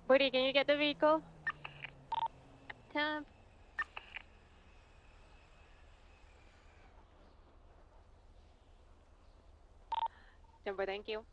Woody, can you get the vehicle? Temp. Tempo, thank you.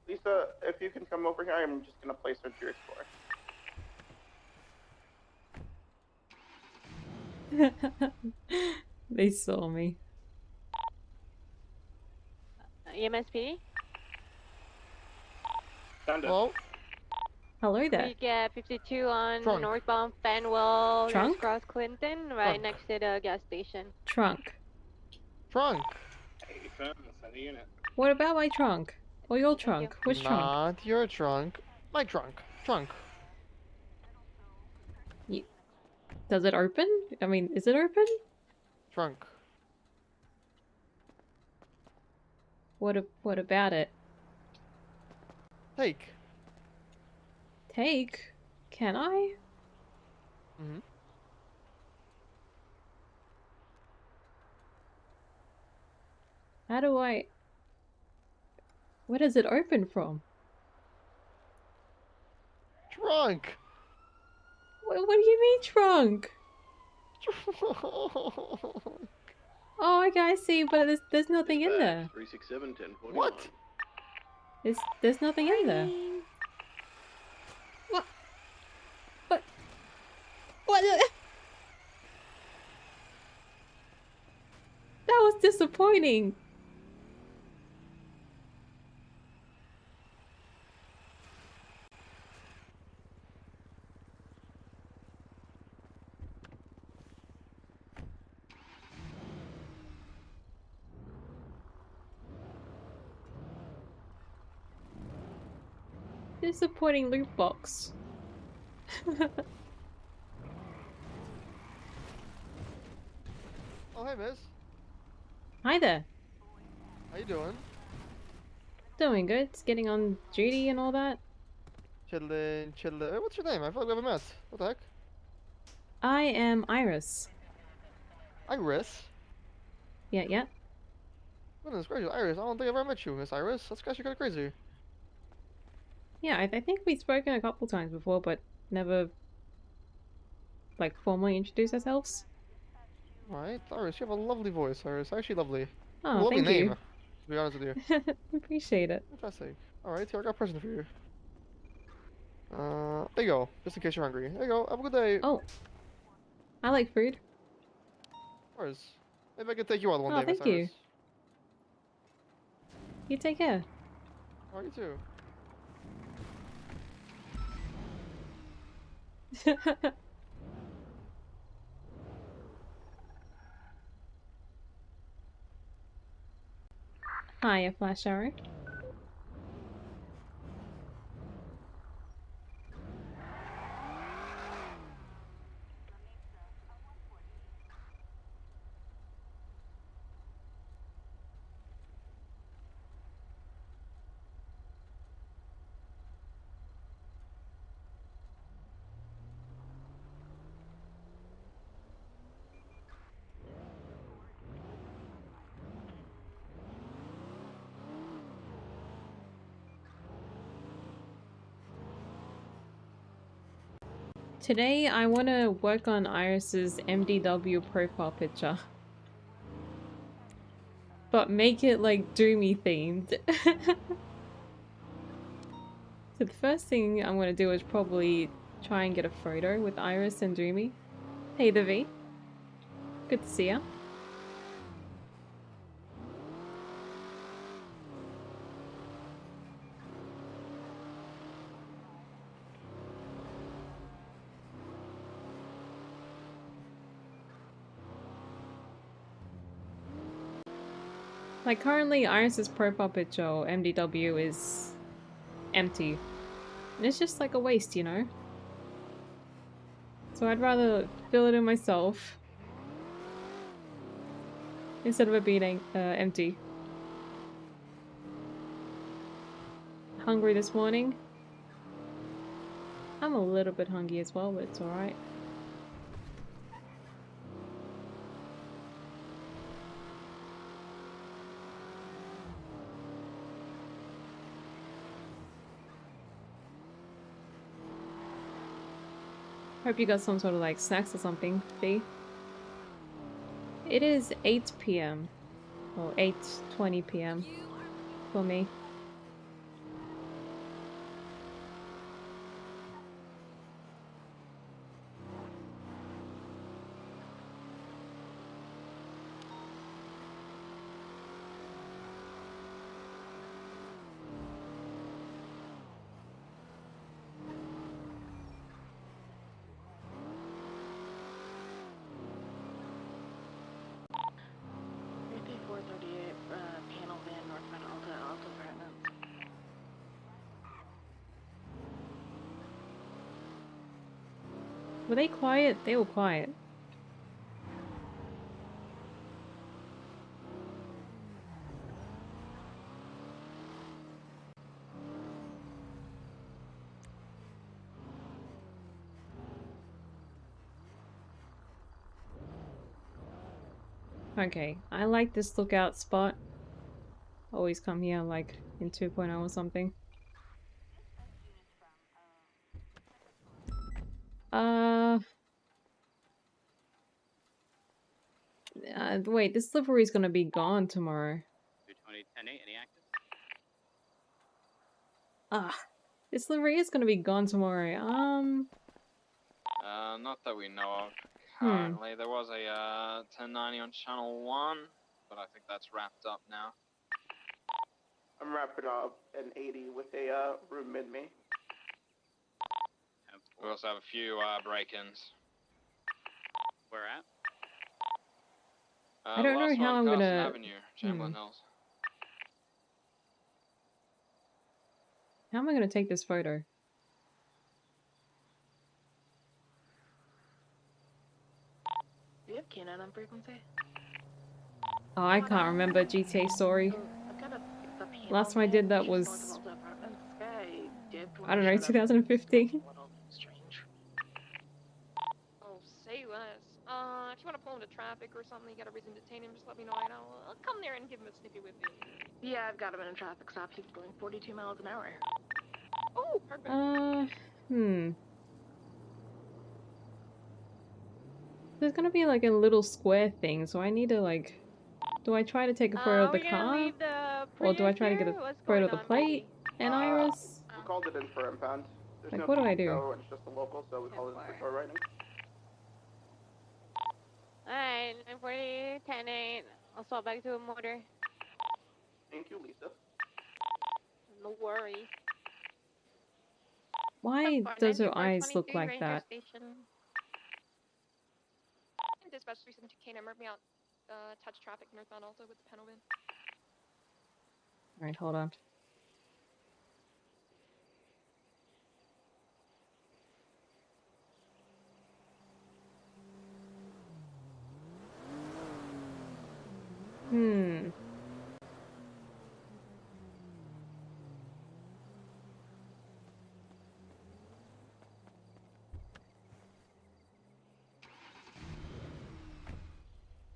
Lisa, if you can come over here, I'm just gonna place her to your score. They saw me. EMSPD? Hello? Hello there. We get 52 on Trunk. northbound Fenwell, Trunk? Cross Clinton, right Trunk. next to the gas station. Trunk. Trunk. Hey, send a unit. What about my trunk? Or your Thank trunk? you. Which trunk? Not your trunk. My trunk. Trunk. Does it open? I mean, is it open? Trunk. What about it? Take. Take? Can I? Mm-hmm. How do I... Where does it open from? Trunk. What do you mean trunk? Oh, okay, I see, but there's nothing in there. 367 1041. What? There's nothing in there. What? What? What? That was disappointing. Disappointing loot box. Oh, hey, miss. Hi there. How you doing? Doing good. Just getting on duty and all that. Chillin', chillin'. Hey, what's your name? I feel like we haven't met. What the heck? I am Iris. Iris? Yeah. Goodness gracious, Iris. I don't think I've ever met you, Miss Iris. That's actually kind of crazy. Yeah, I think we've spoken a couple times before, but never, like, formally introduced ourselves. Right, Iris, you have a lovely voice, Iris. Actually lovely. Oh, a lovely thank name, you. to be honest with you. Appreciate it. Fantastic. Alright, here, I got a present for you. There you go. Just in case you're hungry. There you go. Have a good day. Oh. I like food. Iris. Maybe I can take you out one Oh, day, Miss thank you. Iris. You take care. Oh, you too. Hiya, Flash Arrow. Today, I want to work on Iris's MDW profile picture. But make it, like, Doomy themed. So the first thing I'm going to do is probably try and get a photo with Iris and Doomy. Hey, the V. Good to see ya. Like, currently Iris's profile picture, or MDW, is empty. And it's just like a waste, you know? So I'd rather fill it in myself instead of it being empty. Hungry this morning? I'm a little bit hungry as well, but it's alright. Hope you got some sort of like snacks or something, B. It is 8 p.m. or 8:20 p.m. for me. Panel van, northbound Alta Apartments. Were they quiet? They were quiet. Okay, I like this lookout spot. Always come here like in 2.0 or something. Wait, this livery is gonna be gone tomorrow. 220, 10-8, any active? Ah, this livery is gonna be gone tomorrow. Not that we know of currently. There was a 1090 on channel 1, but I think that's wrapped up now. I'm wrapping up an 80 with a room mid me. We also have a few break-ins. Where at? I don't know last how one, I'm Carson gonna- Avenue, Chamberlain Hills. How am I gonna take this photo? Do you have Canaan on frequency? Oh, I can't remember GTA Story. I've got the Last time I did that was, I don't know, 2015. Strange. Oh, say less. If you want to pull into traffic or something, you got a reason to detain him, just let me know and I'll come there and give him a snippy with you. Yeah, I've got him in a traffic stop. He's going 42 miles an hour. Oh, perfect. There's gonna be like a little square thing, so I need to like... Do I try to take a photo of the We're gonna car? leave the Or do I Prius try to get a here? What's photo going of the on, plate baby? and iris? We called it in for impound. There's Like, no what do I ticket do? though, it's just a local, so we call it in for tour writing. Alright, 940, 10-8. I'll swap back to a motor. Thank you, Lisa. No worries. Why does her eyes look like Ranger that? Station. Dispatch 372 K, me out. Touch traffic northbound also with the panel van. Alright, hold on.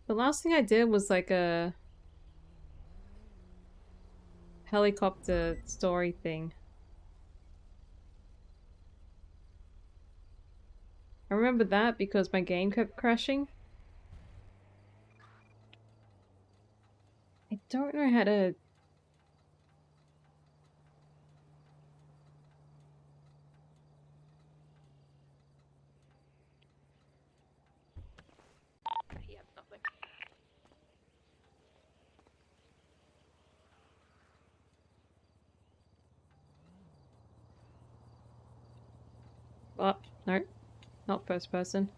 The last thing I did was like a helicopter story thing. I remember that because my game kept crashing. I don't know how to... He has nothing. Oh, no. Not first person.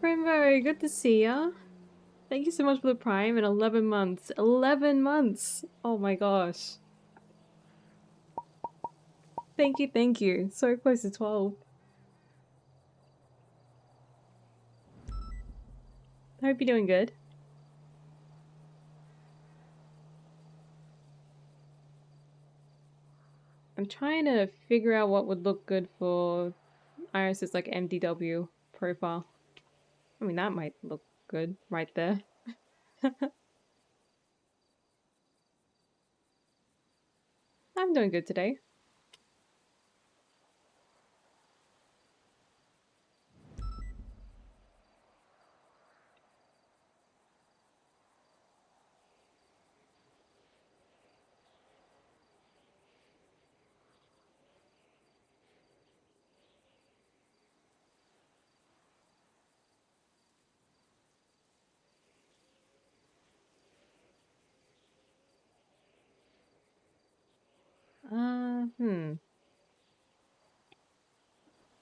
Primbo, good to see ya. Thank you so much for the Prime in 11 months. 11 months! Oh my gosh. Thank you, thank you. So close to 12. I hope you're doing good. I'm trying to figure out what would look good for Iris's like MDW profile. I mean, that might look good right there. I'm doing good today. Hmm.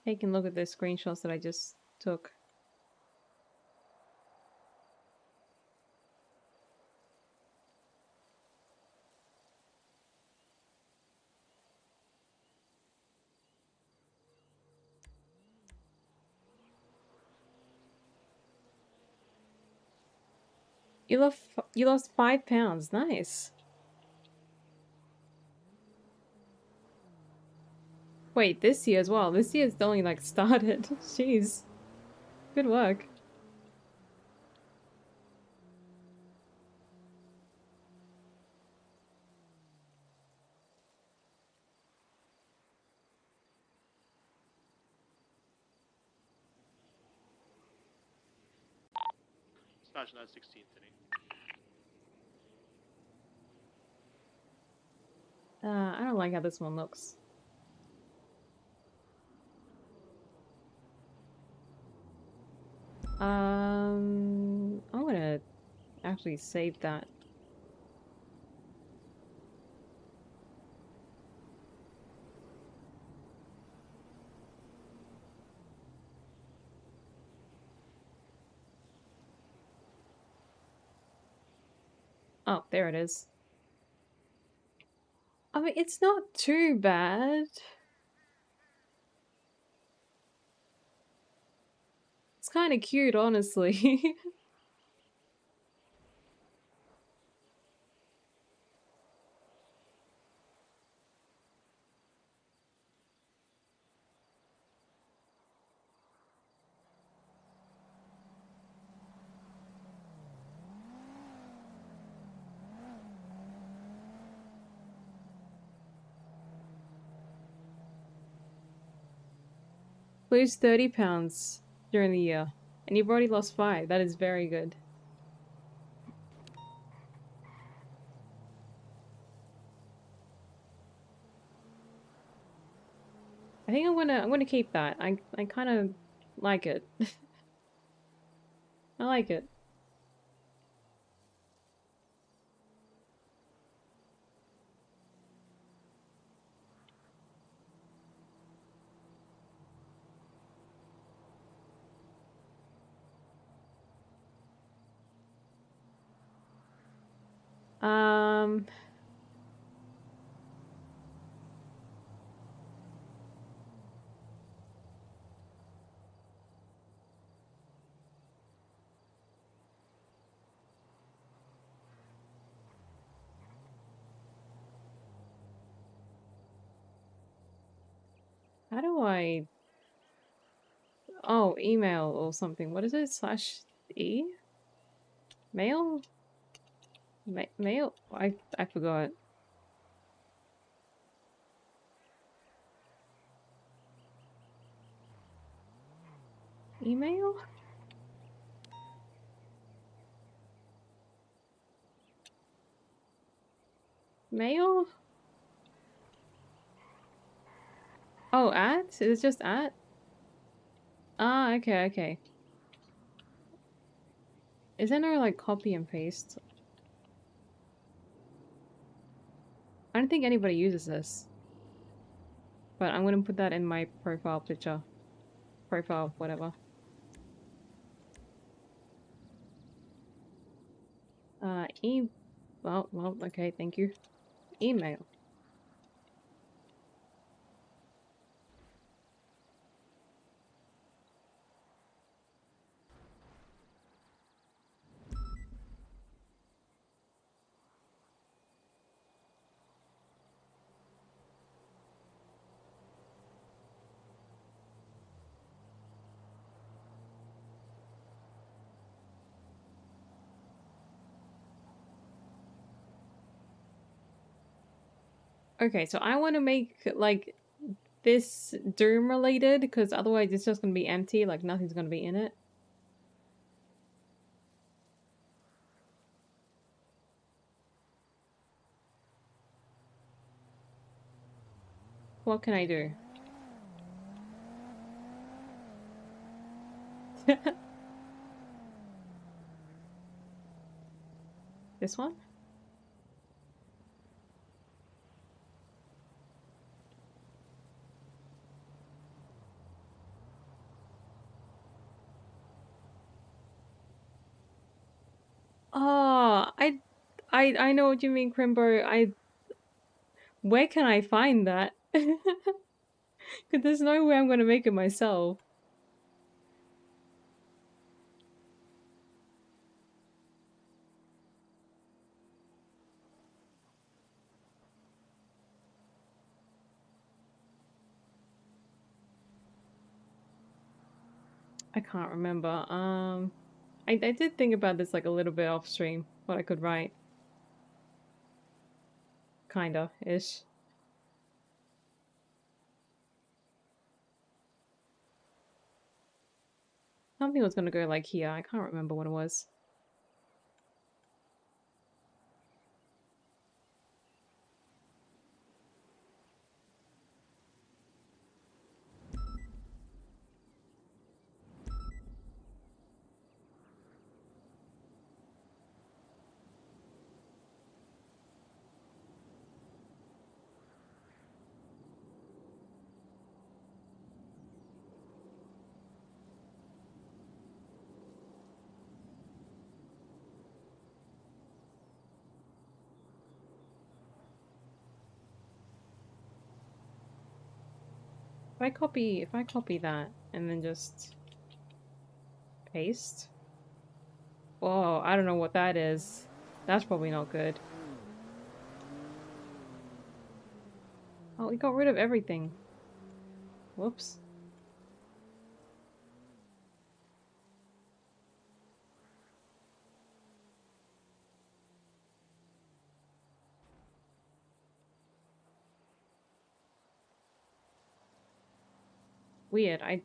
Taking a look at the screenshots that I just took. You lost 5 pounds. Nice. Wait, this year as well. This year's only like started. Jeez. Good work. Smashing that 16th inning. I don't like how this one looks. I'm gonna actually save that. Oh, there it is. I mean, it's not too bad. It's kind of cute, honestly. Lose 30 pounds during the year. And you've already lost 5. That is very good. I think I'm gonna keep that. I kind of like it. I like it. Um, how do I... Oh, email or something. What is it? Slash E? Mail? Mail? I forgot. Email? Mail? Oh, at? Is it just at? Ah, okay, okay. Is there no like copy and paste? I don't think anybody uses this. But I'm gonna put that in my profile picture. Profile, whatever. Well, okay, thank you. Email. Okay, so I want to make, like, this Doom related, because otherwise it's just going to be empty, like nothing's going to be in it. What can I do? This one? Oh, I know what you mean, Crimbo. Where can I find that? Because there's no way I'm gonna make it myself. I can't remember. I did think about this like a little bit off stream, what I could write. Kinda, ish. Something was gonna go like here. I can't remember what it was. If I copy that and then just paste. Whoa, I don't know what that is. That's probably not good. Oh, we got rid of everything. Whoops. Weird. Can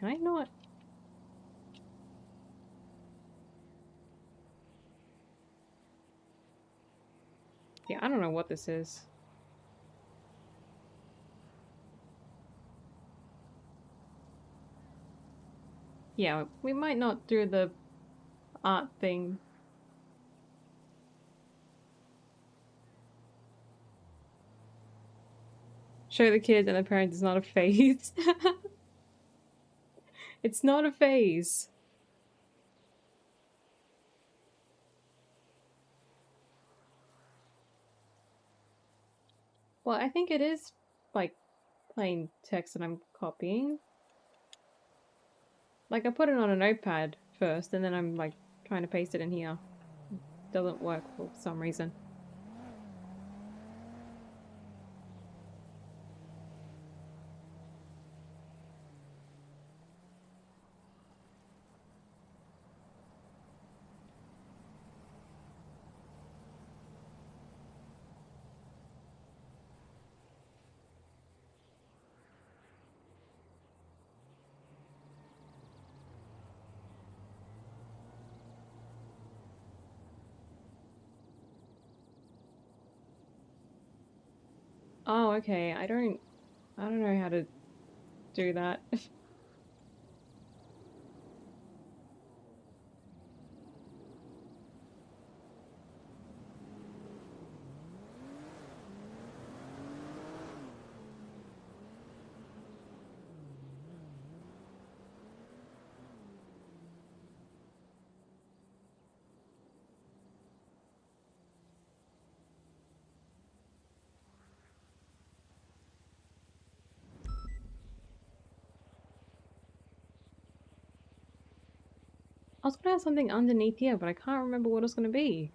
I not? Yeah, I don't know what this is. Yeah, we might not do the art thing. Show the kids and the parents is not a phase. It's not a phase. Well, I think it is like plain text that I'm copying. Like I put it on a notepad first and then I'm like trying to paste it in here. It doesn't work for some reason. Oh, okay. I don't know how to do that. I was gonna have something underneath here, but I can't remember what it's gonna be.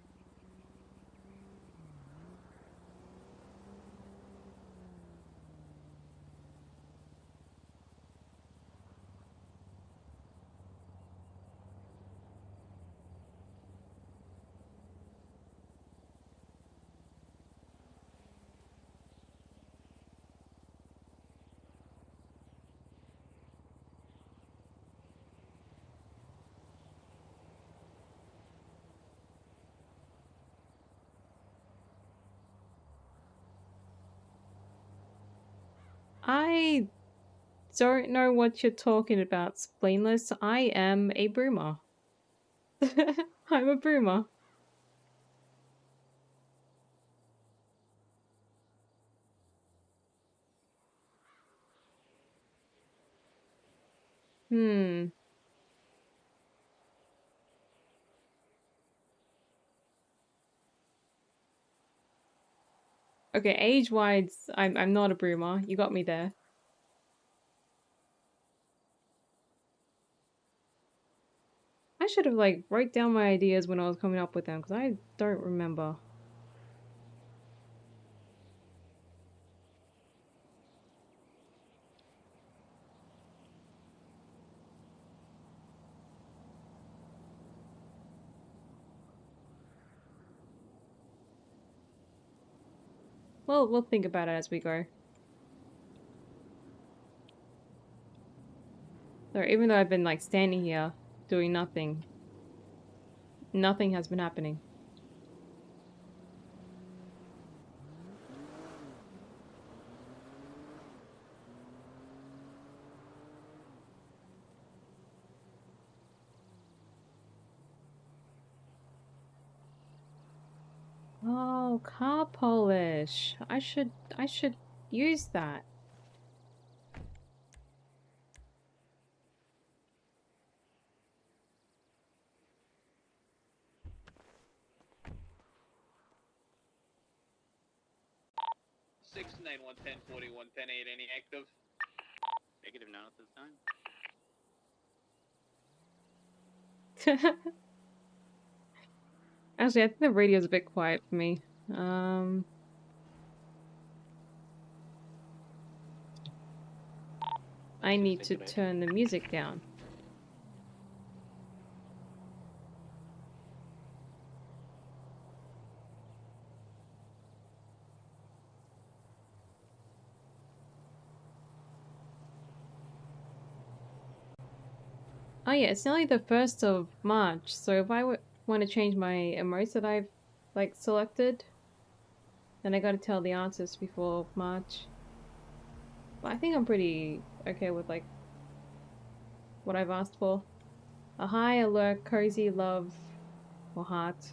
I don't know what you're talking about, Spleenless. I am a boomer. I'm a boomer. Hmm. Okay, age-wise, I'm not a boomer. You got me there. I should have like wrote down my ideas when I was coming up with them because I don't remember. Well, we'll think about it as we go. So even though I've been like standing here doing nothing, nothing has been happening. Oh, car polish. I should use that. Six nine 110 41 10 8. Any active? Negative now at this time. Actually, I think the radio's a bit quiet for me. I need to turn the music down. Oh yeah, it's nearly the 1st of March, so if I want to change my emotes that I've like selected, then I gotta tell the artist before March. But I think I'm pretty okay with like what I've asked for. A high, alert, cozy, love, or heart.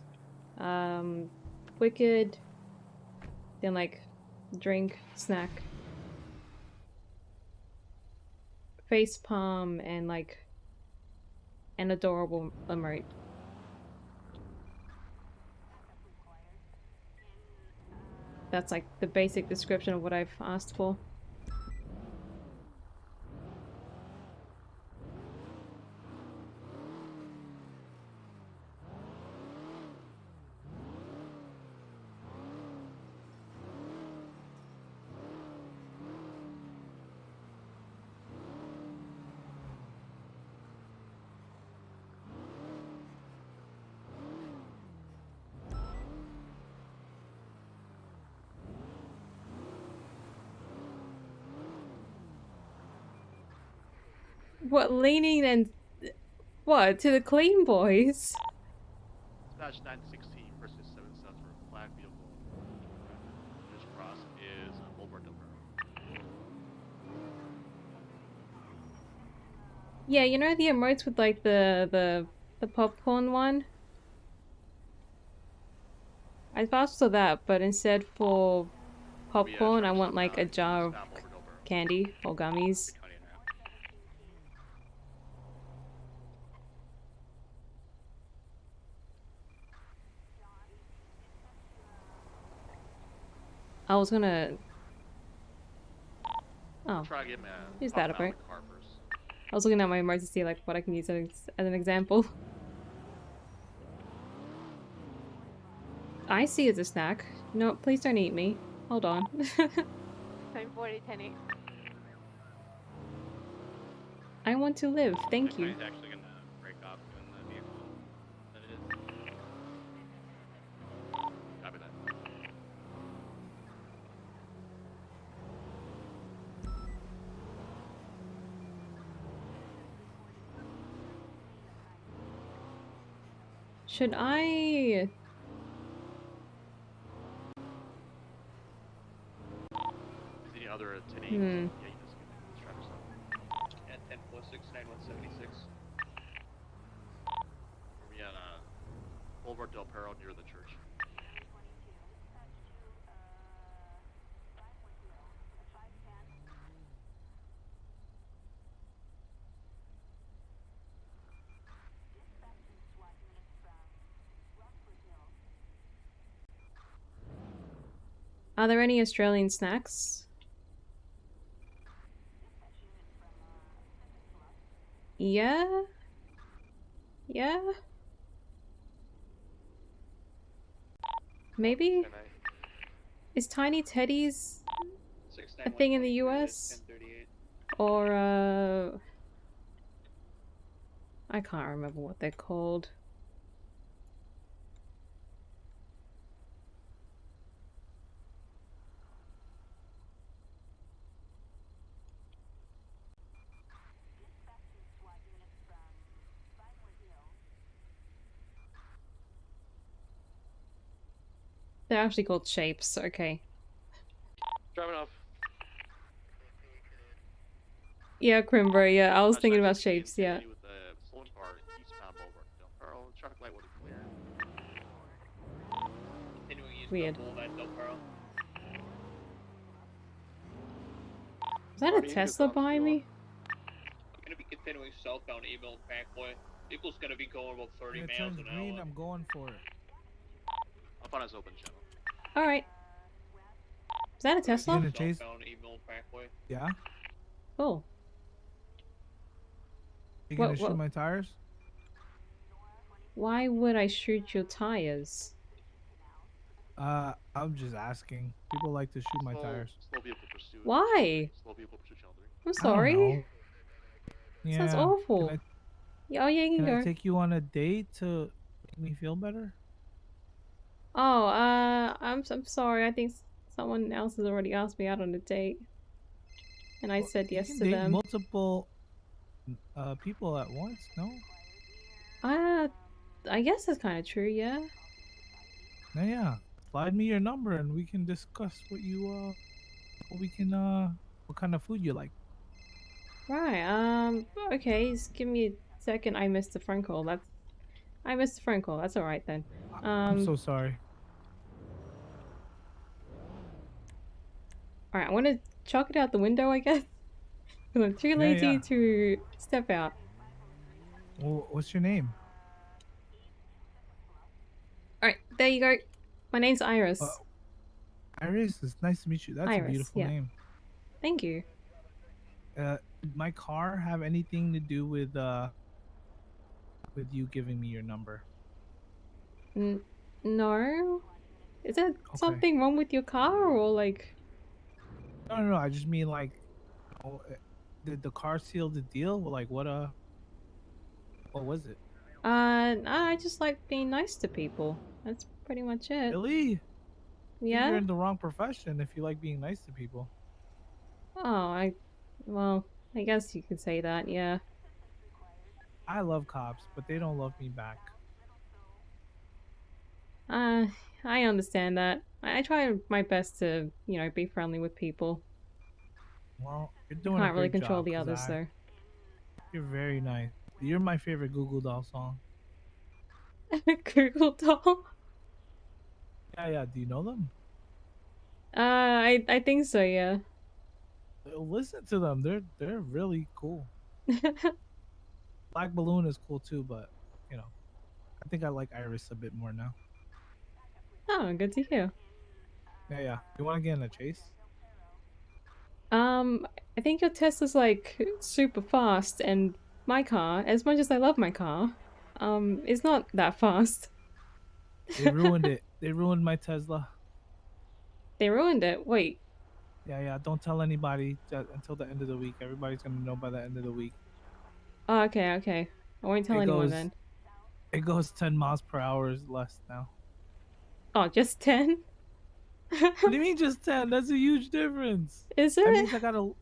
Wicked, then like drink, snack, face palm, and like an adorable emote. That's like the basic description of what I've asked for. What, leaning and what, to the clean boys? Dispatch 916 versus 7 South for a flag vehicle. This cross is Boulevard Del Perro. Yeah, you know the emotes with like the popcorn one? I've asked for that, but instead for popcorn, I want like a jar of candy or gummies. Draconian route. I was gonna... Oh, Try to get him use off that out of apart. the car first. I was looking at my emotes to see like what I can use as an example. I see as a snack. No, please don't eat me. Hold on. 1040, 1080. I want to live. Thank you. He's actually gonna break off in the vehicle. That it is. Copy that. Should I... Any other 1080s? Hmm. Yeah, you just get traffic stop. At 1046, 9176. We at Boulevard Del Perro near the church. Are there any Australian snacks? Yeah? Yeah? Maybe? Is Tiny Teddy's a thing in the US? Or, I can't remember what they're called. They're actually called shapes, okay. Driving off. Yeah, Crimbro, yeah, I was That's thinking about 916 shapes, yeah. With the stolen car eastbound Boulevard Del Perro. Traffic light will be clear. Continuing east Weird. Boulevard Del Perro. Is that a Tesla behind me? I'm gonna be continuing southbound Email Parkway. Vehicle's gonna be going about 30 When it miles turns an green, hour. I'm going for it. Up on his open channel. Alright. Is that a You Tesla? gonna chase? Southbound Email Parkway. Yeah? Cool. You What- gonna shoot what- my tires? Why would I shoot your tires? I'm just asking. People like to shoot my tires. Slow vehicle pursuit. Why? Slow vehicle pursuit channel 3. I'm I don't sorry. know. Sounds Yeah. awful. Can Yeah, oh yeah, you I, can can I go. take you on a date to make me feel better? Oh, I'm sorry. I think someone else has already asked me out on a date, and I said You yes can to date them. multiple people at once, no? I guess that's kind of true. Yeah. Yeah. Slide me your number and we can discuss what you what kind of food you like. Right. Okay. Just give me a second. I missed the phone call. I missed the phone call. That's all right then. I'm so sorry. All right. I want to chuck it out the window, I guess. Because I'm too lazy yeah. to step out. Well, what's your name? All right. There you go. My name's Iris. Iris, it's nice to meet you. That's Iris, a beautiful yeah. name. Thank you. Did my car have anything to do with you giving me your number? No. Is there Okay. something wrong with your car or like? No. I just mean like, did the car seal the deal? Like what was it? I just like being nice to people. That's pretty much it. Really? I think Yeah. You're in the wrong profession if you like being nice to people. Oh, well, I guess you could say that. Yeah. I love cops, but they don't love me back. I understand that. I try my best to, be friendly with people. Well, you're doing Can't a really great control job, the 'cause others though. You're very nice. You're my favorite Google Doll song. Google doll. Yeah. Do you know them? I think so. Yeah. Listen to them. They're really cool. Black Balloon is cool too, but I think I like Iris a bit more now. Oh, good to hear. Yeah. You want to get in a chase? I think your Tesla's like super fast, and my car, as much as I love my car, is not that fast. They ruined it. They ruined my Tesla. They ruined it. Wait. Yeah. Don't tell anybody until the end of the week. Everybody's gonna know by the end of the week. Oh, okay, okay. I won't tell It anyone goes. then. It goes 10 miles per hour less now. Oh, just 10? What do you mean just 10? That's a huge difference. Is That it? means I gotta.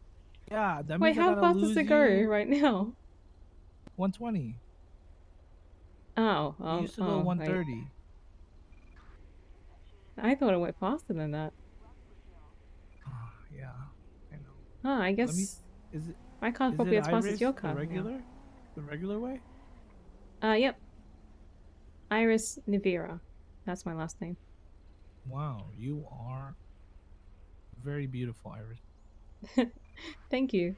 Yeah, that Wait, means I how gotta fast does lose it go you right now? 120. Oh, It used to go wait. 130. I thought it went faster than that. Yeah, I know. Oh, I Let me. guess Is it? my car's Is probably it as fast as Iris your the car now. regular? The regular way? Yep. Iris Nivira. That's my last name. Wow, you are very beautiful, Iris. Thank you.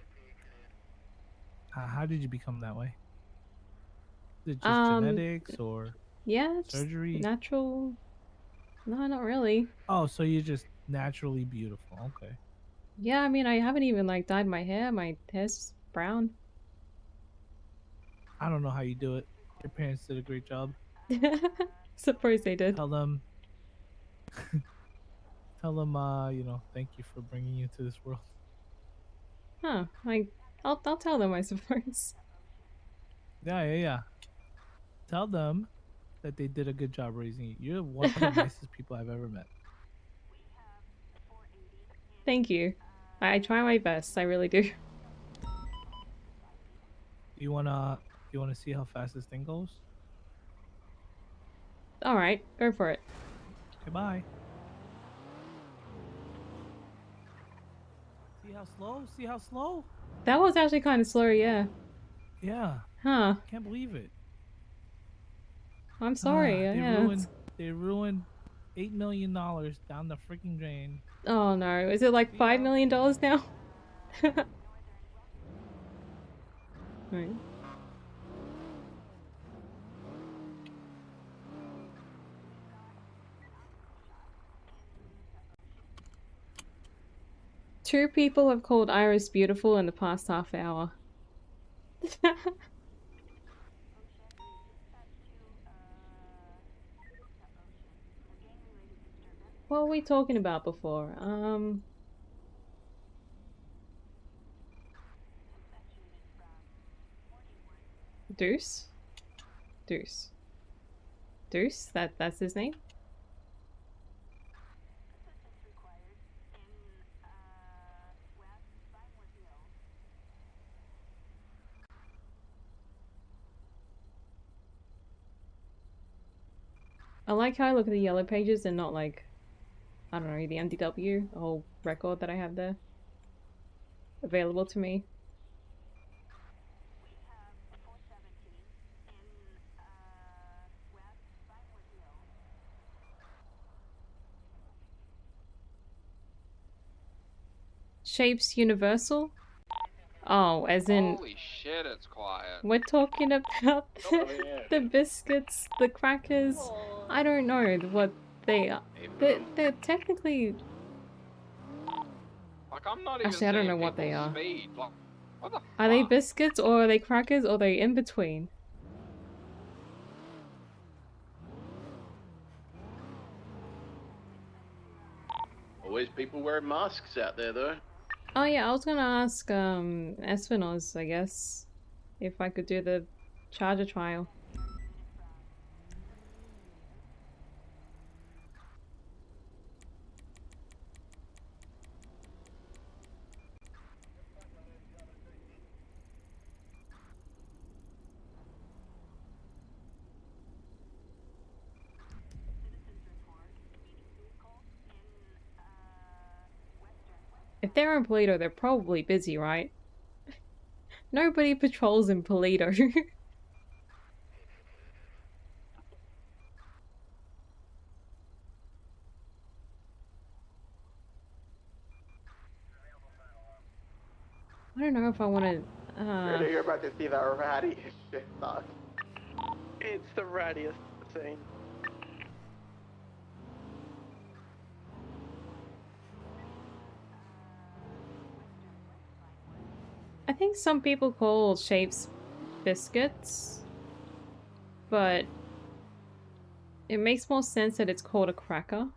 How did you become that way? Is it just Um, genetics or yeah, just surgery? natural. No, not really. Oh, so you're just naturally beautiful. Okay. Yeah, I mean, I haven't even like dyed my hair. My hair's brown. I don't know how you do it. Your parents did a great job. Suppose they did. Tell them, thank you for bringing you to this world. Huh? I'll tell them, I suppose. Yeah. Tell them that they did a good job raising you. You're one of the nicest people I've ever met. Thank you. I try my best. I really do. You wanna see how fast this thing goes? All right, go for it. Okay, bye. See how slow? See how slow? That was actually kind of slow, yeah. Yeah. Huh. Can't believe it. I'm sorry. They Yeah. ruined $8 million down the freaking drain. Oh no. Is it like $5 million now? Right. Two people have called Iris beautiful in the past half hour. What were we talking about before? Deuce? Deuce. Deuce? That's his name? I like how I look at the yellow pages and not like, I don't know, the MDW, the whole record that I have there available to me. Shapes universal? Oh, as in... Holy shit, it's quiet. We're talking about the biscuits, the crackers. I don't know what they are. They're technically... Like, I'm not even Actually, I don't know seeing what they people's are. speed. Like, what the Are they fuck? biscuits or are they crackers or are they in between? Always people wearing masks out there, though. Oh yeah, I was gonna ask Espinoz, I guess, if I could do the charger trial. If they're in Polito, they're probably busy, right? Nobody patrols in Polito. I don't know if I want to. You're about to see the rattiest shit, dog. It's the rattiest thing. I think some people call shapes biscuits, but It makes more sense that it's called a cracker.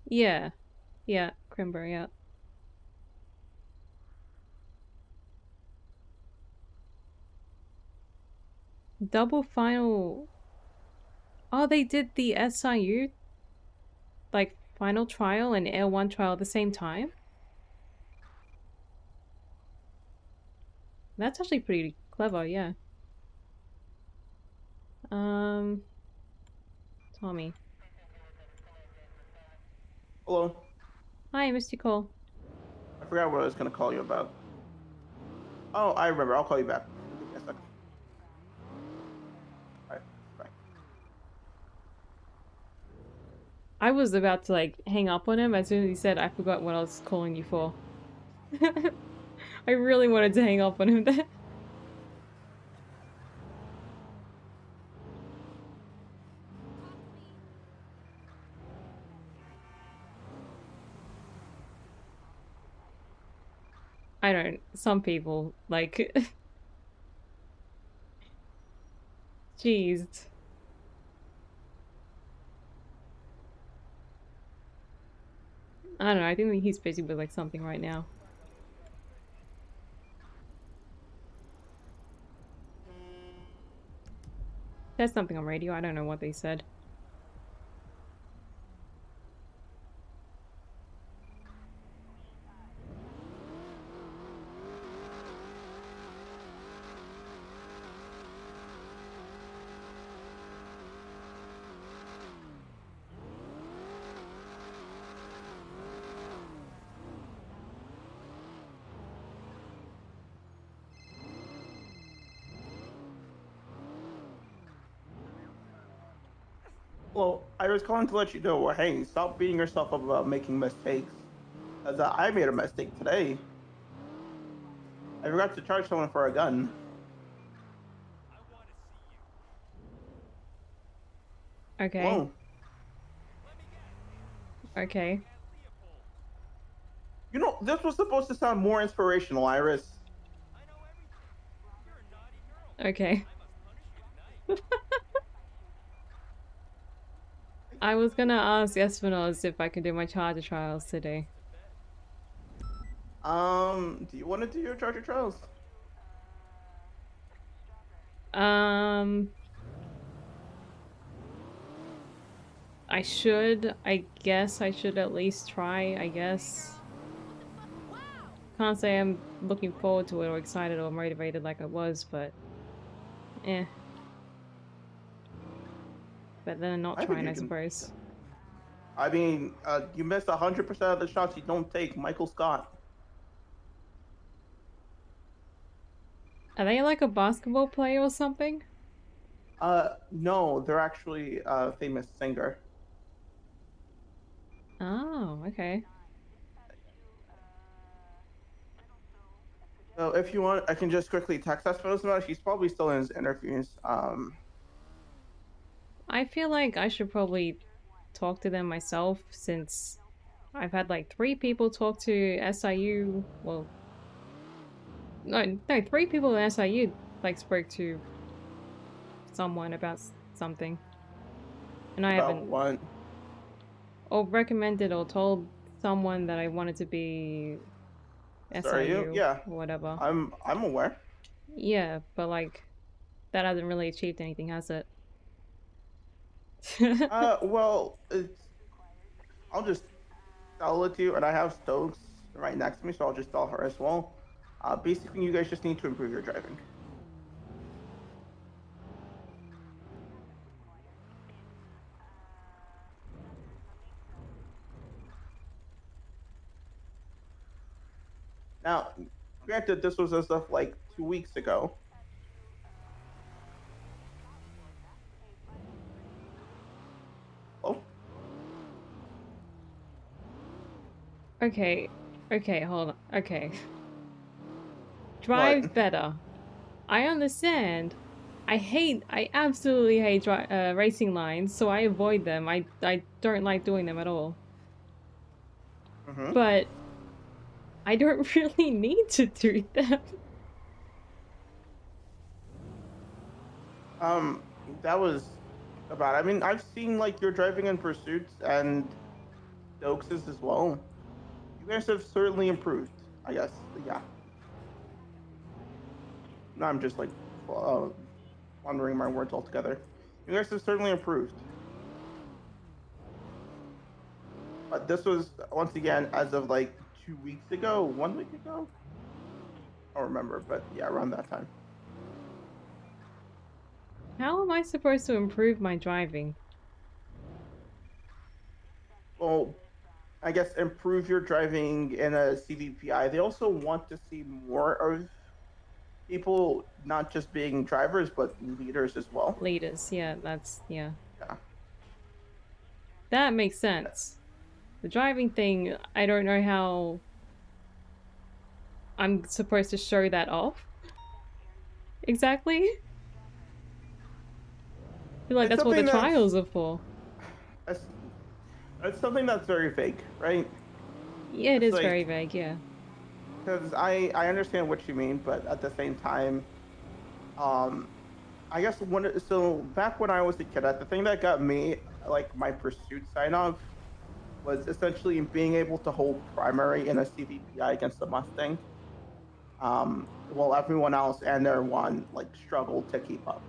Yeah. Yeah, cranberry, yeah. Double final... Oh, they did the SIU, like, final trial and L1 trial at the same time? That's actually pretty clever, yeah. Tommy. Hello. Hi, missed your call. I forgot what I was gonna call you about. Oh, I remember. I'll call you back. Give me a second. All right. Bye. I was about to, like, hang up on him as soon as he said I forgot what I was calling you for. I really wanted to hang up on him there. I don't. Some people, like... Jeez. I don't know, I think that he's busy with, like, something right now. There's something on radio, I don't know what they said. Well, I was calling to let you know, hey, stop beating yourself up about making mistakes. As I made a mistake today. I forgot to charge someone for a gun. Okay. Whoa. Okay. You know, this was supposed to sound more inspirational, Iris. Okay. I was gonna ask Espinoz if I can do my charger trials today. Do you want to do your charger trials? I should. I guess I should at least try, I guess. Can't say I'm looking forward to it or excited or motivated like I was, but... eh. But then not trying, I suppose. I mean, you missed 100% of the shots you don't take, Michael Scott. Are they like a basketball player or something? No, they're actually a famous singer. Oh, okay. So if you want, I can just quickly text Espinosa about it. She's probably still in his interviews. I feel like I should probably talk to them myself since I've had like 3 people talk to SIU. Well, no, 3 people in SIU like spoke to someone about something, and I haven't. What? Or recommended or told someone that I wanted to be SIU, yeah, or whatever. I'm aware. Yeah, but like that hasn't really achieved anything, has it? Well, I'll just tell it to you, and I have Stokes right next to me, so I'll just tell her as well. Basically, you guys just need to improve your driving. Now, granted, this was as of like 2 weeks ago. Oh. Okay, hold on. Okay. Drive better. I understand. I absolutely hate racing lines, so I avoid them. I don't like doing them at all. But I don't really need to do them. that was about. I mean, I've seen like your driving in pursuits and Stokes's as well. You guys have certainly improved. I guess. Yeah. No, I'm just like uh, wandering my words altogether. You guys have certainly improved. But this was once again as of like 2 weeks ago, 1 week ago. I don't remember, but yeah, around that time. How am I supposed to improve my driving? Well, I guess improve your driving in a CVPI. They also want to see more of people not just being drivers but leaders as well. Leaders, yeah, that's yeah. Yeah. That makes sense. The driving thing, I don't know how I'm supposed to show that off. Exactly. I feel like It's that's what the something that's trials are for. it's something that's very vague, right? Yeah, it It's is like, very vague, yeah. because I understand what you mean, but at the same time, I guess back when I was a kid, the thing that got me like my pursuit sign off was essentially being able to hold primary in a CVPI against the Mustang, while everyone else and their one like struggled to keep up.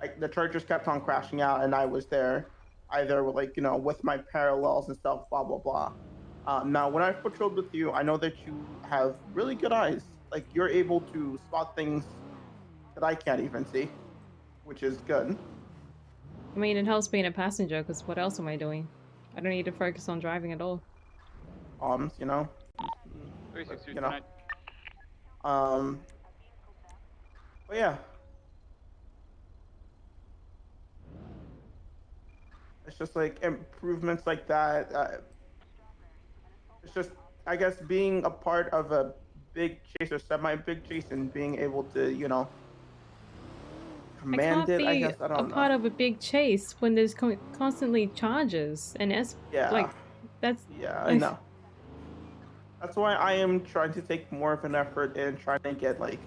Like the Chargers kept on crashing out, and I was there, either with, like, with my parallels and stuff, blah blah blah. Now, when I've patrolled with you, I know that you have really good eyes. Like you're able to spot things that I can't even see, which is good. I mean, it helps being a passenger, because what else am I doing? I don't need to focus on driving at all. You know, 362 you know, tonight. um, but yeah, it's just like improvements like that. It's just, I guess, being a part of a big chase or semi-big chase and being able to, I command can't it. I be guess I a don't know. part of a big chase when there's constantly charges and Yeah, like that's yeah, I know. That's why I am trying to take more of an effort in trying to get like,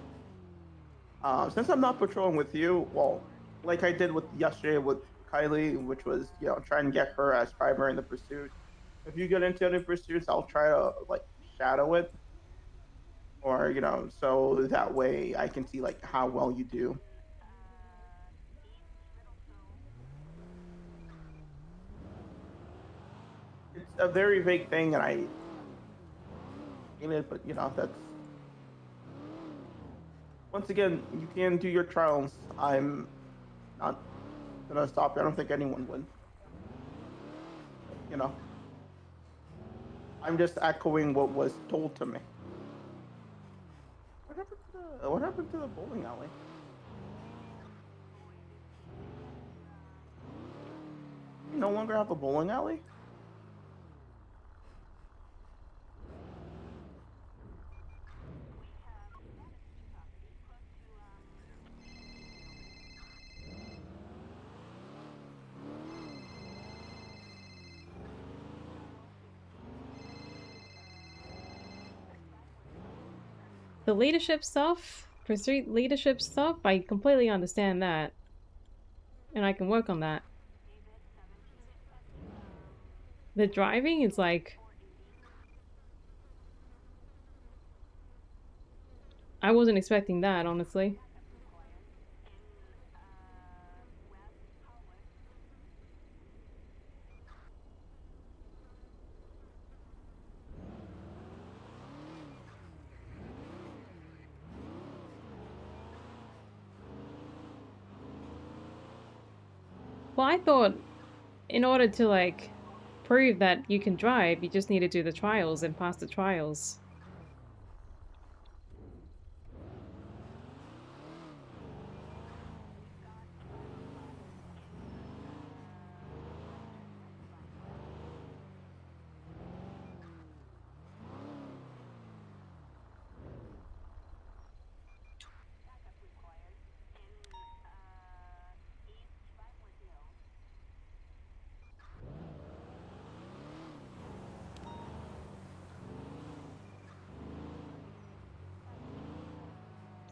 since I'm not patrolling with you, well, like I did with yesterday with Kylie, which was trying to get her as primary in the pursuit. If you get into any pursuits, I'll try to like shadow it, or so that way I can see like how well you do. It's a very vague thing, and I hate it, but that's once again, you can do your trials. I'm not gonna stop you. I don't think anyone would. You know, I'm just echoing what was told to me. What happened to the bowling alley? You no longer have a bowling alley? the leadership stuff, pursuit leadership stuff. I completely understand that, and I can work on that. The driving is like, I wasn't expecting that, honestly. Well, I thought in order to like prove that you can drive, you just need to do the trials and pass the trials.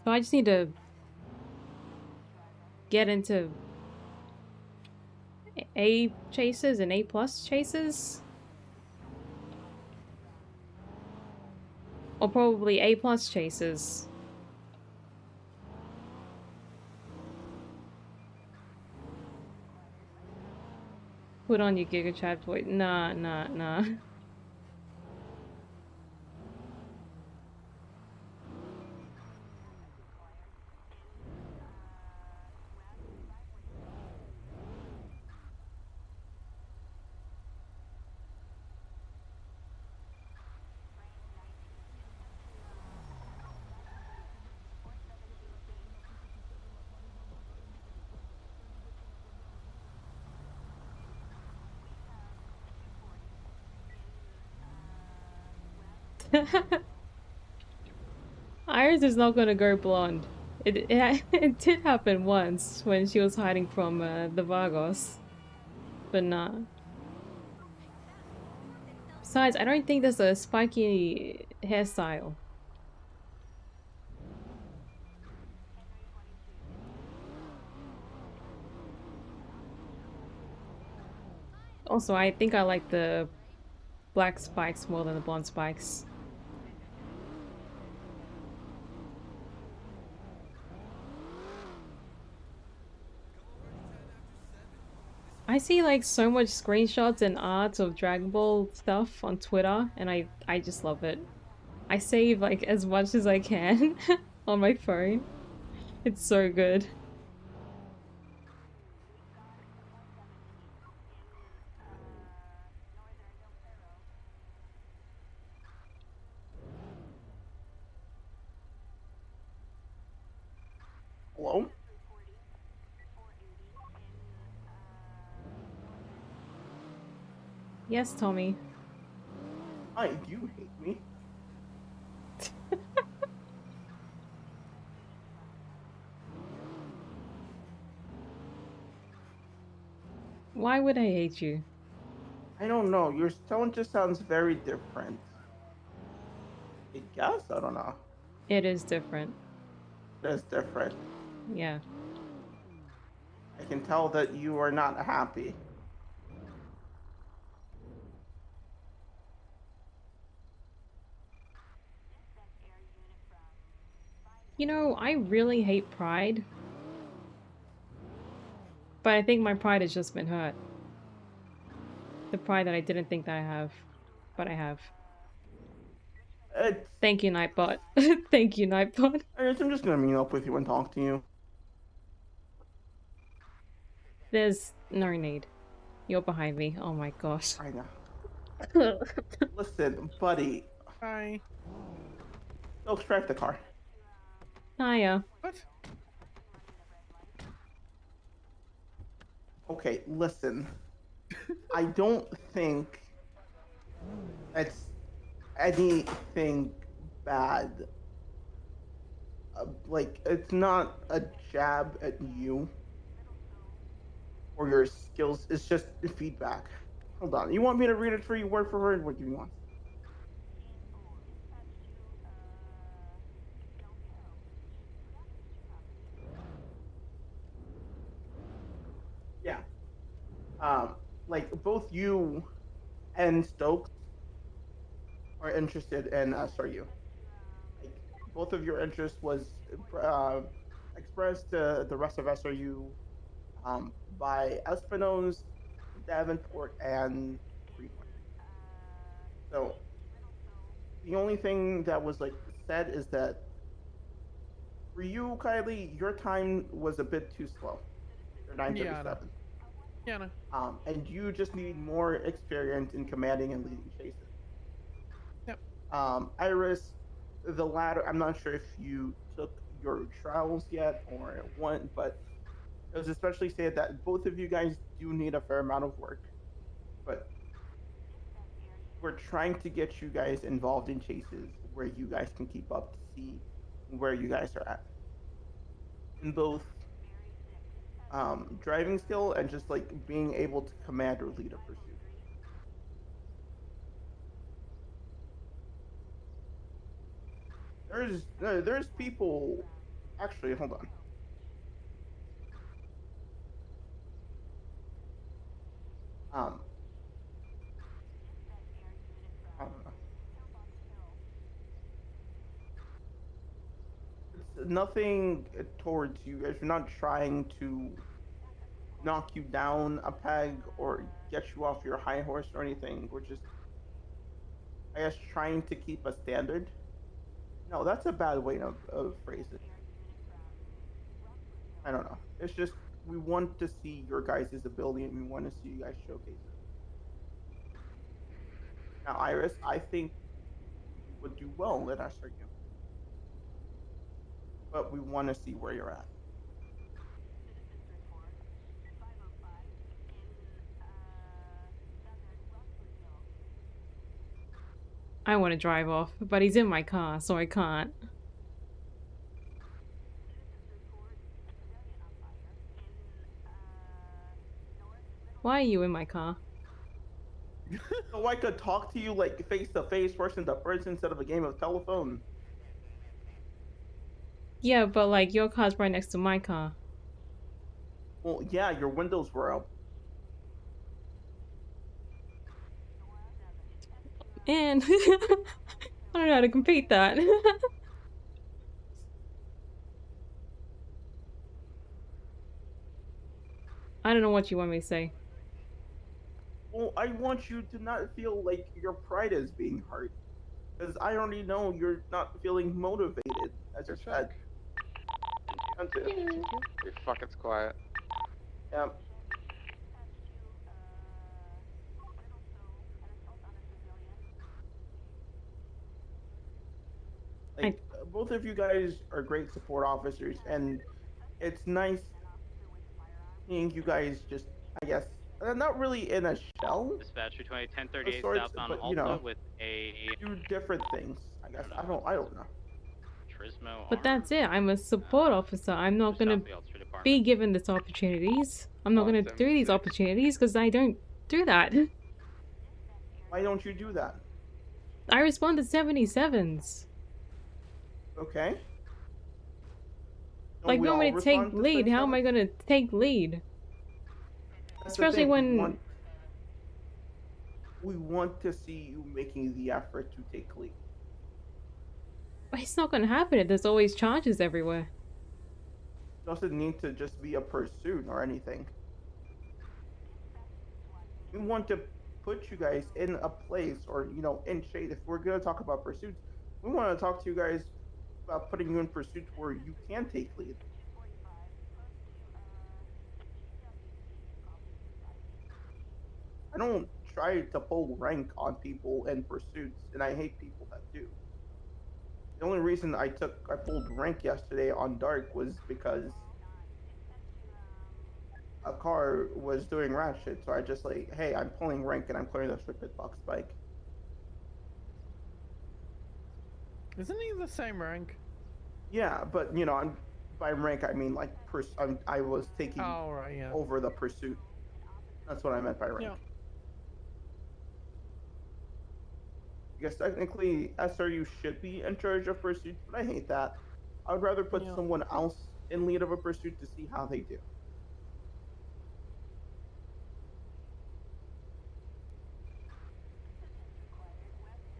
So I just need to get into A chases and A plus chases. Or probably A plus chases. Put on your Giga Chat voice. Nah, nah, nah. Iris is not gonna go blonde. It did happen once when she was hiding from the Vargos. But nah. Besides, I don't think there's a spiky hairstyle. Also, I think I like the black spikes more than the blonde spikes. I see like so much screenshots and art of Dragon Ball stuff on Twitter, and I just love it. I save like as much as I can on my phone. It's so good. Hello? Yes, Tommy. Hi, do you hate me? Why would I hate you? I don't know. Your tone just sounds very different. I guess? I don't know. It is different. It's different. Yeah. I can tell that you are not happy. You know, I really hate pride. But I think my pride has just been hurt. The pride that I didn't think that I have. But I have. Thank you, Nightbot. Thank you, Nightbot. I'm just gonna meet up with you and talk to you. There's no need. You're behind me. Oh my gosh. I know. Listen, buddy. Hi. Go drive the car. Hiya. What? Okay, listen. I don't think it's anything bad. Like, it's not a jab at you or your skills. It's just feedback. Hold on. You want me to read it for you word for word? What do you want? Yeah. Like both you and Stokes are interested in you. Like both of your interest was uh, expressed to the rest of SRU by Espino's, Davenport, and Greenwood. So the only thing that was like said is that for you, Kylie, your time was a bit too slow. You're Yeah, I know. 937. Yeah, I know. And you just need more experience in commanding and leading chases. Yep. Iris, the latter, I'm not sure if you took your trials yet or what, but it was especially said that both of you guys do need a fair amount of work. But we're trying to get you guys involved in chases where you guys can keep up to see where you guys are at in both driving skill and just like being able to command or lead a pursuit. There's people. Actually, hold on. Um, I don't know. It's nothing towards you. If you're not trying to knock you down a peg or get you off your high horse or anything, we're just, I guess, trying to keep a standard. No, that's a bad way of phrase it. I don't know. It's just we want to see your guys' ability and we want to see you guys showcase it. Now, Iris, I think you would do well at SRU, but we want to see where you're at. I want to drive off, but he's in my car, so I can't. Why are you in my car? So I could talk to you like face to face, person to person, instead of a game of telephone. Yeah, but like your car's right next to my car. Well, yeah, your windows were up. And I don't know how to compete that. I don't know what you want me to say. Well, I want you to not feel like your pride is being hurt. Because I already know you're not feeling motivated, as you said. Hey, fuck, it's quiet. Yeah. Like, both of you guys are great support officers, and it's nice seeing you guys just, I guess, not really in a shell. Dispatcher 201038 of sorts, southbound but Alta with a do different things. I guess I don't know. Turismo But arm. that's it. I'm a support officer. I'm not gonna be given these opportunities. I'm not gonna do these opportunities because I don't do that. Why don't you do that? I respond to 77s. Okay. Like, you want me to take lead? How am I gonna take lead? Especially when we want to see you making the effort to take lead. It's not gonna happen. There's always charges everywhere. It doesn't need to just be a pursuit or anything. We want to put you guys in a place or, in shade. If we're going to talk about pursuits, we want to talk to you guys about putting you in pursuits where you can take lead. I don't try to pull rank on people in pursuits, and I hate people that do. The only reason I pulled rank yesterday on Dark was because a car was doing ratchet, so I just like, hey, I'm pulling rank and I'm clearing the strip box spike. Isn't he the same rank? Yeah, but I'm by rank I mean like I was taking over the pursuit. That's what I meant by rank. Yeah. I guess technically SRU should be in charge of pursuits, but I hate that. I would rather put someone else in lead of a pursuit to see how they do.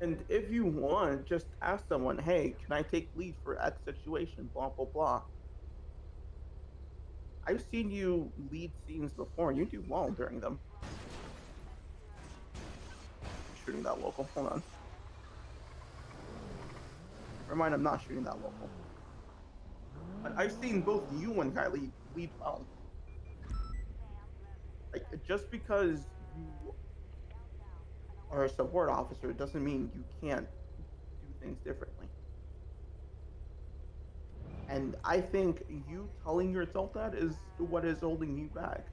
And if you want, just ask someone, hey, can I take lead for X situation, blah, blah, blah. I've seen you lead scenes before, and you do well during them. Shooting that local, hold on. Remind, I'm not shooting that local. But I've seen both you and Guy lead well. Like, just because you are a support officer doesn't mean you can't do things differently. And I think you telling yourself that is what is holding you back.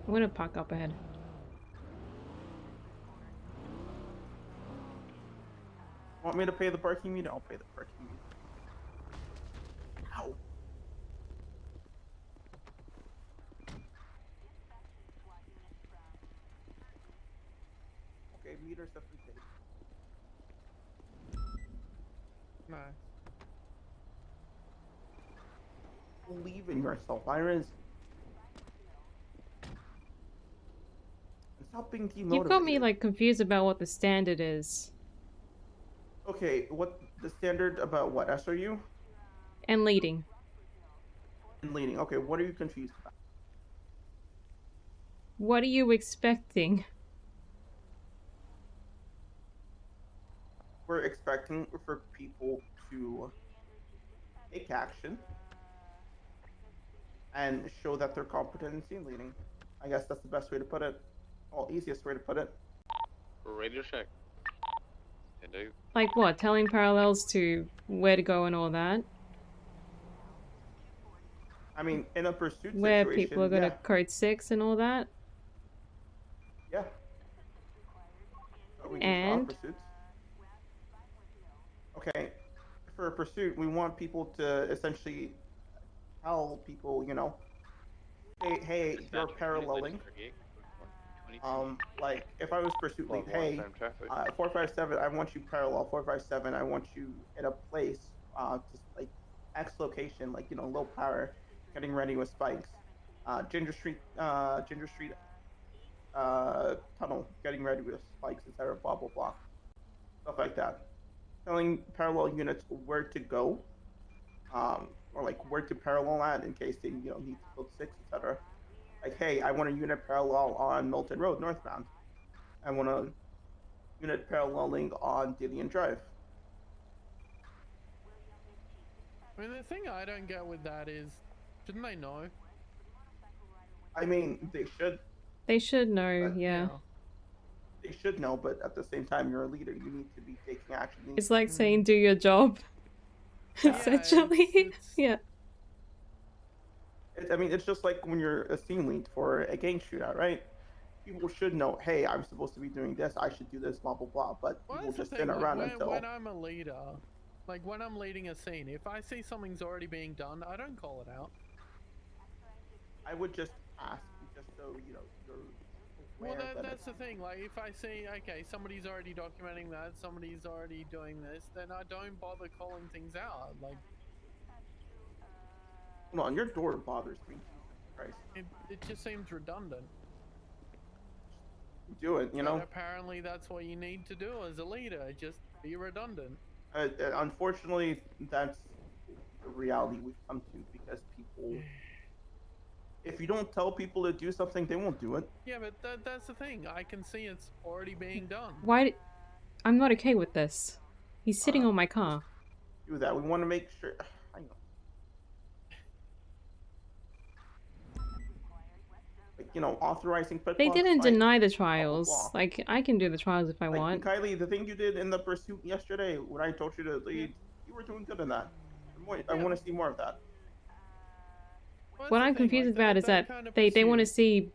I'm gonna park up ahead. Want me to pay the parking meter? I'll pay the parking meter. Ow. Okay, meters have been paid. Nice. in yourself, Iris. And stop being demotivated. You've got me like confused about what the standard is. Okay, what the standard about what? SRU? And leading. And leading. Okay, what are you confused about? What are you expecting? We're expecting for people to take action and show that they're competent in scene leading. I guess that's the best way to put it. Well, easiest way to put it. Radio check. Indeed. Like what? Telling parallels to where to go and all that? I mean, in a pursuit Where situation, people are gonna code 6 and all that? Yeah. We And? pursuits. Okay, for a pursuit, we want people to essentially tell people, you know, hey, you're paralleling. Like if I was pursuit lead, hey, 457, I want you parallel. 457, I want you in a place, just like X location, like, you know, low power, getting ready with spikes. Ginger Street tunnel, getting ready with spikes, etc. Blah blah blah, stuff like that. Telling parallel units where to go, or like where to parallel at in case they, you know, need to build 6, etc. Like, hey, I want a unit parallel on Milton Road northbound. I want a unit paralleling on Dillian Drive. I mean, the thing I don't get with that is, shouldn't they know? I mean, they should. They should know, yeah. They should know, but at the same time, you're a leader. You need to be taking action. It's like saying, do your job. Essentially. Yeah. I mean, it's just like when you're a scene lead for a gang shootout, right? People should know, hey, I'm supposed to be doing this, I should do this, blah, blah, blah. But people just sit around until... When I'm a leader, like when I'm leading a scene, if I see something's already being done, I don't call it out. I would just ask, just so, you know, you're aware well, that's the thing. Like, if I see, okay, somebody's already documenting that, somebody's already doing this, then I don't bother calling things out. Like... Come on, your door bothers me. Christ. It just seems redundant. Do it, you know? But apparently that's what you need to do as a leader, just be redundant. Unfortunately, that's the reality we've come to, because people... If you don't tell people to do something, they won't do it. Yeah, but that's the thing. I can see it's already being done. Why? I'm not okay with this. He's sitting on my car. Do that. We want to make sure... I know. Like, you know, authorizing... They didn't deny the trials. Blah, blah, blah. Like, I can do the trials if I want. Kylie, the thing you did in the pursuit yesterday, when I told you to lead, you were doing good in that. I want to see more of that. What I'm confused about is that they want to see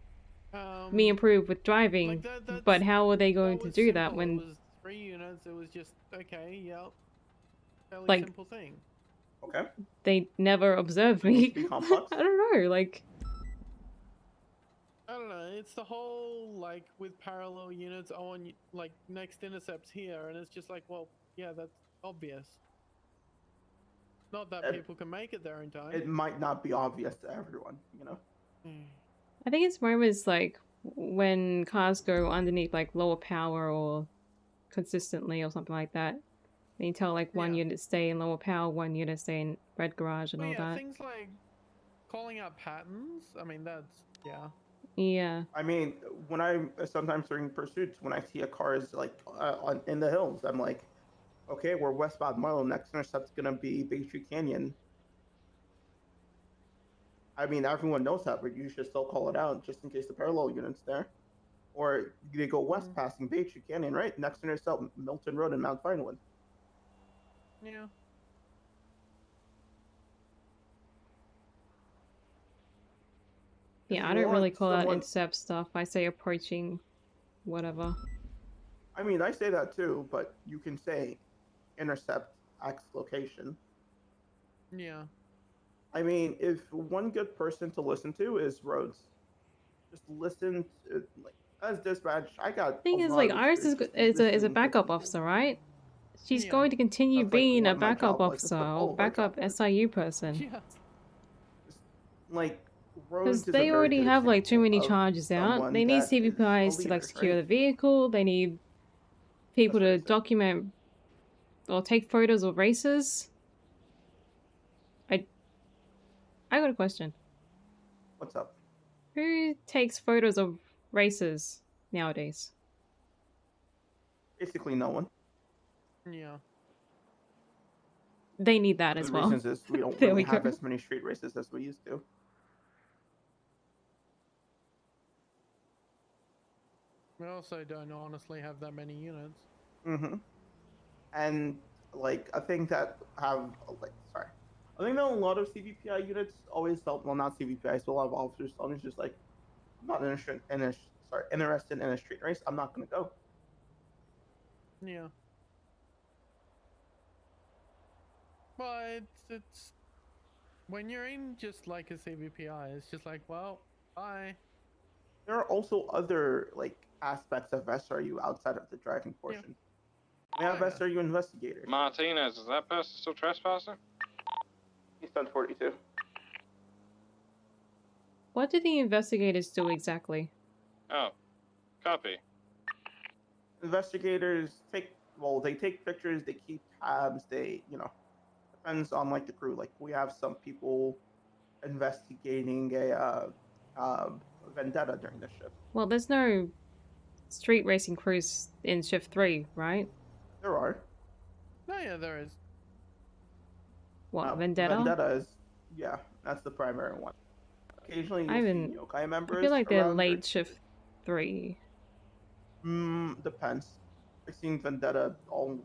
me improve with driving, but how are they going to do that when... It was 3 units, it was just, okay, yep. Fairly like, simple thing. Okay. They never observed me. I don't know, like... I don't know, it's the whole, like, with parallel units, I want, like, next intercepts here, and it's just like, well, yeah, that's obvious. Not that people can make it there in time. It might not be obvious to everyone, you know? I think it's more as like when cars go underneath like lower power or consistently or something like that. Then you tell like one unit stay in lower power, one unit stay in red garage and all that. Things like calling out patterns, I mean, that's, Yeah. I mean, when I'm sometimes during pursuits, when I see a car is like in the hills, I'm like, okay, we're westbound Marlow. Next intercept's gonna be Bay Tree Canyon. I mean, everyone knows that, but you should still call it out just in case the parallel unit's there. Or they go west passing Bay Tree Canyon, right? Next intercept Milton Road and Mount Vinewood. Yeah. Yeah, I don't really call out intercept stuff. I say approaching whatever. I mean, I say that too, but you can say intercept X location. Yeah. I mean, if one good person to listen to is Rhodes, just listen to, like, as dispatch, I got... The thing is, like, Iris is a backup officer, right? She's going to continue being a backup officer or backup SIU person. Yeah. like Because roads is a they very already good have like too example many of charges out. someone They need that is a CVPIs to like leader, secure right? the vehicle. They need people That's what I to said. document or take photos of races. I got a question. What's up? Who takes photos of races nowadays? Basically, no one. Yeah. They need that One of as the well. reasons is we don't There really we go. have as many street races as we used to. We also don't honestly have that many units. Mm-hmm. And like I think that have sorry, I think that a lot of CVPI units always felt, well, not CVPIs, but a lot of officers always just like, I'm not interested interested in a street race. I'm not gonna go. Yeah. But it's when you're in just like a CVPI, it's just like, well, bye. There are also other like aspects of SRU outside of the driving portion. We have SRU investigators. Martinez, is that person still trespassing? He's done 42. What do the investigators do exactly? Oh, copy. Investigators they take pictures, they keep tabs, they, depends on like the crew. Like we have some people investigating a vendetta during the shift. Well, there's no street racing crews in shift 3, right? There are. No, yeah, there is. What, vendetta? Vendetta is, yeah, that's the primary one. Occasionally I you'll haven't. see yokai members. I feel like they're around late shift 3. Depends. I've seen vendetta all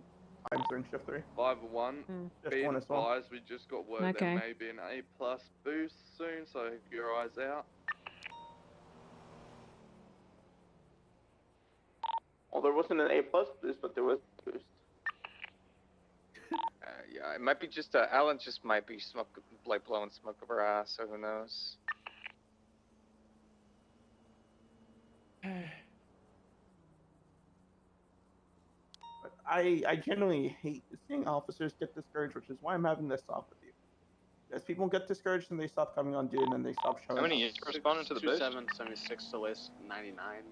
times during shift 3. 5-1. Shift Be 1 as well. advised, we just got word Okay. there may be an A+ boost soon, so keep your eyes out. Well, there wasn't an A+ boost, but there was a boost. Yeah, it might be just Alan just might be blowing smoke up her ass, so who knows? But I generally hate seeing officers get discouraged, which is why I'm having this talk with you. Because people get discouraged and they stop coming on duty and then they stop showing How many up. is responding to the boost? 76 to list 99.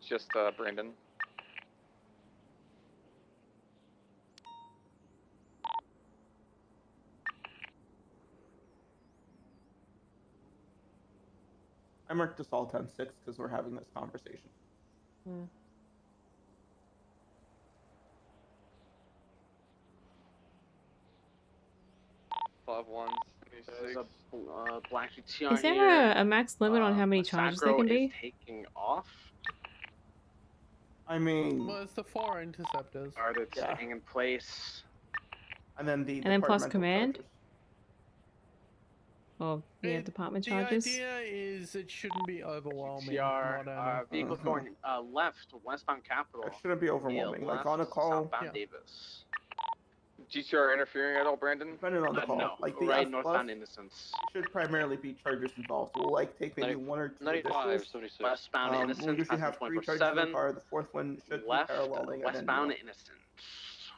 Just Brandon. I marked this all 10-6 because we're having this conversation. 5-1, There's 76. a black GT on Is there here. a max limit on how many charges there Sacro can be? is taking off. I mean, Well, it's the 4 interceptors. Started staying in place. and then the And then plus departmental command? charges. Oh, yeah, department The charges? idea is it shouldn't be overwhelming. GTR, not vehicles Mhm. going left, westbound Capital. It shouldn't be overwhelming. Yeah, Like on a left, call, southbound Davis. GTR interfering at all, Brandon? depending on the call. No, Like the right F+ northbound Innocence. should primarily be chargers involved. We'll like take maybe 1 or 2 additionals. Westbound Innocence, We'll usually have 3 charges in the 7. car. The 4th one should Left, be paralleling. westbound And then, Innocence.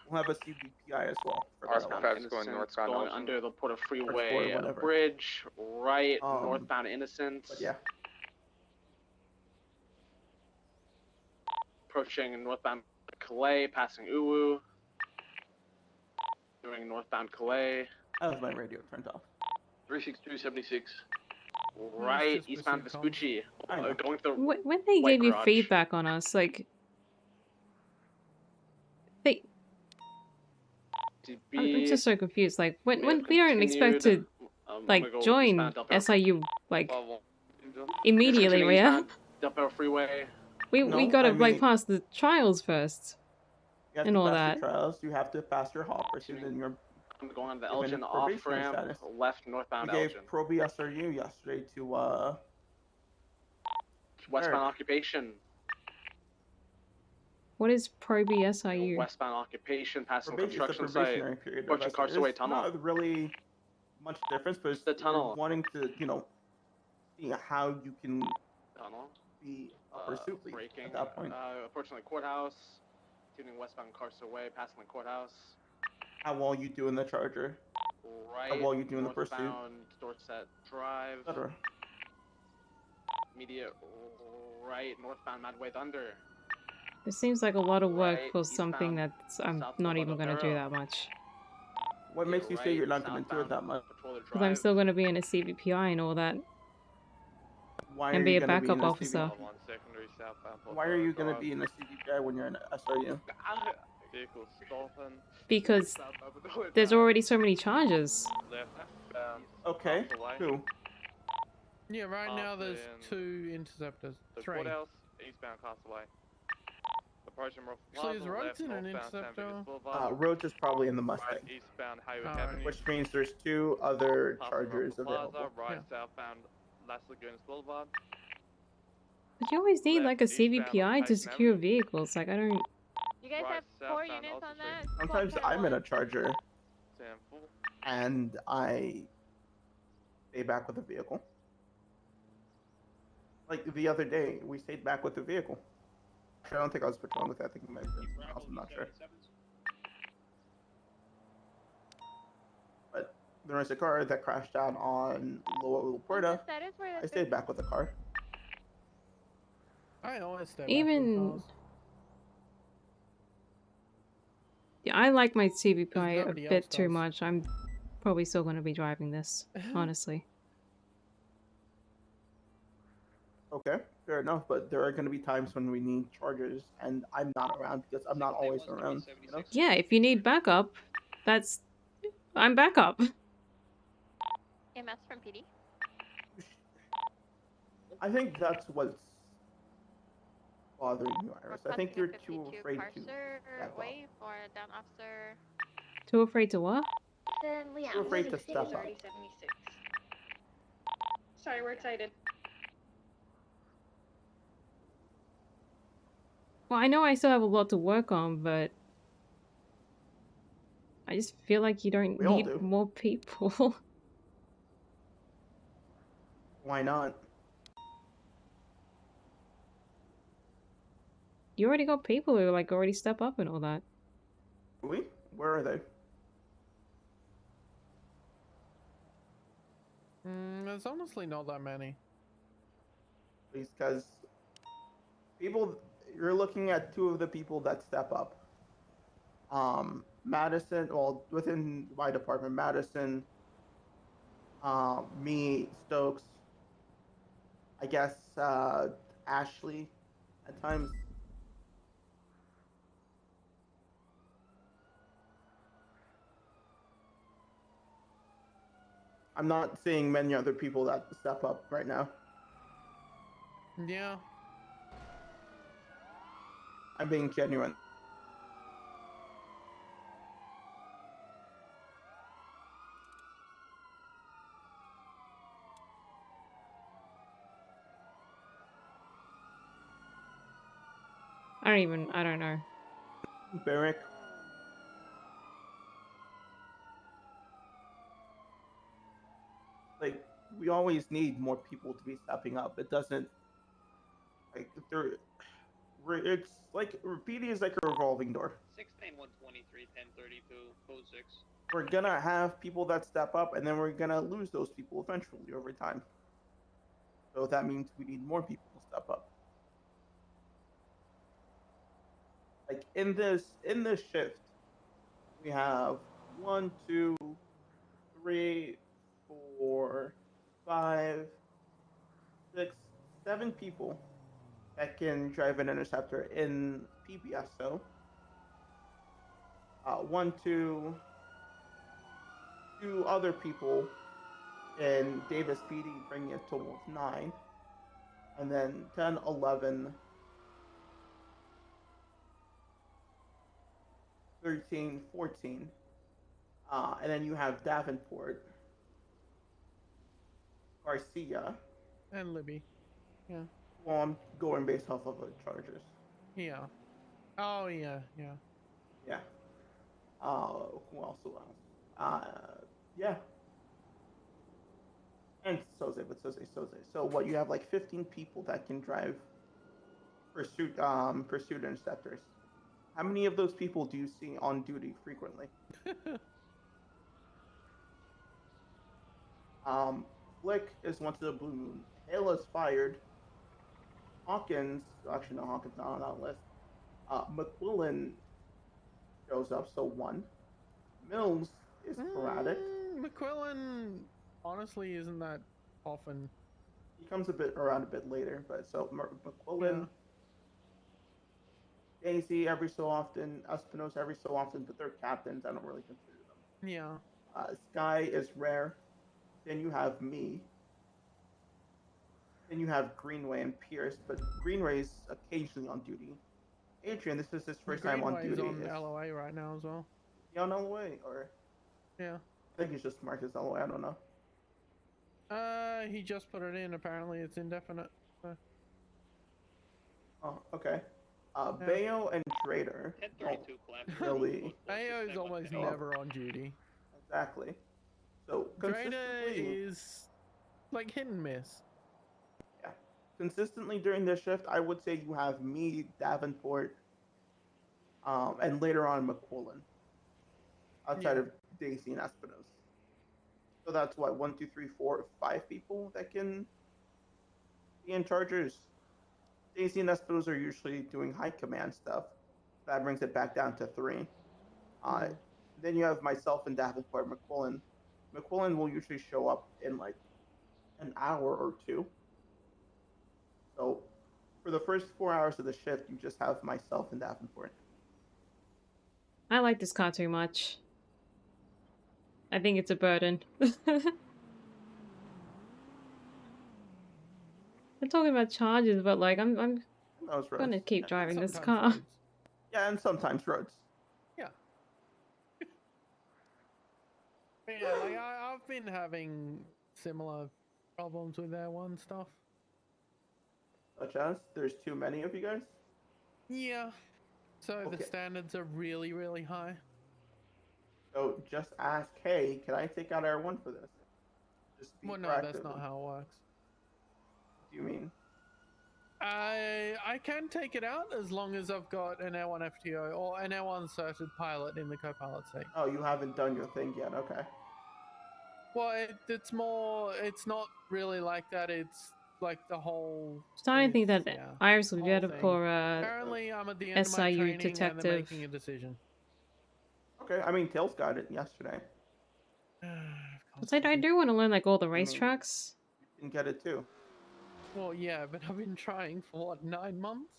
we'll have a CBPI as well. For Our parallel. going northbound Going Elgin. under the Porter Or Freeway whatever. bridge, right, northbound Innocence. But yeah. Approaching northbound Calais, passing Uwu. Doing northbound Calais. I have my radio turned off. 36276. Right, eastbound Vespucci. Going through When they White gave you Garage. feedback on us, like... I'm just so confused. Like, when we don't expect to, like, join SIU, like, immediately, yeah? Del Perro Freeway. We gotta, like, pass the trials first. You have and to all pass that. the trials. You have to pass your hoppers, and then you're I'm going on the given Elgin probationary off ramp, status. left northbound We gave Elgin. Proby SRU yesterday to Westbound Eric. occupation. What is Pro BSIU? Westbound occupation, passing Probation is the construction site. probationary period. Approaching Carsaway There's Tunnel. not really much difference, but it's The tunnel. you're wanting to, see how you can Tunnel. be a pursuit lead Braking. at that point. Approaching the courthouse. Tuning westbound Carsaway, passing the courthouse. How well you do in the Charger. right. while you're doing the pursuit, northbound Dorset Drive. etc. Immediate right, northbound Madway Thunder. It seems like a lot of work Right, for something eastbound that's I'm South not Boulevard even Del gonna do Perro. that much. What makes you say right, you're not going to do it that southbound much? Patroller Because I'm Drive. still gonna be in a CVPI and all that, Why and are be you a going to be in backup a officer. CVP? One secondary southbound Why are you going to be in a CVPI when you're in a SRU? Vehicle stolen. Because Southbound Patroller there's Drive. already so many charges. Left. Okay. Castaway. Who? Yeah, right now there's After 2 interceptors. the 3. courthouse, eastbound Castaway. Approaching Rock Actually, Plaza, is Rhodes left, in an northbound San interceptor? Vitus Boulevard. Rhodes is probably in the Right, Mustang, eastbound Haywood Alright. Avenue. which means there's 2 other Passing chargers Rockville Plaza, available. right, Yeah. southbound Las Lagunas Boulevard. But you always need like a Left, eastbound CVPI to Occupation secure Avenue. vehicles. Like I don't. You guys Right, have 4 southbound units Ultra on Street. that? Sometimes Squad I'm in a 21. charger Sam full. and I stay back with the vehicle. Like the other day, we stayed back with the vehicle. Actually, I don't think I was patrolling with it. I think it might have been someone else. I'm not sure. But there was a car that crashed down on Lower Puerta. That is where I stayed back with the car. I always stay back Even. with cars. Yeah, I like my CVPI a nobody else bit too does. much. I'm probably still gonna be driving this, honestly. Okay, fair enough. But there are going to be times when we need chargers, and I'm not around because I'm not always around. You know? Yeah, if you need backup, I'm backup. MS from PD. I think that's what's bothering you, Iris. I think you're too afraid to Parser, step up. wave or down officer. Too afraid to what? Then Leon, Too afraid to step up. 3076. Sorry, we're excited. Well, I know I still have a lot to work on, but I just feel like you don't We all need do. more people. Why not? You already got people who like already step up and all that. We? Where are they? There's honestly not that many. Because people, you're looking at 2 of the people that step up. Madison, well, within my department, Madison, me, Stokes, I guess, Ashley, at times. I'm not seeing many other people that step up right now. Yeah. I'm being genuine. I don't know. Barrick. Like, we always need more people to be stepping up. It doesn't, like, it's like, PD is like a revolving door. 69123 1032 code 6. We're gonna have people that step up, and then we're gonna lose those people eventually over time. So that means we need more people to step up. Like in this shift, we have 1, 2, 3, 4, 5, 6, 7 people that can drive an interceptor in PBSO. 1, 2 other people in Davis PD, bringing a total of 9. And then 10, 11, 13, 14. And then you have Davenport, Garcia. And Libby. Yeah. Well, I'm going based off of the Chargers. Yeah. Oh, yeah, yeah. Yeah. Who else? Yeah. And Soze. So what, you have like 15 people that can drive pursuit interceptors. How many of those people do you see on duty frequently? Flick is once in a blue moon. Hale is fired. Hawkins, actually no, Hawkins not on that list. McQuillan shows up, so 1. Mills is sporadic. McQuillan honestly isn't that often. He comes around a bit later, but so McQuillan, Daisy every so often, Espinosa every so often, but they're captains. I don't really consider them. Yeah. Sky is rare. Then you have me. Then you have Greenway and Pierce, but Greenway's occasionally on duty. Adrian, this is his first time on duty. On LOA right now as well. He on LOA or? Yeah. I think he's just marked as LOA. I don't know. He just put it in. Apparently, it's indefinite. So. Oh, okay. Bayo and Trader. 1032 collapse. Really? Bayo is almost never on duty. Exactly. So Trader is like hit and miss. Yeah. Consistently during this shift, I would say you have me, Davenport, and later on McQuillan. Outside of Daisy and Espinosa. So that's what 1, 2, 3, 4, 5 people that can be in chargers. Daisy and Espinosa are usually doing high command stuff. That brings it back down to 3. Then you have myself and Davenport, McQuillan. McQuillan will usually show up in like an hour or 2. So for the first 4 hours of the shift, you just have myself and Davenport. I like this car too much. I think it's a burden. We're talking about charges, but like I'm gonna keep driving this car. Roads. Yeah, and sometimes roads. Yeah. But yeah, like I've been having similar problems with Air1 stuff. Such as there's too many of you guys. Yeah. So the standards are really, really high. So just ask, hey, can I take out R1 for this? Just be well, no, that's not how it works. What do you mean? I can take it out as long as I've got an L1 FTO or an L1 certified pilot in the co-pilot seat. Oh, you haven't done your thing yet. Okay. Well, it's more. It's not really like that. It's like the whole. Starting to think that Iris will be better for Apparently, I'm at the end of my SIU training detective. and they're making a decision. Okay, I mean, Tails got it yesterday. But I do want to learn like all the racetracks. You can get it too. Well, yeah, but I've been trying for what, 9 months?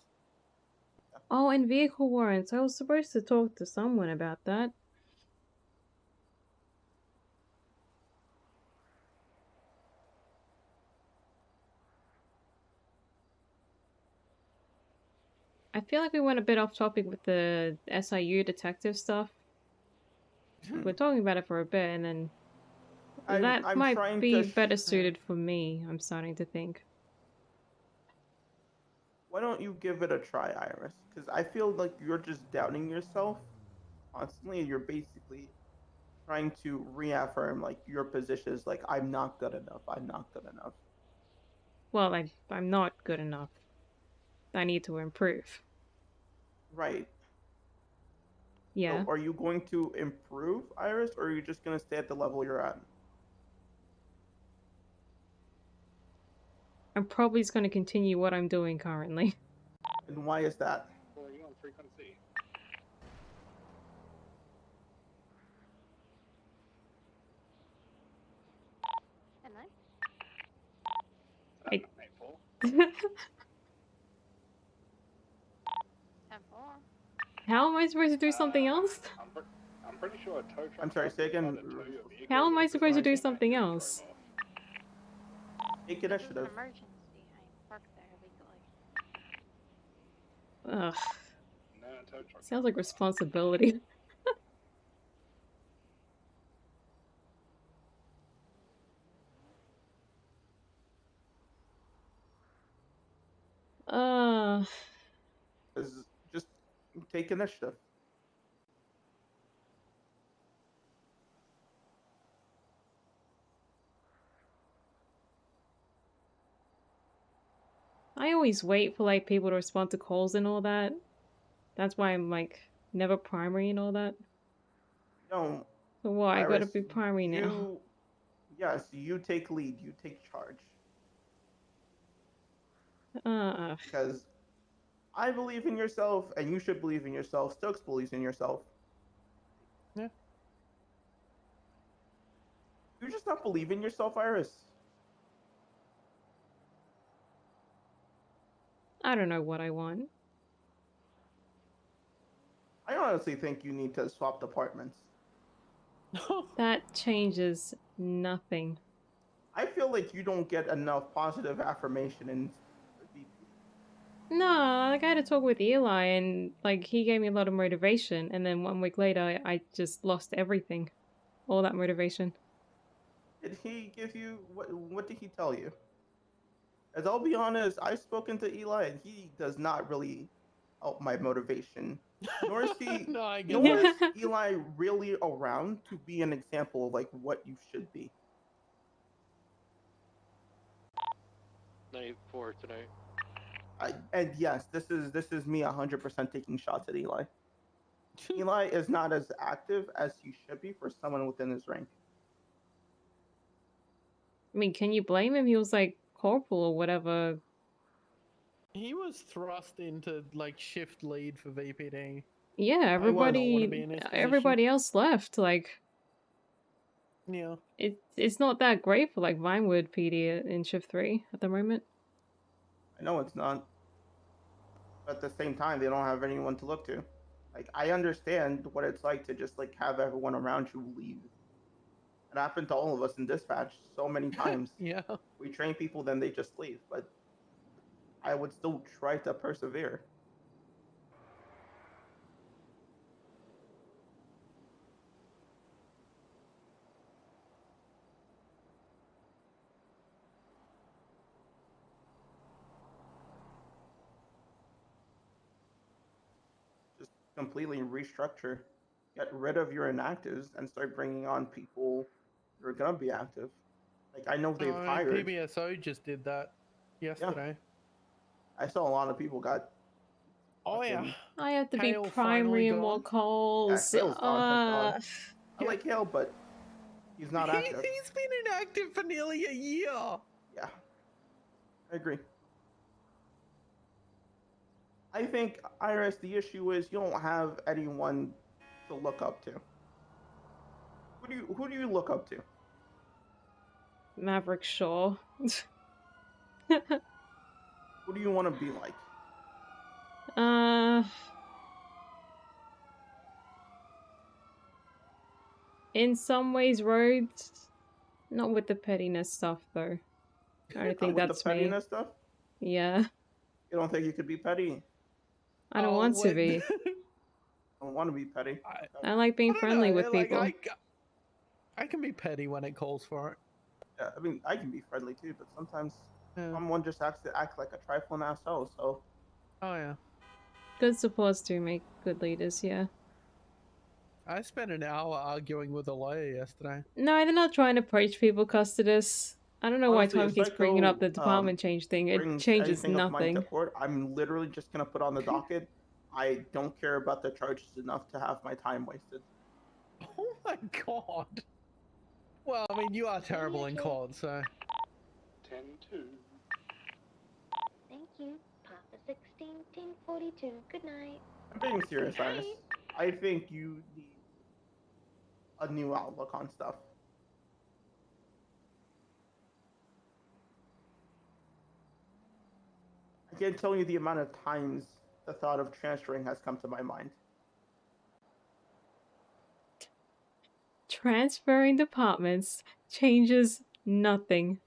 Oh, and vehicle warrants. I was supposed to talk to someone about that. I feel like we went a bit off topic with the SIU detective stuff. We're talking about it for a bit, and then that might be better suited for me, I'm starting to think. Why don't you give it a try, Iris? Because I feel like you're just doubting yourself constantly, and you're basically trying to reaffirm like your position is like, I'm not good enough, I'm not good enough. Well, I'm not good enough. I need to improve. Right. Yeah. So are you going to improve, Iris, or are you just going to stay at the level you're at? I'm probably just going to continue what I'm doing currently. And why is that? Well, you on frequency. How am I supposed to do something else? I'm pretty sure a tow truck. I'm sorry, say again. How am I supposed to do something else? Take initiative. Ugh. Sounds like responsibility. Just take initiative. I always wait for like people to respond to calls and all that. That's why I'm like never primary and all that. No. So what? I gotta be primary now. Yes, you take lead. You take charge. Because I believe in yourself, and you should believe in yourself. Stokes believes in yourself. Yeah. You just not believe in yourself, Iris. I don't know what I want. I honestly think you need to swap departments. That changes nothing. I feel like you don't get enough positive affirmation in VP. No, like I had a talk with Eli and like he gave me a lot of motivation and then 1 week later I just lost everything. All that motivation. Did he give you what did he tell you? As I'll be honest, I've spoken to Eli and he does not really help my motivation. Nor is he No, I get nor is that. Eli really around to be an example of like what you should be. 94 tonight. And yes, this is me 100% taking shots at Eli. Eli is not as active as he should be for someone within his rank. I mean, can you blame him? He was like corporal or whatever. He was thrust into like shift lead for VPD. Yeah, I would not want to be everybody in his position. everybody else left. Like Yeah. it's not that great for like Vinewood PD in shift 3 at the moment. I know it's not. But at the same time, they don't have anyone to look to. Like I understand what it's like to just like have everyone around you leave. It happened to all of us in dispatch so many times. Yeah. We train people, then they just leave. But I would still try to persevere. Just completely restructure. Get rid of your inactives and start bringing on people who are gonna be active. Like I know they've hired. PBSO just did that yesterday. I saw a lot of people got. Oh yeah. I have to Hale be finally primary and more gone. calls. Hale's gone, thank God. I like Hale, but he's not active. He's been inactive for nearly a year. Yeah, I agree. I think Iris, the issue is you don't have anyone to look up to. Who do you look up to? Maverick Shaw. Who do you want to be like? In some ways, Rhodes. Not with the pettiness stuff, though. I don't think with that's the pettiness stuff. Yeah. You don't think you could be petty? I don't want to be. I don't want to be petty. I like being friendly with like, people. I can be petty when it calls for it. Yeah, I mean, I can be friendly too, but sometimes someone just acts like a trifling asshole. So. Oh yeah. Good supports do make good leaders, yeah. I spent an hour arguing with a lawyer yesterday. No, they're not trying to poach people, Custodus. I don't know Honestly, why Tom keeps bringing up the department change thing. It changes anything of mine to nothing. court, I'm literally just gonna put on the docket. I don't care about the charges enough to have my time wasted. Oh my god. Well, I mean, you are terrible in court, so. 10-2. Thank you. Papa 16, Team 42. Good night. I'm being serious, Iris. I think you need a new outlook on stuff. I can't tell you the amount of times the thought of transferring has come to my mind. Transferring departments changes nothing.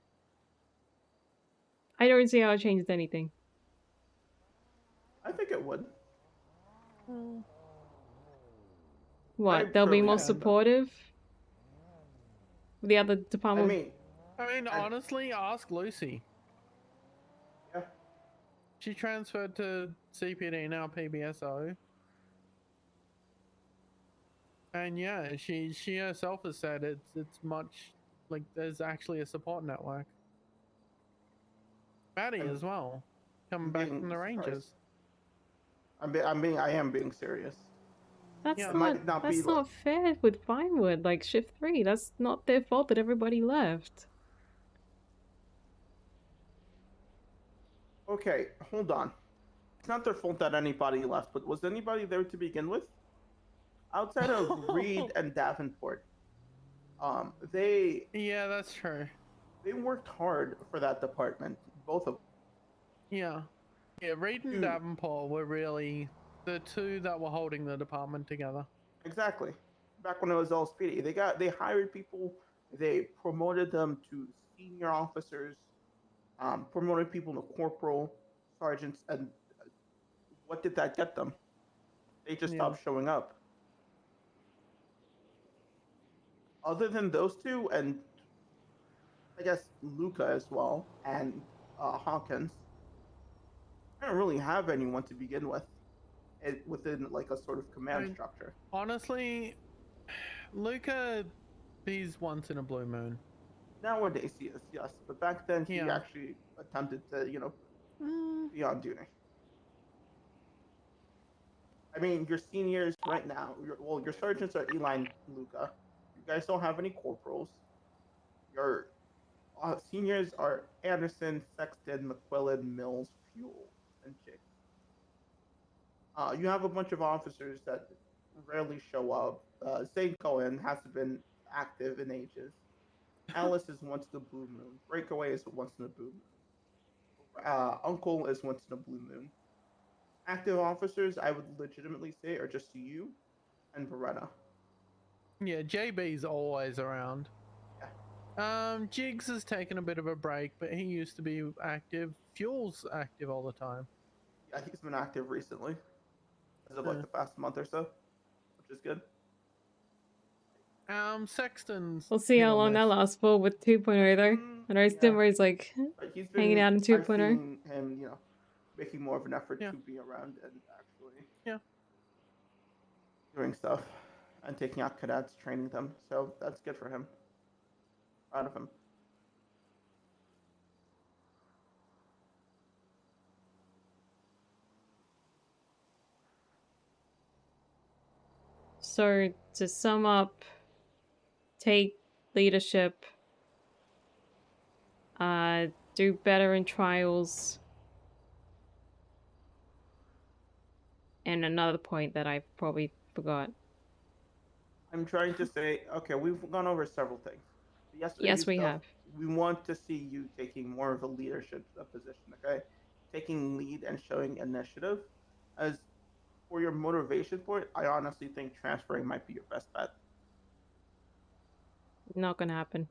I don't see how it changes anything. I think it would. What? They'll be more supportive? The other department? I mean, honestly, ask Lucy. Yeah. She transferred to CPD, now PBSO. And yeah, she herself has said it's much like there's actually a support network. Maddie as well, coming back from the Rangers. I am being serious. That's Yeah. It might not be that's not fair with Vinewood, like shift 3. That's not their fault that everybody left. okay. Hold on. It's not their fault that anybody left, but was anybody there to begin with? Outside of Reed and Davenport, they Yeah, that's true. they worked hard for that department, both of them. Yeah. Yeah, Reed and Davenport were really the two that were holding the department together. Exactly. Back when it was all speedy, they hired people, they promoted them to senior officers, promoted people to corporal, sergeants, and what did that get them? They just stopped showing up. Other than those two, and I guess Luca as well, and Hawkins, I don't really have anyone to begin with, within like a sort of command structure. Honestly, Luca, he's once in a blue moon. Nowadays he is, yes, but back then he Yeah. actually attempted to, be on duty. I mean, your seniors right now, your sergeants are Eli and Luca. You guys don't have any corporals. Your seniors are Anderson, Sexton, McQuillan, Mills, Fuel, and Jake. You have a bunch of officers that rarely show up. Zane Cohen hasn't been active in ages. Alice is once in a blue moon. Breakaway is once in a blue moon. Uncle is once in a blue moon. Active officers, I would legitimately say, are just you and Beretta. Yeah, JB's always around. Jigs has taken a bit of a break, but he used to be active. Fuel's active all the time. Yeah, he's been active recently, as of like the past month or so, which is good. Sexton's. We'll see how long that lasts for with 2.0 though. I know Stimmer's like He's hanging out in I've 2.0. seen him, making more of an effort to be around and actually doing stuff and taking out cadets, training them. So that's good for him. Proud of him. So to sum up, take leadership, do better in trials, and another point that I probably forgot. I'm trying to say, okay, we've gone over several things. Yes, we have. We want to see you taking more of a leadership position, okay? Taking lead and showing initiative. As for your motivation for it, I honestly think transferring might be your best bet. Not gonna happen.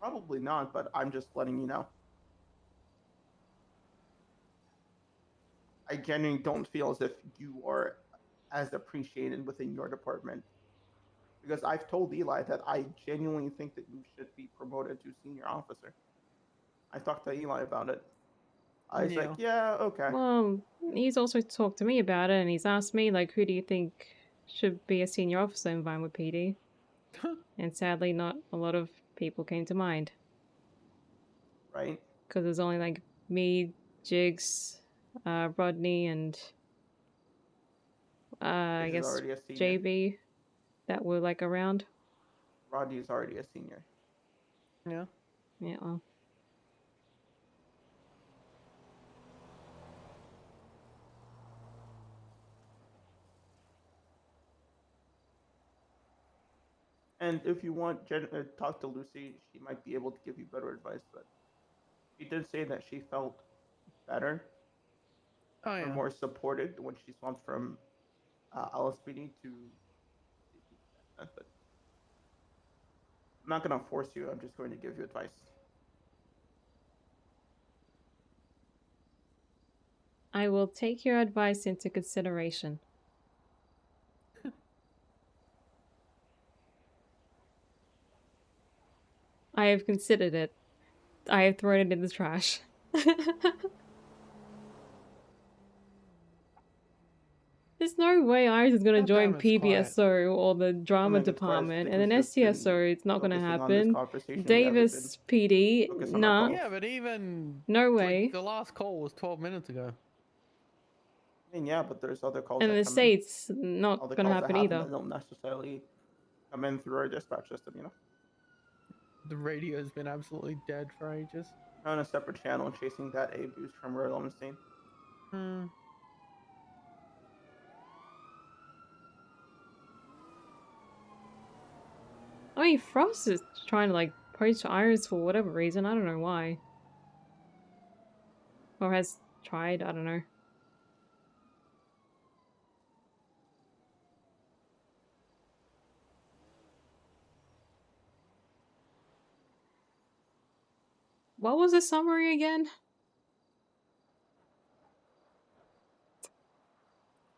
Probably not, but I'm just letting you know. I genuinely don't feel as if you are as appreciated within your department. Because I've told Eli that I genuinely think that you should be promoted to senior officer. I talked to Eli about it. I was like, yeah, okay. Well, he's also talked to me about it, and he's asked me, like, who do you think should be a senior officer in Vinewood PD? And sadly, not a lot of people came to mind. Right. Because there's only, like, me, Jigs, Rodney, and I guess already a senior. JB that were, like, around. Rodney is already a senior. Yeah. Yeah, well. And if you want, talk to Lucy. She might be able to give you better advice. But she did say that she felt better or more supported when she swapped from LSPD to. But I'm not going to force you. I'm just going to give you advice. I will take your advice into consideration. I have considered it. I have thrown it in the trash. There's no way Iris is gonna join PBSO or the drama department, and then STSO, it's not gonna happen. Davis PD, nah. Yeah, but even no way. Like, the last call was 12 minutes ago. mean, yeah, but there's other calls And that in the come in. States, not Other gonna calls that happen happen either. that don't necessarily come in through our dispatch system, you know? The radio's been absolutely dead for ages. On a separate channel and chasing that A boost from Royal Lowenstein. Hmm. I mean, Frost is trying to like poach Iris for whatever reason. I don't know why. Or has tried. I don't know. What was the summary again?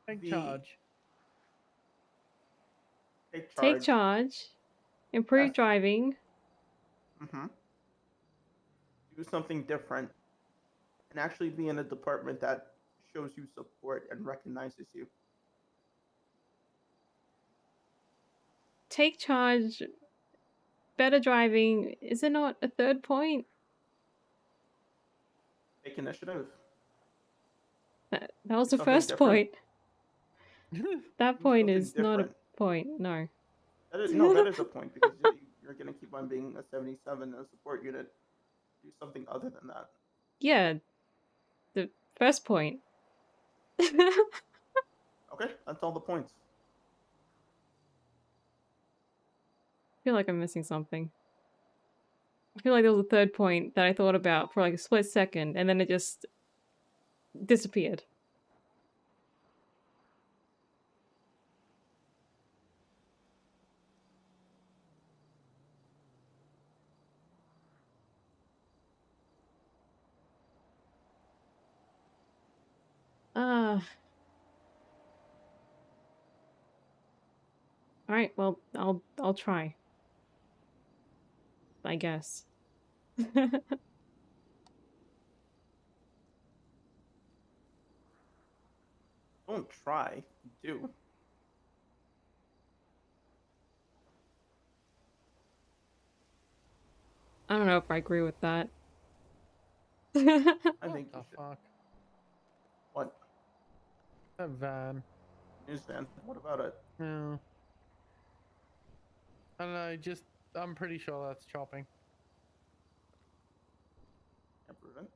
Take charge. Take charge. Take charge. Improve Yes. driving. Mm-hmm. Do something different. And actually be in a department that shows you support and recognizes you. Take charge. Better driving. Is it not a third point? Take initiative. That was Do the something first different. point. That Do point something is not a different. point. No. That is a point because you're going to keep on being a 77 a support unit. Do something other than that. Yeah. The first point. Okay, that's all the points. I feel like I'm missing something. I feel like there was a third point that I thought about for like a split second, and then it just disappeared. Alright, well, I'll try. I guess. Don't try. Do. I don't know if I agree with that. I think you should. Fuck. What? That van. News van. What about it? No. I don't know, I'm pretty sure that's chopping. Can't prove it.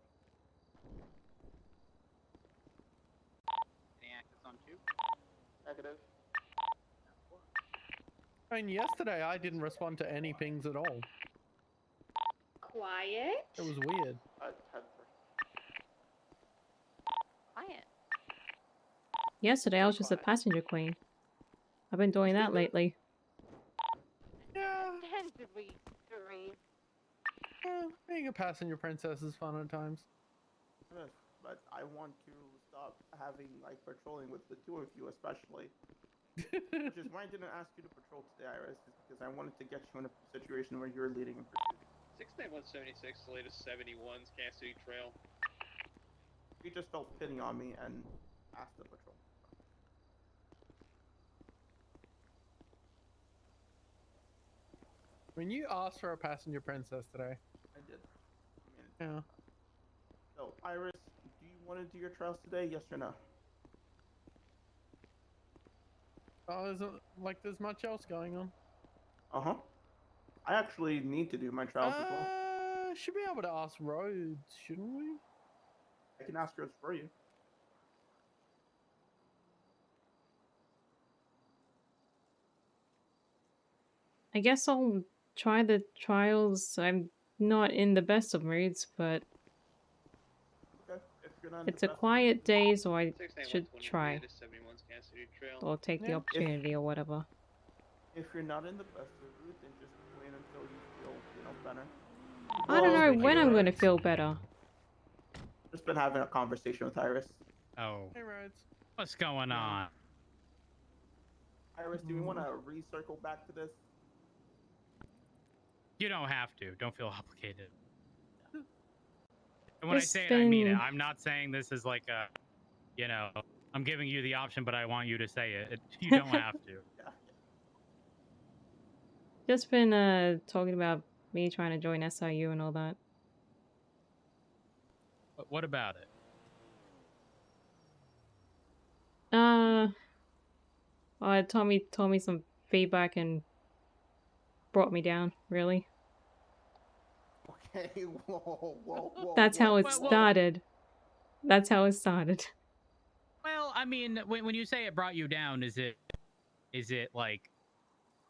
Any access on 2? Negative. I mean, yesterday I didn't respond to any pings at all. Quiet. It was weird. Quiet. Yesterday I was just a passenger queen. I've been doing that lately. Yeah. When did we agree? Being a passenger princess is fun at times. Yes, but I want to stop having like patrolling with the two of you, especially. Which is why I didn't ask you to patrol today, Iris, is because I wanted to get you in a situation where you're leading in pursuit. 69176, the latest 71's Cassidy Trail. You just felt pity on me and asked to patrol. When you asked for a passenger princess today. I did. Yeah. So, Iris, do you want to do your trials today? Yes or no? Oh, isn't like there's much else going on. Uh-huh. I actually need to do my trials as well. Should be able to ask Rhodes, shouldn't we? I can ask Rhodes for you. I guess I'll try the trials. I'm not in the best of moods, but Okay. If you're not in it's the a best quiet day, so I 69120, should the try. latest 71's Cassidy Trail. Or take the Yeah. opportunity or whatever. If you're not in the best of mood, then just wait until you feel, better. I don't know thank when you, I'm gonna Rhodes. feel better. Just been having a conversation with Iris. Oh, Hey, Rhodes. what's going on? Iris, do we want to recircle back to this? You don't have to. Don't feel obligated. And when I It's say it, I mean it. been- I'm not saying this is like a, I'm giving you the option, but I want you to say it. You don't have to. Yeah. Just been talking about me trying to join SIU and all that. But what about it? Tommy told me some feedback and brought me down, really. Okay, whoa. That's how it Well- started. That's how it started. Well, I mean, when you say it brought you down, is it like,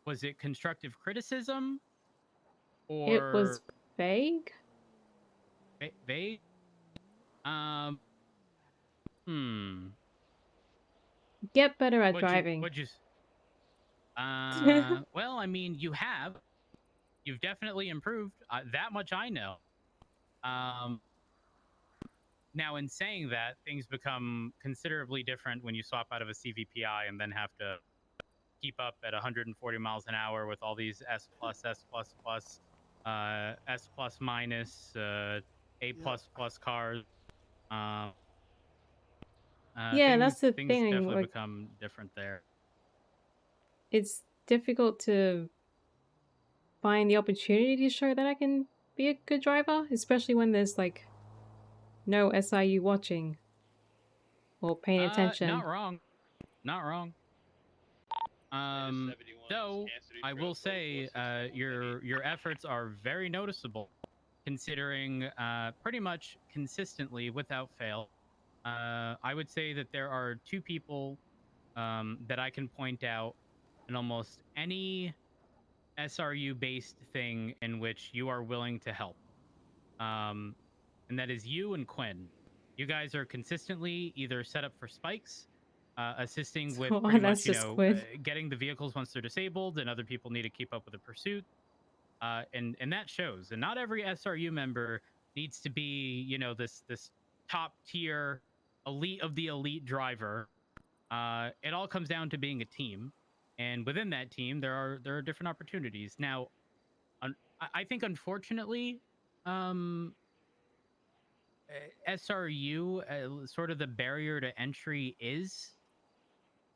was it constructive criticism, It was or vague. vague? Get better at What'd driving. you? Well, I mean, you've definitely improved. That much I know. Now, in saying that, things become considerably different when you swap out of a CVPI and then have to keep up at 140 miles an hour with all these S plus, S plus plus, S plus minus, A plus plus cars. Yeah, Things, that's the things thing. definitely Like, become different there. it's difficult to find the opportunity to show that I can be a good driver, especially when there's like no SIU watching or paying attention. Not wrong. Not wrong. Though I will say, your efforts are very noticeable, considering pretty much consistently, without fail. I would say that there are two people that I can point out in almost any SRU-based thing in which you are willing to help, and that is you and Quinn. You guys are consistently either set up for spikes, assisting with So, pretty that's much, just Quinn. getting the vehicles once they're disabled, and other people need to keep up with the pursuit. And that shows. And not every SRU member needs to be, this top tier elite of the elite driver. It all comes down to being a team, and within that team, there are different opportunities. Now, I think unfortunately, SRU, sort of the barrier to entry is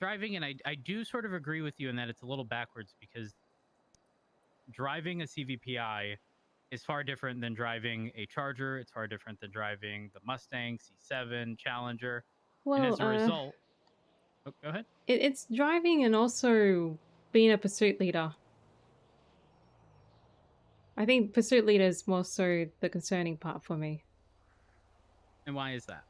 driving, and I do sort of agree with you in that it's a little backwards, because driving a CVPI is far different than driving a Charger. It's far different than driving the Mustang, C7, Challenger. And Well, as a result, go ahead. It's driving and also being a pursuit leader. I think pursuit leader is more so the concerning part for me. And why is that?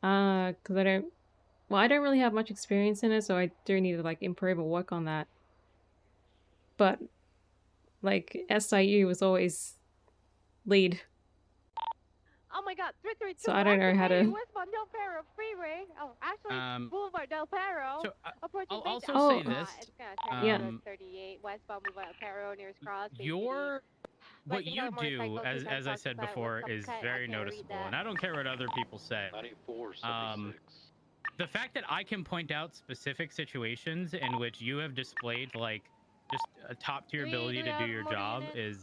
Because I don't really have much experience in it, so I do need to like improve or work on that. But like SIU was always lead. Oh my god, 332. So I don't know how to. Westbound Del Perro Freeway. Oh, actually, Boulevard Del Perro. So approaching I'll Base also say Alpha. this. It's gonna turn into 38 westbound Boulevard Del Perro nearest cross. What you do, as I said before, is very noticeable, and I don't care what other people say. 94, 76. The fact that I can point out specific situations in which you have displayed like just a top tier ability to do your job is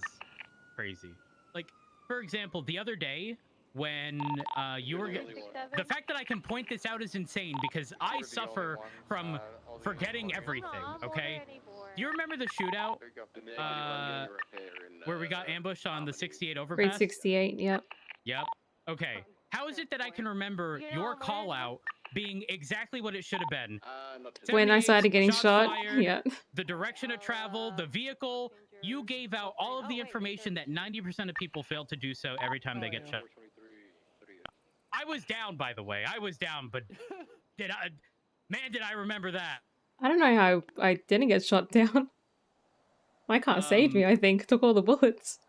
crazy. Like, for example, the other day when you were the fact that I can point this out is insane, because I suffer from forgetting everything. Okay, do you remember the shootout where we got ambushed on the 68 overpass? Grade 68, yep. Yep. Okay. How is it that I can remember your call out being exactly what it should have been? When I started getting shot, fired, yeah. The direction of travel, the vehicle. You gave out all of the information that 90% of people fail to do so every time they get shot. I was down, by the way. I was down, but did I remember that? I don't know how I didn't get shot down. My car saved me, I think. Took all the bullets.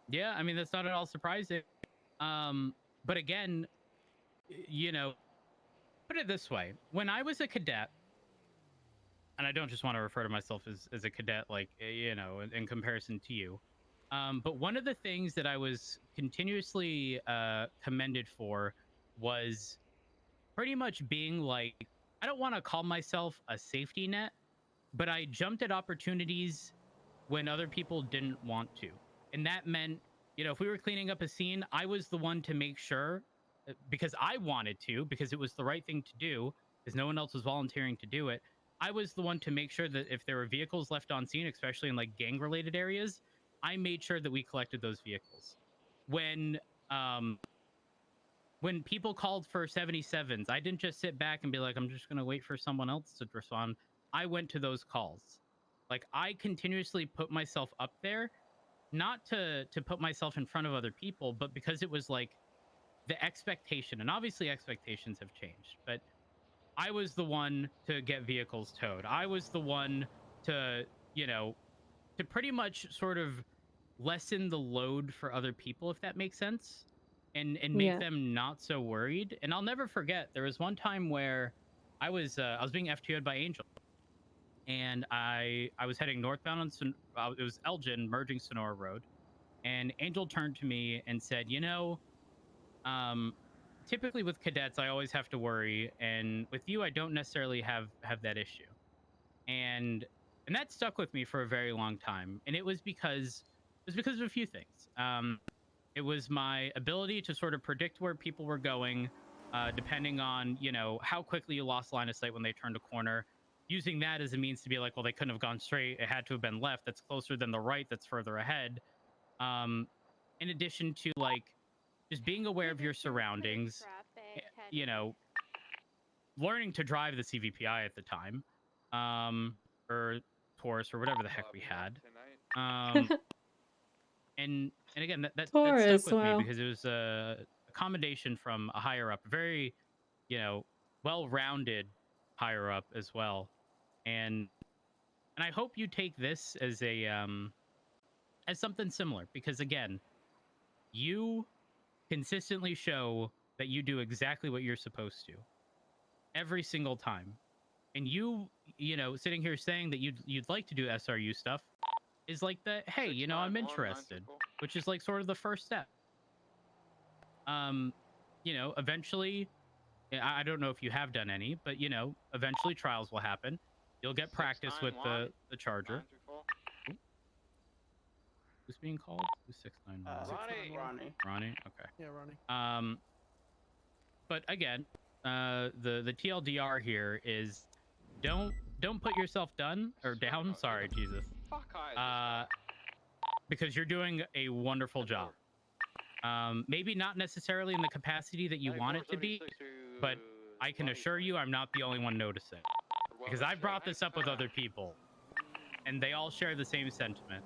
Yeah, I mean, that's not at all surprising. But again, put it this way. When I was a cadet, and I don't just want to refer to myself as a cadet, like, in comparison to you, but one of the things that I was continuously commended for was pretty much being like, I don't want to call myself a safety net, but I jumped at opportunities when other people didn't want to. And that meant, if we were cleaning up a scene, I was the one to make sure, because I wanted to, because it was the right thing to do, because no one else was volunteering to do it. I was the one to make sure that if there were vehicles left on scene, especially in like gang-related areas, I made sure that we collected those vehicles. When when people called for 77s, I didn't just sit back and be like, I'm just going to wait for someone else to respond. I went to those calls. Like, I continuously put myself up there, not to put myself in front of other people, but because it was like the expectation. And obviously expectations have changed, but I was the one to get vehicles towed. I was the one to, you know, to pretty much sort of lessen the load for other people, if that makes sense, and make them not so worried. And I'll never forget, there was one time where I was being FTO'd by Angel, and I was heading northbound on it was Elgin merging Sonora Road, and Angel turned to me and said, you know, typically with cadets I always have to worry, and with you I don't necessarily have that issue. And that stuck with me for a very long time, and it was because of a few things. It was my ability to sort of predict where people were going, depending on, you know, how quickly you lost line of sight when they turned a corner, using that as a means to be like, well, they couldn't have gone straight, it had to have been left, that's closer than the right, that's further ahead. In addition to, like, just being aware of your surroundings, you know, learning to drive the CVPI at the time, or Taurus or whatever the heck we had. And again, that Taurus, stuck with me wow. because it was a commendation from a higher up, a very, you know, well-rounded higher up as well. And I hope you take this as a as something similar, because again, you consistently show that you do exactly what you're supposed to every single time. And you know, sitting here saying that you'd like to do SRU stuff is like the, hey, you know, I'm interested, which is like sort of the first step. You know, eventually, I don't know if you have done any, but you know, eventually trials will happen. You'll get practice with the Charger. Ooh. Who's being called? Who's 691? Ronnie. Okay. Yeah, Ronnie. But again, the TLDR here is don't put yourself down. Sorry, Jesus. Because you're doing a wonderful job. Maybe not necessarily in the capacity that you want it to be, but I can assure you I'm not the only one noticing. Because I've brought this up with other people, and they all share the same sentiment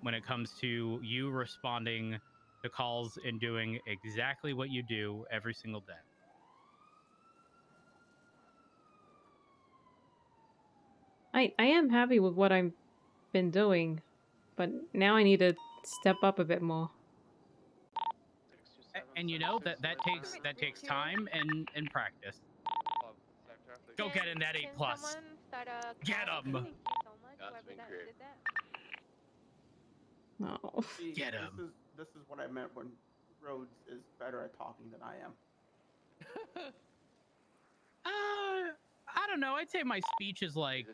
when it comes to you responding to calls and doing exactly what you do every single day. I am happy with what I've been doing, but now I need to step up a bit more. And you know that takes time and practice. Go get in that A+. Get him. Thank you so much. Whoever that did that. Oh. Get him. This is what I meant when Rhodes is better at talking than I am. I don't know. I'd say my speech is like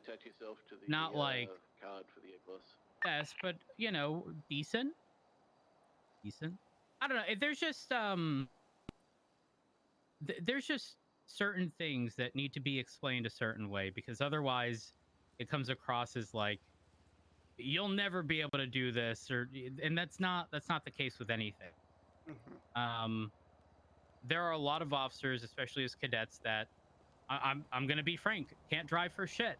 not like card for the A+. best, but you know, decent. I don't know. There's just certain things that need to be explained a certain way, because otherwise it comes across as like you'll never be able to do this, and that's not the case with anything. Mm-hmm. There are a lot of officers, especially as cadets, that I'm gonna be frank, can't drive for shit.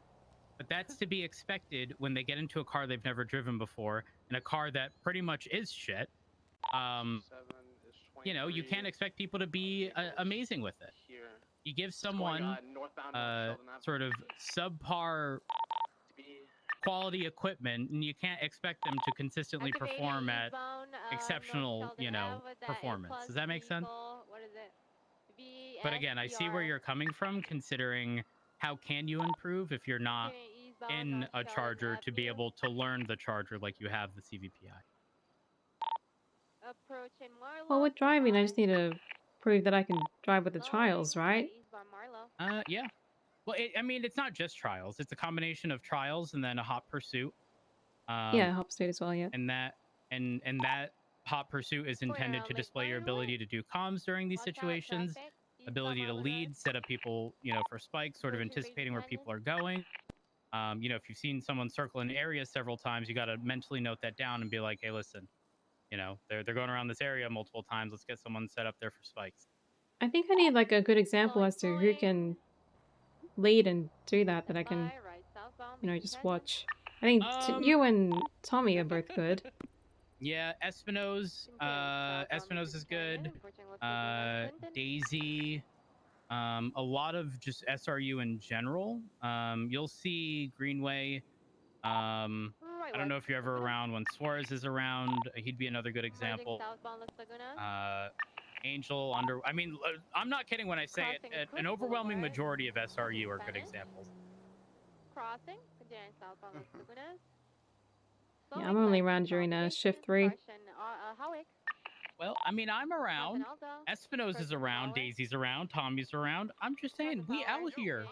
But that's to be expected when they get into a car they've never driven before, and a car that pretty much is shit. You know, you can't expect people to be amazing with it. You give someone sort of subpar quality equipment, and you can't expect them to consistently perform at exceptional, you know, performance. Does that make sense? But again, I see where you're coming from, considering how can you improve if you're not in a Charger to be able to learn the Charger like you have the CVPI. Well, with driving, I just need to prove that I can drive with the trials, right? Yeah. Well, I mean, it's not just trials. It's a combination of trials and then a hot pursuit. Yeah, hot pursuit as well, yeah. And that hot pursuit is intended to display your ability to do comms during these situations, ability to lead, set up people, you know, for spikes, sort of anticipating where people are going. You know, if you've seen someone circle an area several times, you got to mentally note that down and be like, hey, listen, you know, they're going around this area multiple times. Let's get someone set up there for spikes. I think I need like a good example as to who can lead and do that I can, you know, just watch. I think you and Tommy are both good. Yeah, Espino's. Espino's is good. Daisy. A lot of just SRU in general. You'll see Greenway. I don't know if you're ever around when Suarez is around. He'd be another good example. Angel under. I mean, I'm not kidding when I say it. An overwhelming majority of SRU are good examples. Crossing, continuing southbound Los Lagunas. Yeah, I'm only around during shift 3. Well, I mean, I'm around. Espino's is around. Daisy's around. Tommy's around. I'm just saying, we out here.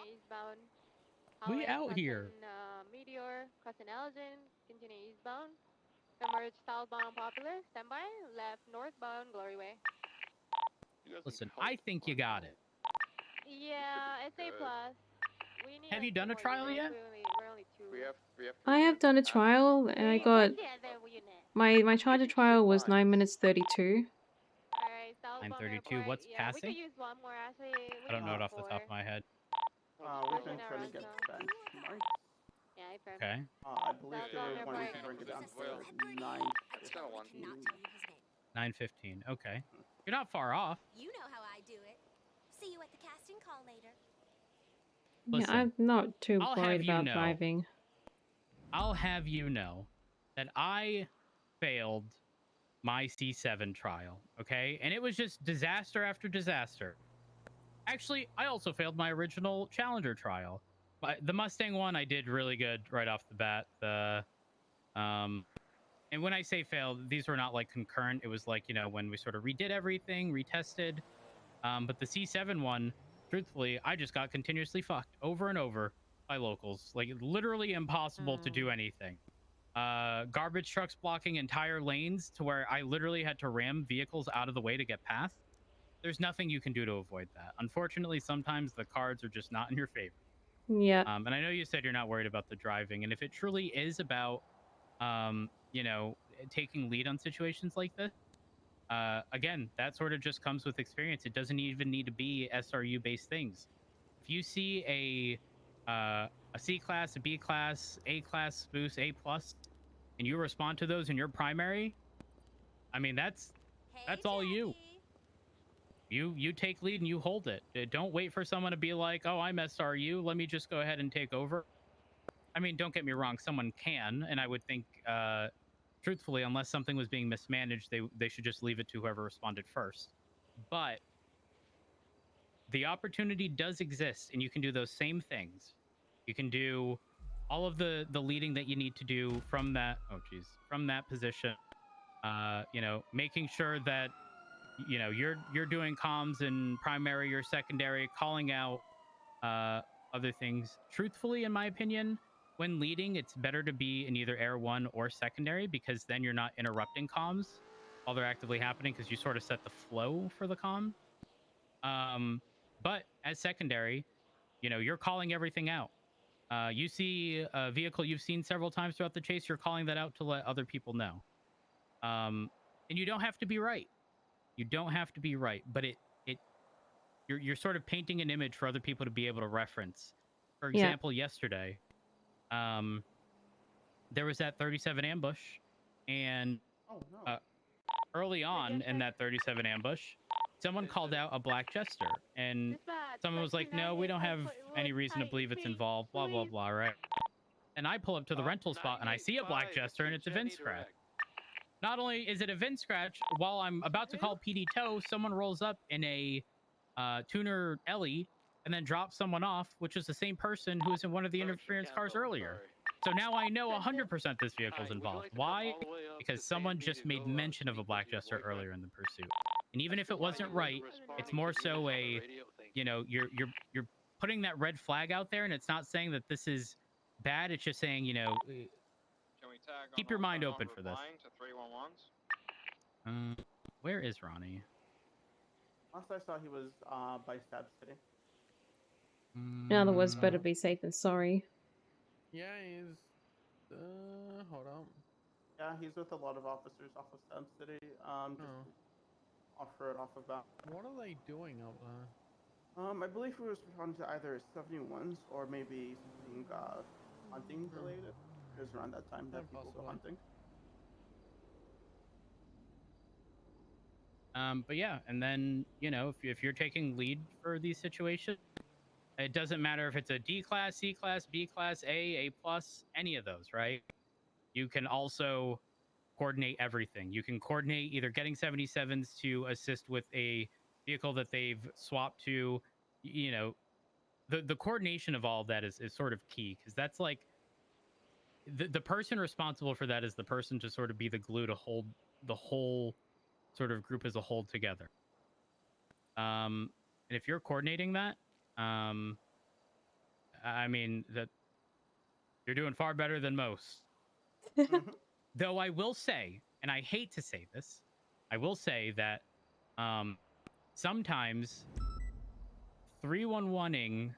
We out here. Meteor, crossing Elgin, continue eastbound. Emerge southbound Popular, standby. Left northbound Glory Way. Listen, I think you got it. Yeah, it's A+. We need Have you done a trial yet? We're only 2. I have done a trial and I got my charger trial was 9 minutes 32. Alright, southbound 9:32. What's passing? We could use one more actually. I don't know it off the top of my head. We've been trying to get benchmarks. Yeah, fair. Okay. I believe they were wanting to bring it down to 9:15. Okay. You're not far off. You know how I do it. See you at the casting call later. Listen, yeah, I'm not too I'll worried about driving. I'll have you know that I failed my C7 trial, okay? And it was just disaster after disaster. Actually, I also failed my original Challenger trial. The Mustang one, I did really good right off the bat. And when I say failed, these were not like concurrent. It was like, you know, when we sort of redid everything, retested. But the C7 one, truthfully, I just got continuously fucked over and over by locals. Like, literally impossible to do anything. Garbage trucks blocking entire lanes to where I literally had to ram vehicles out of the way to get past. There's nothing you can do to avoid that. Unfortunately, sometimes the cards are just not in your favor. Yeah. And I know you said you're not worried about the driving, and if it truly is about, you know, taking lead on situations like this, again, that sort of just comes with experience. It doesn't even need to be SRU-based things. If you see a C class, a B class, A class boost, A plus, and you respond to those in your primary, I mean, that's all you. You take lead and you hold it. Don't wait for someone to be like, oh, I'm SRU, let me just go ahead and take over. I mean, don't get me wrong, someone can, and I would think, truthfully, unless something was being mismanaged, they should just leave it to whoever responded first. But the opportunity does exist, and you can do those same things. You can do all of the leading that you need to do from that, from that position. You know, making sure that, you know, you're doing comms in primary or secondary, calling out other things. Truthfully, in my opinion, when leading, it's better to be in either Air 1 or secondary, because then you're not interrupting comms while they're actively happening, because you sort of set the flow for the comm. But as secondary, you know, you're calling everything out. You see a vehicle you've seen several times throughout the chase, you're calling that out to let other people know. And you don't have to be right. You don't have to be right, but you're sort of painting an image for other people to be able to reference. For example, yesterday, there was that 37 ambush, and early on in that 37 ambush, someone called out a black jester, and someone was like, no, we don't have any reason to believe it's involved, blah, blah, blah, right? And I pull up to the rental spot, and I see a black jester, and it's a VIN scratch. Not only is it a VIN scratch, while I'm about to call PD tow, someone rolls up in a tuner Ellie and then drops someone off, which is the same person who was in one of the interference cars earlier. So now I know 100% this vehicle's involved. Why? Because someone just made mention of a black jester earlier in the pursuit. And even if it wasn't right, it's more so a, you know, you're putting that red flag out there, and it's not saying that this is bad. It's just saying, you know, keep your mind open for this. Where is Ronnie? Last I saw, he was by Stab City. In other words, better be safe than sorry. Yeah, he's. Hold on. Yeah, he's with a lot of officers off of Stab City. Just offer it off of that. What are they doing up there? I believe we were responding to either 71s or maybe something hunting related. It was around that time that people were hunting. But yeah, and then if you're taking lead for these situations, it doesn't matter if it's a D class, C class, B class, A plus, any of those, right? You can also coordinate everything. You can coordinate either getting 77s to assist with a vehicle that they've swapped to. The coordination of all of that is sort of key, because that's like the person responsible for that is the person to sort of be the glue to hold the whole sort of group as a whole together. And if you're coordinating that, I mean, that you're doing far better than most. Though I will say, and I hate to say this, I will say that sometimes 311ing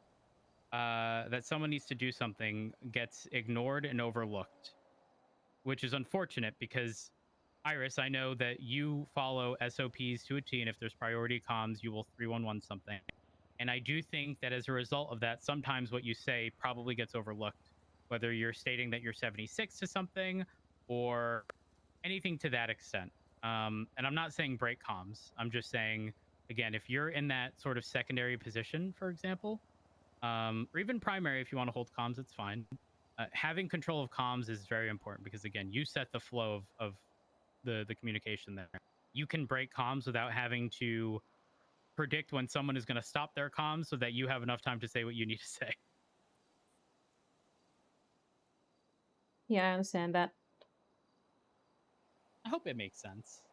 that someone needs to do something gets ignored and overlooked, which is unfortunate because, Iris, I know that you follow SOPs to a T, and if there's priority comms, you will 311 something. And I do think that as a result of that, sometimes what you say probably gets overlooked, whether you're stating that you're 76 to something or anything to that extent. And I'm not saying break comms. I'm just saying, again, if you're in that sort of secondary position, for example, or even primary, if you want to hold comms, it's fine. Having control of comms is very important because, again, you set the flow of the communication there. You can break comms without having to predict when someone is going to stop their comms so that you have enough time to say what you need to say. Yeah, I understand that. I hope it makes sense.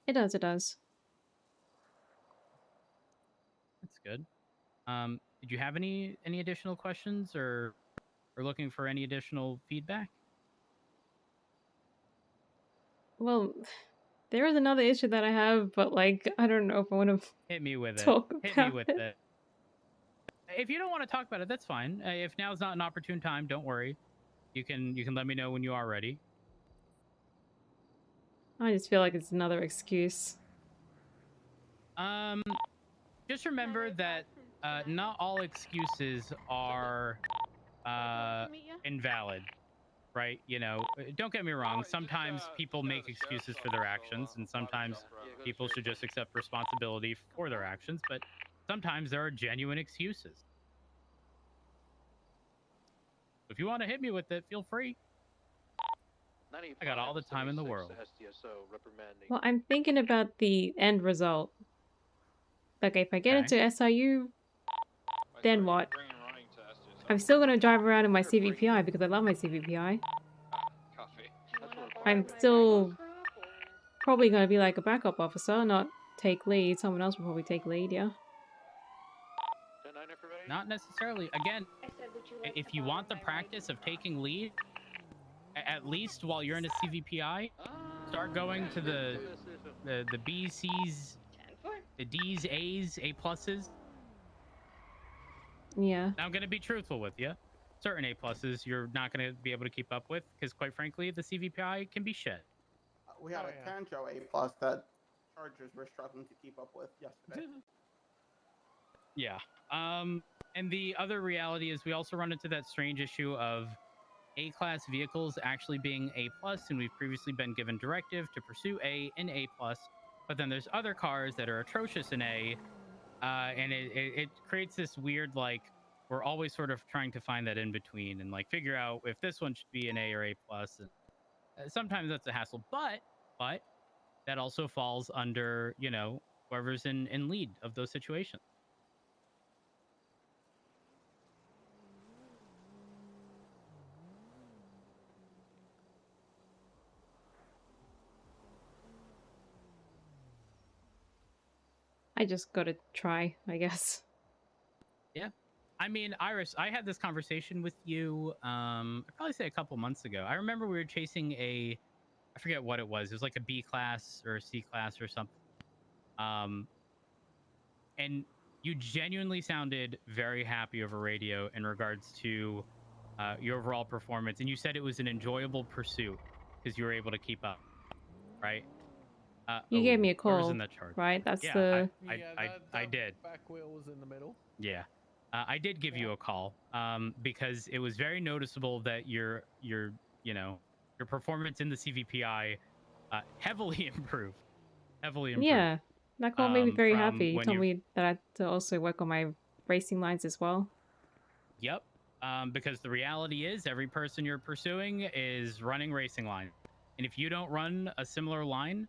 It does, it does. That's good. Did you have any additional questions or looking for any additional feedback? Well, there is another issue that I have, but like I don't know if I want to hit me with it. talk Hit me about with it. If you don't want to talk about it, that's fine. If now's not an opportune time, don't worry. You can let me know when you are ready. I just feel like it's another excuse. Just remember that not all excuses are invalid, right? Don't get me wrong. Sometimes people make excuses for their actions, and sometimes people should just accept responsibility for their actions, but sometimes there are genuine excuses. If you want to hit me with it, feel free. I got all the time in the world. Well, I'm thinking about the end result. Like, if I get into SIU, then what? I'm still going to drive around in my CVPI because I love my CVPI. I'm still probably going to be like a backup officer, not take lead. Someone else will probably take lead, yeah. Not necessarily. Again, if you want the practice of taking lead, at least while you're in a CVPI, start going to the B's, C's, the D's, A's, A pluses. Yeah. Now I'm going to be truthful with you. Certain A pluses you're not going to be able to keep up with because, quite frankly, the CVPI can be shit. We had a Kanjo A plus that Chargers were struggling to keep up with yesterday. Yeah. And the other reality is we also run into that strange issue of A-class vehicles actually being A+, and we've previously been given directive to pursue A in A+, but then there's other cars that are atrocious in A, and it creates this weird, like, we're always sort of trying to find that in between and, like, figure out if this one should be an A or A+, and sometimes that's a hassle, but that also falls under, whoever's in lead of those situations. I just gotta try, I guess. Yeah. I mean, Iris, I had this conversation with you, I'd probably say a couple months ago. I remember we were chasing I forget what it was. It was like a B class or a C class or something. And you genuinely sounded very happy over radio in regards to your overall performance. And you said it was an enjoyable pursuit. because you were able to keep up, right? You gave me a whoever's call, in that charge. right? That's Yeah, the. I did. Back wheel was in the middle. Yeah, I did give you a call because it was very noticeable that your your performance in the CVPI heavily improved. Heavily improved. Yeah, that call made me very from happy. He when told you me that I had to also work on my racing lines as well. Yep. Because the reality is every person you're pursuing is running racing line. And if you don't run a similar line,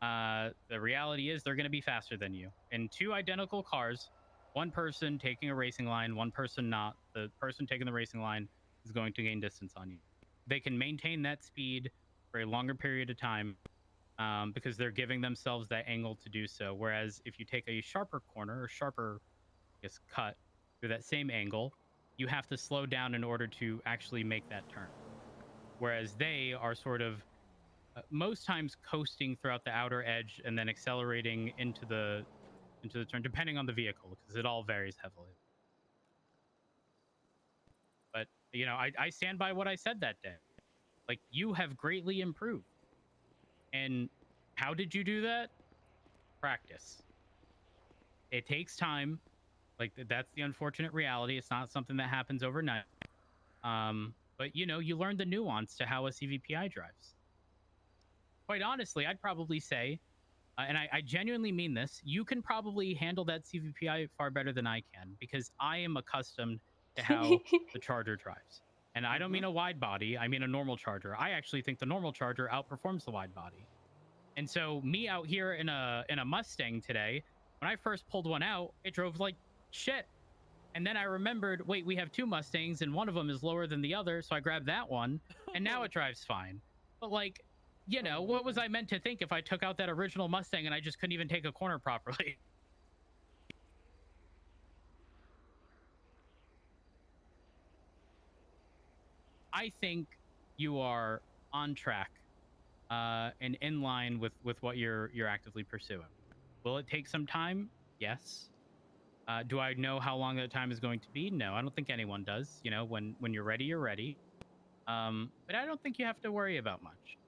the reality is they're going to be faster than you. In two identical cars, one person taking a racing line, one person not. The person taking the racing line is going to gain distance on you. They can maintain that speed for a longer period of time because they're giving themselves that angle to do so. Whereas if you take a sharper corner or sharper, I guess, cut through that same angle, you have to slow down in order to actually make that turn. Whereas they are sort of most times coasting throughout the outer edge and then accelerating into the turn, depending on the vehicle, because it all varies heavily. But you know, I stand by what I said that day. Like, you have greatly improved. And how did you do that? Practice. It takes time. Like, that's the unfortunate reality. It's not something that happens overnight. But you know, you learn the nuance to how a CVPI drives. Quite honestly, I'd probably say, and I genuinely mean this, you can probably handle that CVPI far better than I can, because I am accustomed to how the Charger drives. And I don't mean a wide body, I mean a normal Charger. I actually think the normal Charger outperforms the wide body. And so me out here in a Mustang today, when I first pulled one out, it drove like shit. And then I remembered, wait, we have two Mustangs and one of them is lower than the other. So I grabbed that one and now it drives fine. But like, you know, what was I meant to think if I took out that original Mustang and I just couldn't even take a corner properly? I think you are on track and in line with what you're actively pursuing. Will it take some time? Yes. Do I know how long that time is going to be? No, I don't think anyone does. You know, when you're ready, you're ready. But I don't think you have to worry about much.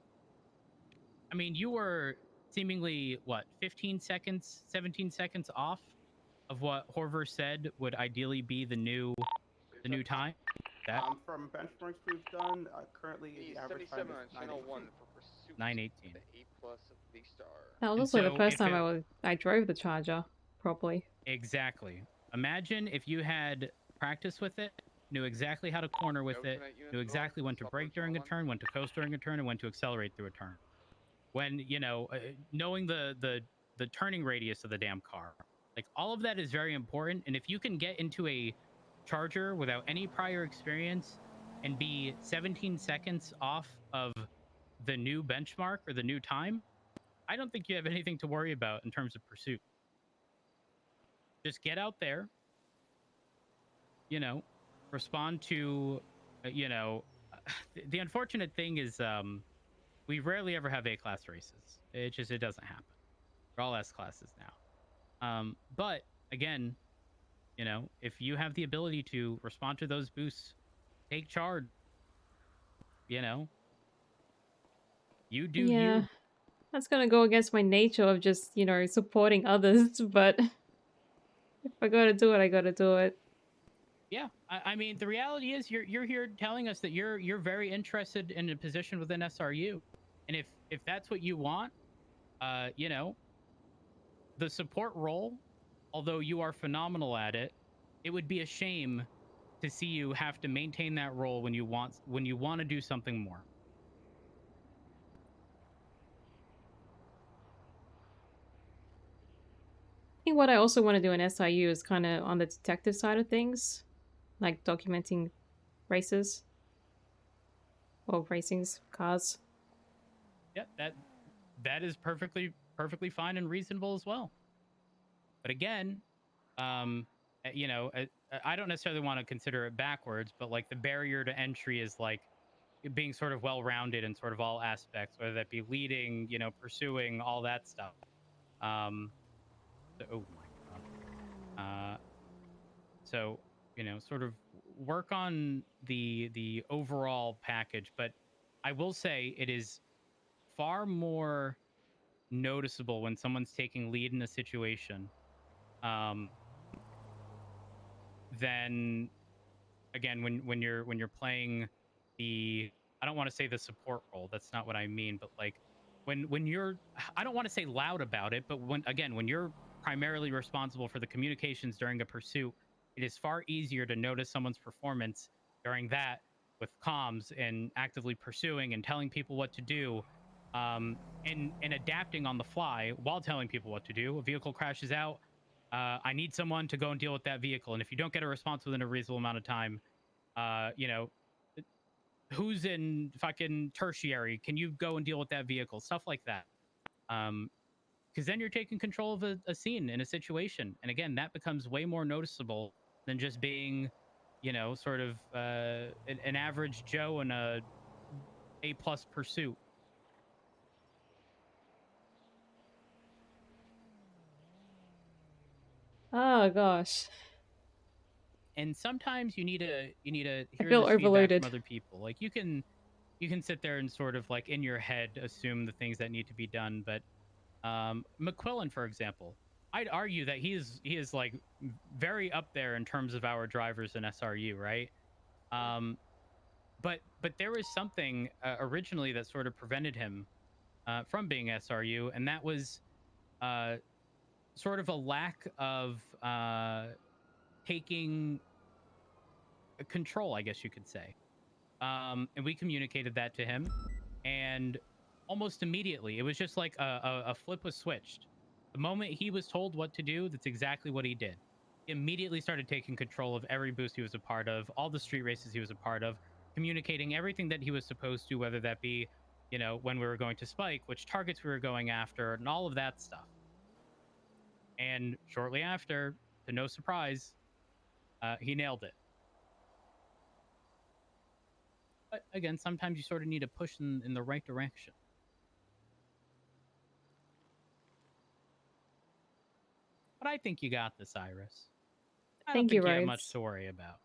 I mean, you were seemingly, what, 15 seconds, 17 seconds off of what Horver said would ideally be the new time? That From benchmarks we've done, currently the average time is 9:18. 9:18. That was And also the so first if time I drove the Charger properly. Exactly. Imagine if you had practiced with it, knew exactly how to corner with it, knew exactly when to brake during a turn, when to coast during a turn, and when to accelerate through a turn. When, you know, knowing the turning radius of the damn car, like, all of that is very important. And if you can get into a Charger without any prior experience and be 17 seconds off of the new benchmark or the new time, I don't think you have anything to worry about in terms of pursuit. Just get out there, you know, respond to, you know, the unfortunate thing is we rarely ever have A-class races. It doesn't happen. We're all S-classes now. But again, you know, if you have the ability to respond to those boosts, take charge, you know, you do Yeah, you. that's gonna go against my nature of just, you know, supporting others, but if I gotta do it, I gotta do it. Yeah, I mean, the reality is you're here telling us that you're very interested in a position within SRU, and if that's what you want, you know, the support role, although you are phenomenal at it, it would be a shame to see you have to maintain that role when you want to do something more. I think what I also want to do in SIU is kind of on the detective side of things, like documenting races or racing's cars. Yeah, that is perfectly fine and reasonable as well. But again, you know, I don't necessarily want to consider it backwards, but like the barrier to entry is like being sort of well-rounded in sort of all aspects, whether that be leading, you know, pursuing, all that stuff. Oh my god. So, you know, sort of work on the overall package, but I will say it is far more noticeable when someone's taking lead in a situation than again when you're playing the I don't want to say the support role. That's not what I mean, but like when you're I don't want to say loud about it, but when you're primarily responsible for the communications during a pursuit, it is far easier to notice someone's performance during that with comms and actively pursuing and telling people what to do, and adapting on the fly while telling people what to do. A vehicle crashes out. I need someone to go and deal with that vehicle, and if you don't get a response within a reasonable amount of time, you know, who's in fucking tertiary? Can you go and deal with that vehicle? Stuff like that. Because then you're taking control of a scene in a situation, and again, that becomes way more noticeable than just being, sort of an average Joe in a A+ pursuit. Oh gosh. And sometimes you need to I hear feel this feedback from overloaded. other people. Like you can sit there and sort of like in your head assume the things that need to be done, but McQuillan, for example, I'd argue that he is like very up there in terms of our drivers in SRU, right? But there was something originally that sort of prevented him from being SRU, and that was sort of a lack of taking control, I guess you could say. And we communicated that to him, and almost immediately, it was just like a flip was switched. The moment he was told what to do, that's exactly what he did. He immediately started taking control of every boost he was a part of, all the street races he was a part of, communicating everything that he was supposed to, whether that be, when we were going to Spike, which targets we were going after, and all of that stuff. And shortly after, to no surprise, he nailed it. But again, sometimes you sort of need to push in the right direction. But I think you got this, Iris. I don't Thank you, think you have much Rhodes. to worry about.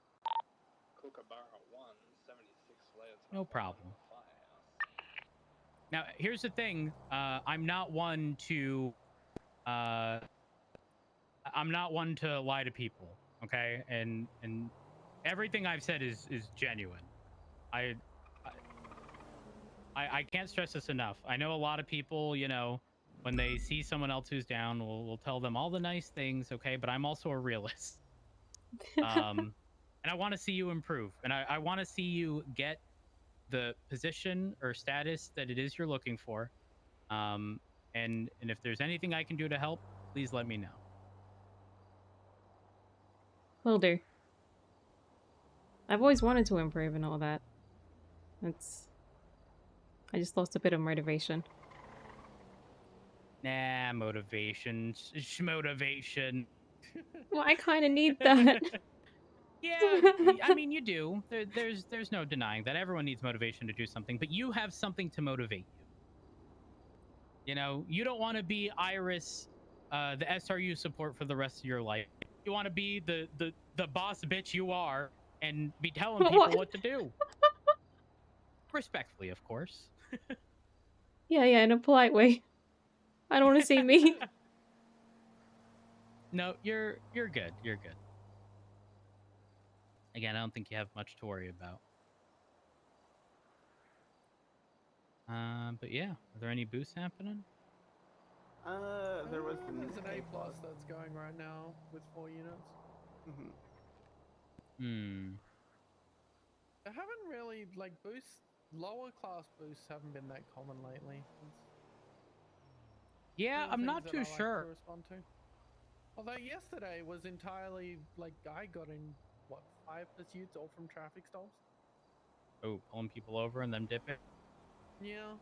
No problem. Now, here's the thing. I'm not one to lie to people, okay? And everything I've said is genuine. I can't stress this enough. I know a lot of people, when they see someone else who's down, will tell them all the nice things, okay? But I'm also a realist. And I want to see you improve. And I want to see you get the position or status that it is you're looking for. And if there's anything I can do to help, please let me know. Will do. I've always wanted to improve and all that. I just lost a bit of motivation. Nah, motivation. Schmotivation. Well, I kind of need that. Yeah, I mean, you do. There's no denying that. Everyone needs motivation to do something, but you have something to motivate you. You don't want to be Iris, the SRU support for the rest of your life. You want to be the boss bitch you are and be telling people what to do. Respectfully, of course. Yeah, in a polite way. I don't want to say me. No, you're good. You're good. Again, I don't think you have much to worry about. But yeah, are there any boosts happening? There was There's an A+ that's going right now with 4 units. There haven't really, like, lower class boosts haven't been that common lately. Yeah, I'm not too sure. To respond to. Although yesterday was entirely, like, I got in, what, 5 pursuits all from traffic stops? Oh, pulling people over and then dipping? Yeah.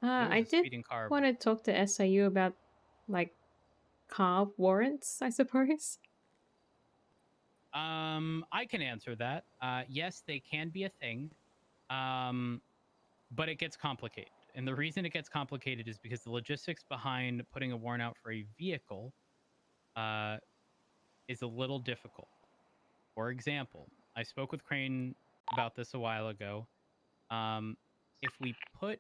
I did want to talk to SIU about, like, car warrants, I suppose. I can answer that. Yes, they can be a thing, but it gets complicated. And the reason it gets complicated is because the logistics behind putting a warrant out for a vehicle is a little difficult. For example, I spoke with Crane about this a while ago, If we put...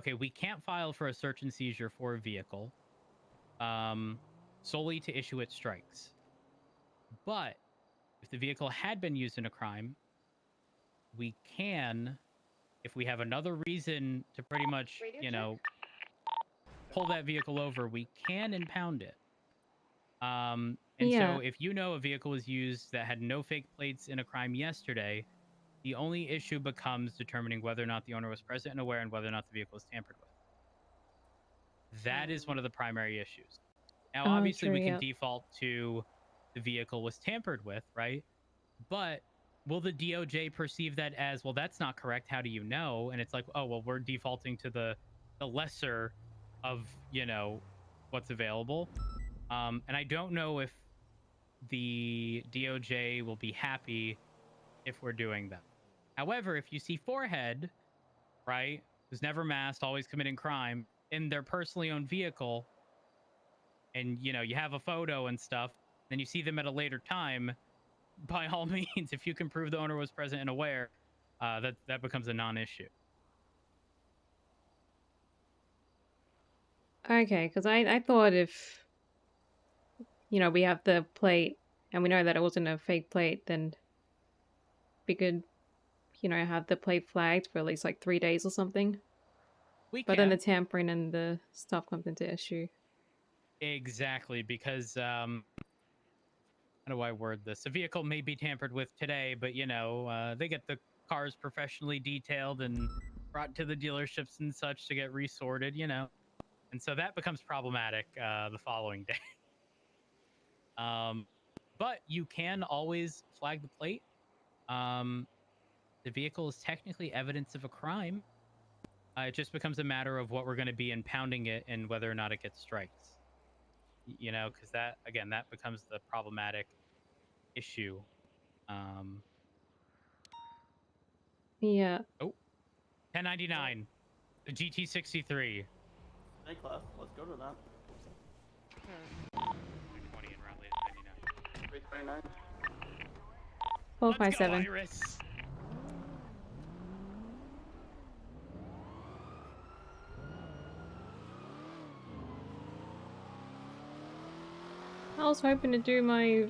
Okay, we can't file for a search and seizure for a vehicle solely to issue it strikes. But if the vehicle had been used in a crime, we can, if we have another reason to pretty much, you know, pull that vehicle over, we can impound it. And Yeah. so if you know a vehicle was used that had no fake plates in a crime yesterday, the only issue becomes determining whether or not the owner was present and aware and whether or not the vehicle was tampered with. That is one of the primary issues. Now, obviously, true, we can yeah. default to the vehicle was tampered with, right? But will the DOJ perceive that as, well, that's not correct, how do you know? And it's like, oh, well, we're defaulting to the lesser of, you know, what's available. And I don't know if the DOJ will be happy if we're doing that. However, if you see Forehead, right, who's never masked, always committing crime, in their personally owned vehicle, and, you know, you have a photo and stuff, then you see them at a later time, by all means, if you can prove the owner was present and aware, that becomes a non-issue. Okay, because I thought if, you know, we have the plate and we know that it wasn't a fake plate, then we could, you know, have the plate flagged for at least like 3 days or something. But then the tampering and the stuff comes into issue. Exactly, because how do I word this? A vehicle may be tampered with today, but, you know, they get the cars professionally detailed and brought to the dealerships and such to get resorted, you know. And so that becomes problematic the following day. But you can always flag the plate. The vehicle is technically evidence of a crime. It just becomes a matter of what we're going to be impounding it and whether or not it gets strikes. You know, because that, again, that becomes the problematic issue. Yeah. Oh, 1099. The GT63. Hey, class, let's go to that. 20 and round later 99. 329. 457. Let's go, Iris. I was hoping to do my...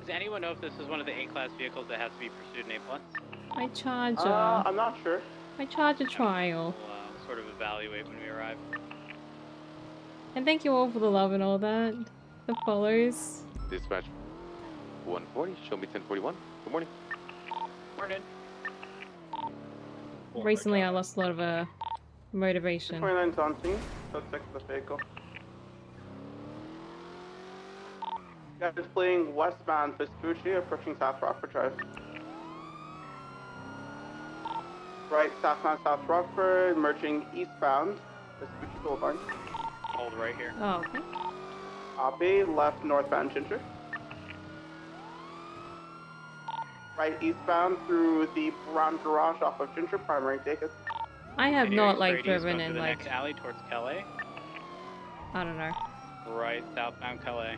Does anyone know if this is one of the A-class vehicles that has to be pursued in A+? my charger. I'm not sure. My charger trial. We'll sort of evaluate when we arrive. And thank you all for the love and all that. The follows. Dispatch 140, show me 1041. Good morning. Morning. Recently I lost a lot of motivation. 29's on scene, so check the vehicle. Guys playing westbound Vespucci, approaching South Rockford Drive. Right, southbound South Rockford, merging eastbound Vespucci Boulevard. Hold right here. Oh, okay. Copy, left northbound Ginger. Right eastbound through the brown garage off of Ginger, primary ticket. I have not like Brady's driven going in to the like next alley towards Calais. I don't know. Right, southbound Calais.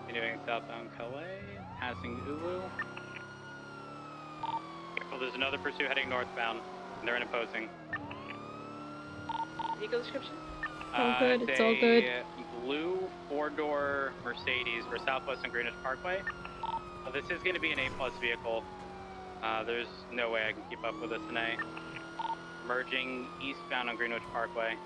Continuing southbound Calais, passing Ulu. Careful, there's another pursuit heading northbound, and they're in opposing. Vehicle description? All good, it's all good. Blue four-door Mercedes for Southwest and Greenwich Parkway. This is going to be an A+ vehicle. There's no way I can keep up with this in A. Merging eastbound on Greenwich Parkway.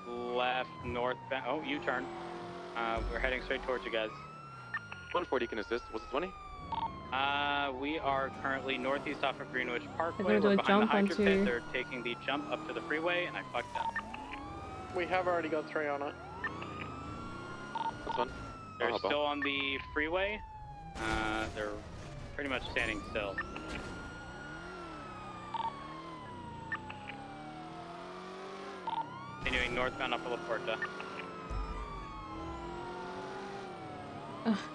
Left northbound. Oh, U-turn. We're heading straight towards you guys. 140 can assist. What's the 20? We are currently northeast off of Greenwich Parkway. They're gonna do a We're behind the jump Hydra onto- pit. They're taking the jump up to the freeway, and I fucked up. We have already got 3 on it. That's fine. They're still on the freeway. They're pretty much standing still. Continuing northbound up to La Porta.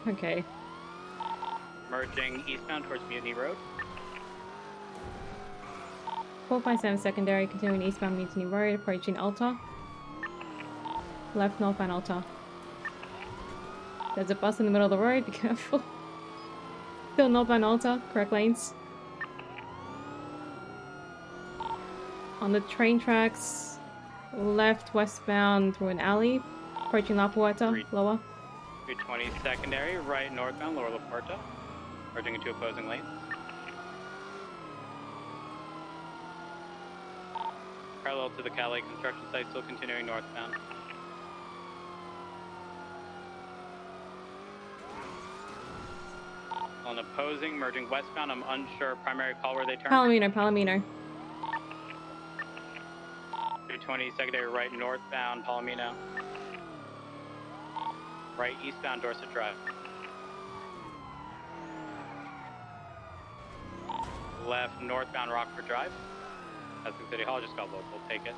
Okay. Merging eastbound towards Mutiny Road. 457 secondary, continuing eastbound Mutiny Road, approaching Alta. Left northbound Alta. There's a bus in the middle of the road, be careful. Still northbound Alta, correct lanes. On the train tracks, left westbound through an alley, approaching La Puerta, lower. 320 secondary, right northbound, lower La Puerta, merging into opposing lanes. Parallel to the Calais construction site, still continuing northbound. On opposing, merging westbound, I'm unsure primary call where they turn. Palomino. 320 secondary, right northbound, Palomino. Right eastbound, Dorset Drive. Left northbound, Rockford Drive. That's the City Hall, just got local, take it.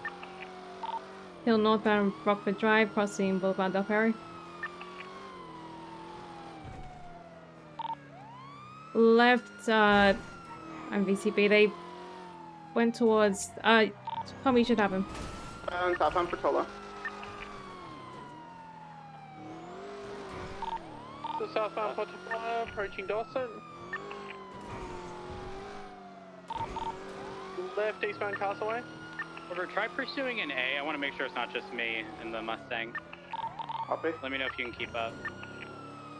Hill northbound Rockford Drive, crossing Boulevard Del Perro. Left, I'm VCB, they went towards, tell me you should have him. Southbound Portola. So southbound Portola, approaching Dorset. Left eastbound Castaway. Over, try pursuing an A. I want to make sure it's not just me in the Mustang. Copy. Let me know if you can keep up.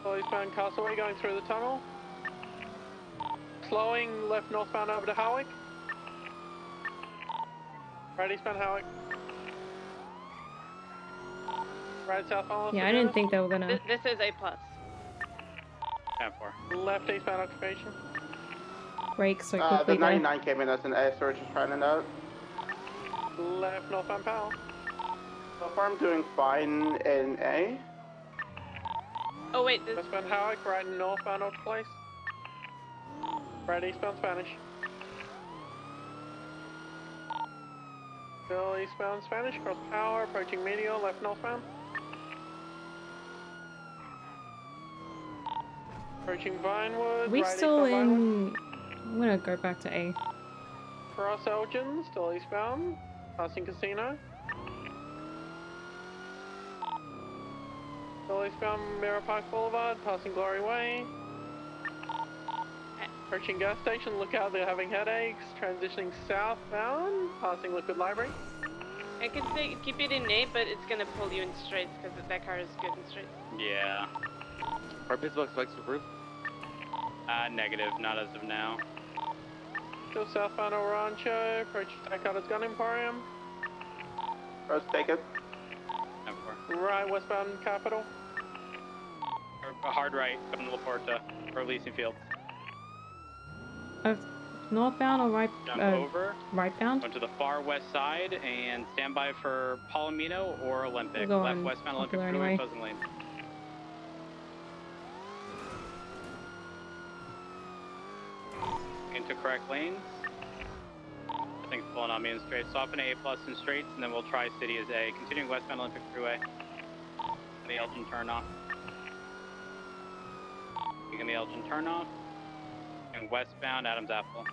So eastbound Castaway going through the tunnel. Slowing left northbound over to Howick. Right eastbound Howick. Right southbound. Yeah, I didn't think they were gonna... This is A+. 10-4. Left eastbound Occupation. Break so quickly the 99 came in as an A, so we're just trying it out. Left northbound Powell. So far I'm doing fine in A. Oh wait, this... Westbound Howick, right northbound Old Place. Right eastbound Spanish. Still eastbound Spanish, cross power, approaching Meteor, left northbound. Approaching Vinewood, We right still eastbound Vinewood. in... I'm gonna go back to A. Cross Elgin, still eastbound, passing Casino. Still eastbound Mirror Park Boulevard, passing Glory Way. Approaching gas station, look out, they're having headaches. Transitioning southbound, passing Liquid Library. I can say keep it in A, but it's gonna pull you in straights because that car is good in straights. Yeah. Are Pittsburgh spikes approved? Negative, not as of now. Still southbound El Rancho, approaching Takata's Gun Emporium. Let's take it. 10-4. Right westbound Capitol. Hard right, come to La Porta, or Leasing Fields. Northbound or right? Jump over. Rightbound? Go to the far west side and stand by for Palomino or Olympic. We'll go Left on westbound Olympic Popular Freeway, anyway. opposing lanes. Into correct lanes. I think it's pulling on me in straight. Stop in A plus in straights, and then we'll try City as A. Continuing westbound Olympic Freeway. And the Elgin turnoff. Taking the Elgin turnoff. And westbound Adams Apple.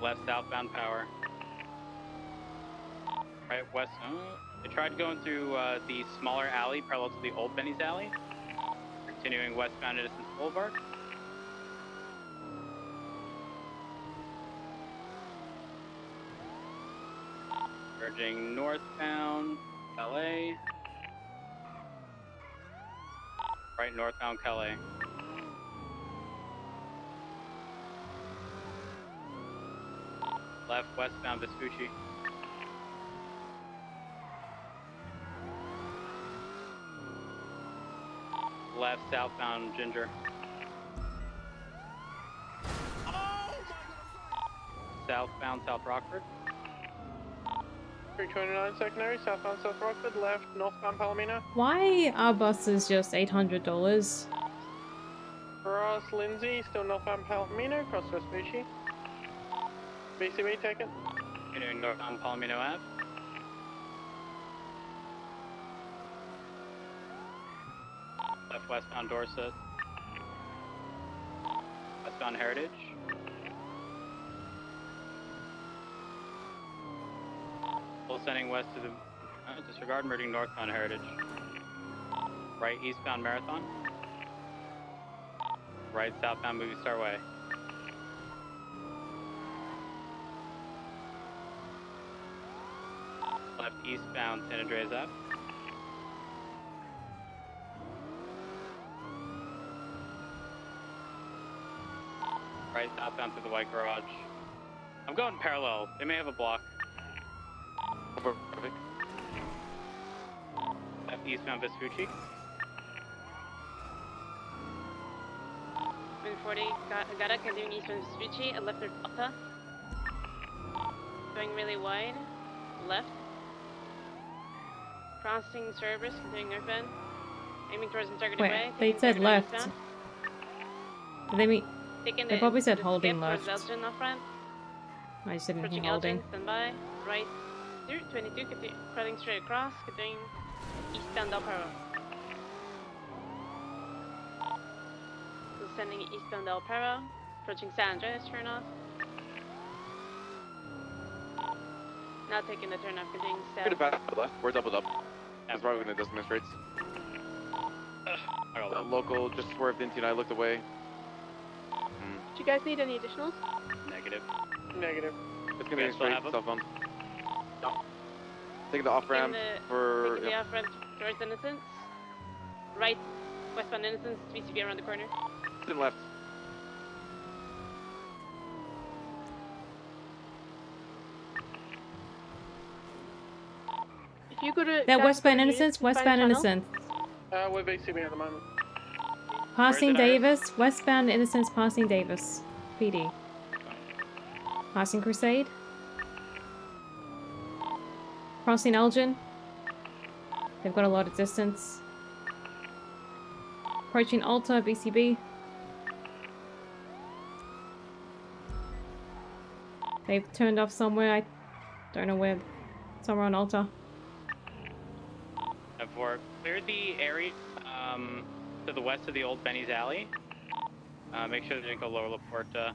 Left southbound Power. Right west. They tried going through the smaller alley parallel to the old Benny's alley. Continuing westbound Innocence Boulevard. Merging northbound Calais. Right northbound Calais. Left westbound Vespucci. Left southbound Ginger. Southbound South Rockford. 329 secondary, southbound South Rockford, left northbound Palomino. Why are buses just $800? Cross Lindsay, still northbound Palomino, cross Vespucci. BCB, take it. Continuing northbound Palomino Ave. Left westbound Dorset. Westbound Heritage. Full sending west to the disregard, merging northbound Heritage. Right eastbound Marathon. Right southbound Movie Star Way. Left eastbound San Andreas Ave. Right southbound through the white garage. I'm going parallel. They may have a block. Perfect. Left eastbound Vespucci. 140, Gata, continuing eastbound Vespucci, a left North Delta. Going really wide. Left. Crossing Cerberus, continuing northbound. Aiming towards Integrity Wait, Way. they taking said 39 left. eastbound. Did they mean? Taking They the, probably said the holding skip left. towards Elgin off ramp. I just didn't hear Approaching holding. Elgin, standby. Right. 22, cutting straight across, continuing eastbound Del Perro. Descending eastbound Del Perro. Approaching San Andreas, turn off. Now taking the turn off, continuing We're gonna south. back to the left. We're doubled up. That's why we're gonna designate rates. Local just swerved into and I looked away. Do you guys need any additionals? Negative. Negative. It's gonna be still straight have 'em? southbound. Taking the off ramp for. Taking the off ramp towards Innocence. Right, westbound Innocence, VCB around the corner. Then left. If you go to That guys westbound go to units Innocence, to find a westbound tunnel. Innocence. We're VCB at the moment. Passing Where's it, Davis, westbound Innocence, passing Davis. PD. Passing Crusade. Crossing Elgin. They've got a lot of distance. Approaching Alta, BCB. They've turned off somewhere, I don't know where. Somewhere on Alta. And for clear the area to the west of the old Benny's Alley. Make sure they didn't go lower La Porta.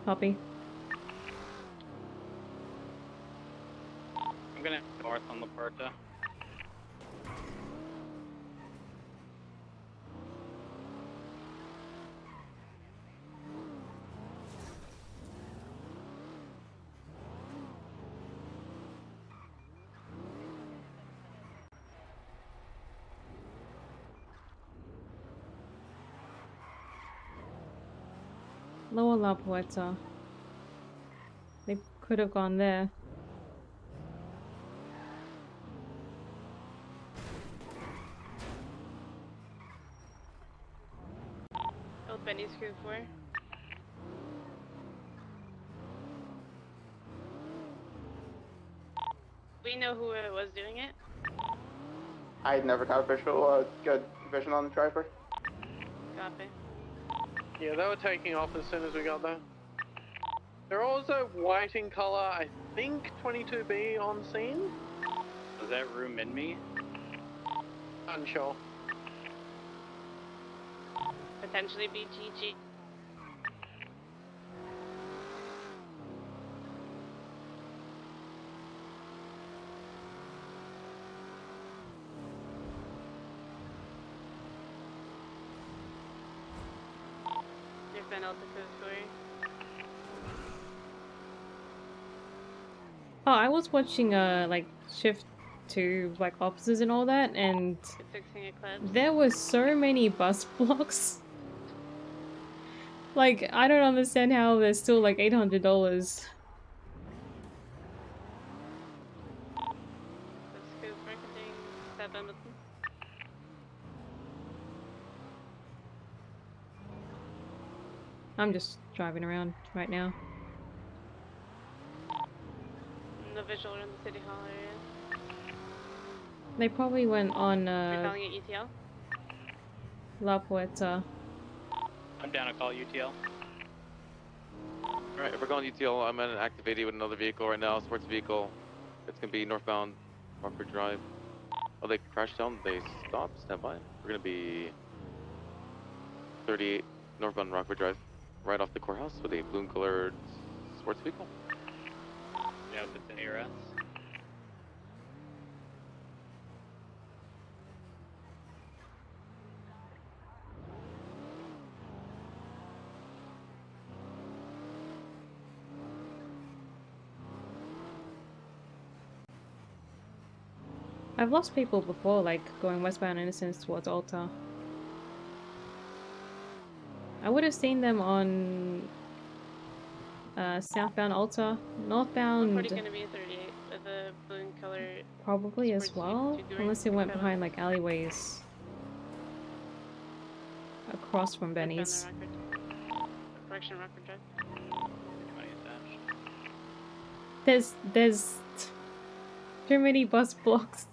Copy. I'm gonna head north on La Porta. Lower La Puerta. They could have gone there. Old Benny's crew 4. We know who it was doing it. I never got official good vision on the driver. Copy. Yeah, they were taking off as soon as we got there. They're also white in color, I think 22B on scene? Was that room in me? Unsure. Potentially BGG. You've been out the food story. Oh, I was watching like Shift 2 like officers and all that, and Fixing Eclipse. there were so many bus blocks. Like, I don't understand how there's still like $800. Let's go for continuing 7 with them. I'm just driving around right now. No visual in the city hall area. They probably went on We're calling it ETL. La Puerta. I'm down to call UTL. Alright, if we're going UTL, I'm at an active 80 with another vehicle right now, sports vehicle. It's gonna be northbound Rockford Drive. Oh, they crashed down, they stopped, stand by. We're gonna be 38 northbound Rockford Drive, right off the courthouse with a bloom colored sports vehicle. Yeah, if it's an ARS. I've lost people before, like going westbound Innocence towards Alta. I would have seen them on southbound Alta. I'm Northbound probably gonna be a 38 with a balloon color. probably as sports well, two-door unless it went pedal. behind like alleyways across from I found the Benny's. record. Correction record drive. There's too many bus blocks.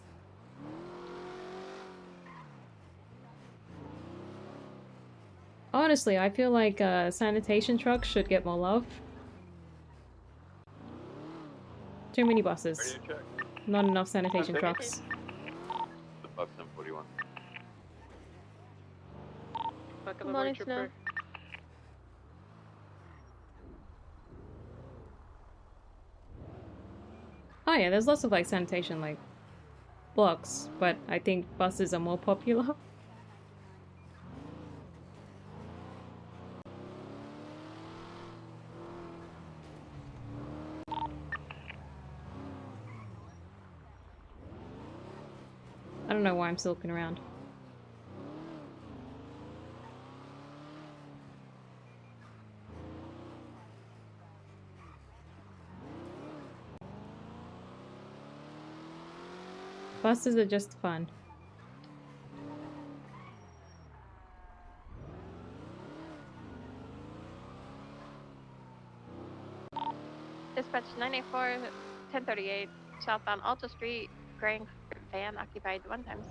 Honestly, I feel like sanitation trucks should get more love. Too many buses. Not enough sanitation trucks. The Bucks 1041. Buckle Good aboard, morning, trooper. Snow. Oh yeah, there's lots of like sanitation like blocks, but I think buses are more popular. I don't know why I'm still looking around. Buses are just fun. Dispatch 984, 1038, southbound Alta Street, graying van occupied 1 times.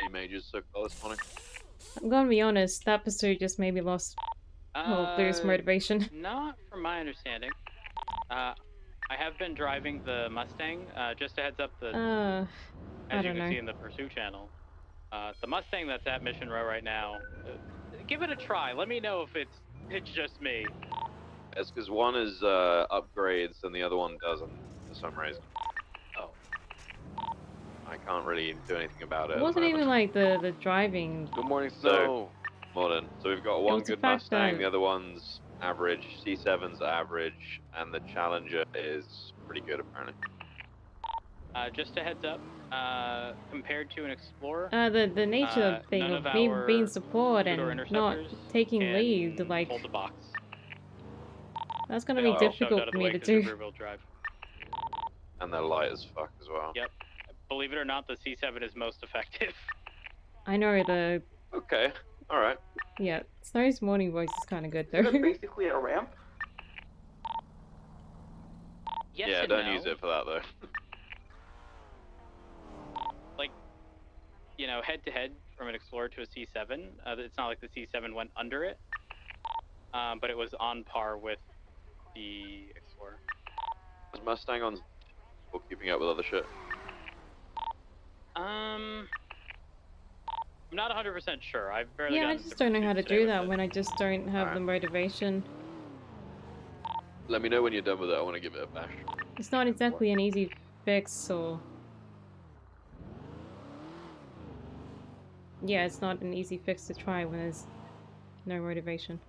Any majors so far this morning? I'm gonna be honest, that pursuit just made me lose motivation. Not from my understanding. I have been driving the Mustang. Just a heads up, I as you don't can know. see in the pursuit channel, the Mustang that's at Mission Row right now. Give it a try. Let me know if it's just me. It's because one is upgrades and the other one doesn't for some reason. Oh. I can't really do anything about it. It at the wasn't even moment. like the driving. Good morning, So, Snow. modern. So we've got It one was the good fact Mustang, that- the other one's average, C7's average, and the Challenger is pretty good apparently. Just a heads up. Compared to an Explorer, the nature of thing none of of me our being support two-door and not interceptors taking can lead, like hold the box. that's gonna They be all get shoved difficult out of for the me way to 'cause they're do. rear-wheel drive. And they're light as fuck as well. Yep. Believe it or not, the C7 is most effective. I know the Okay, alright. yeah, Snow's morning voice is kind of good Is though. it basically a ramp? Yes yeah, and don't no. use it for that though. Like, you know, head to head from an Explorer to a C7. It's not like the C7 went under it, but it was on par with the Explorer. Is Mustang on or keeping up with other shit? I'm not 100% sure. I've barely Yeah, I gotten just to don't know how to pursuits today do with that it. when I just don't have Alright. the motivation. Let me know when you're done with it. I want to give it a bash. It's not exactly an easy fix, or yeah, it's not an easy fix to try when there's no motivation.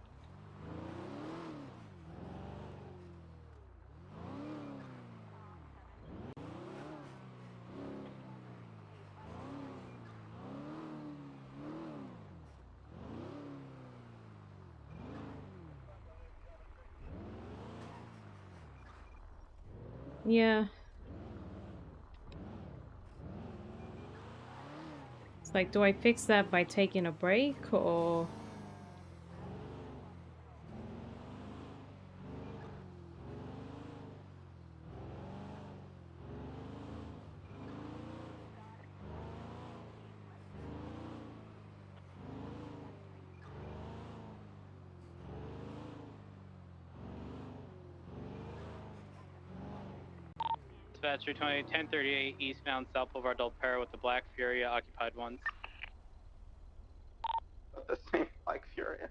Yeah. It's like, do I fix that by taking a break, or... Dispatcher 1038 eastbound South Boulevard Del Perro with the Black Furia occupied ones. The same like Furia.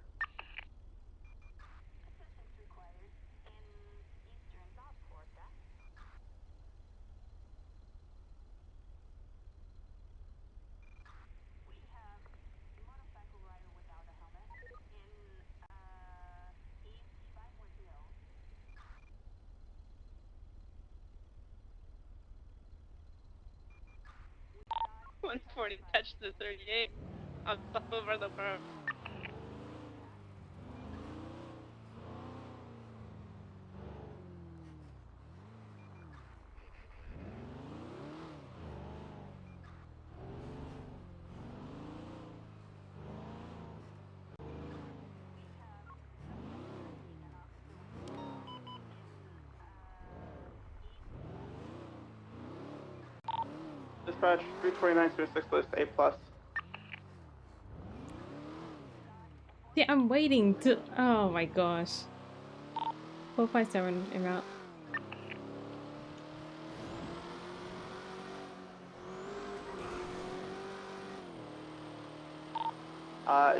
One 40 touched the 38 on top over the bar. Dispatch 32926 list A+. Yeah, I'm waiting to. Oh my gosh. 457 en route.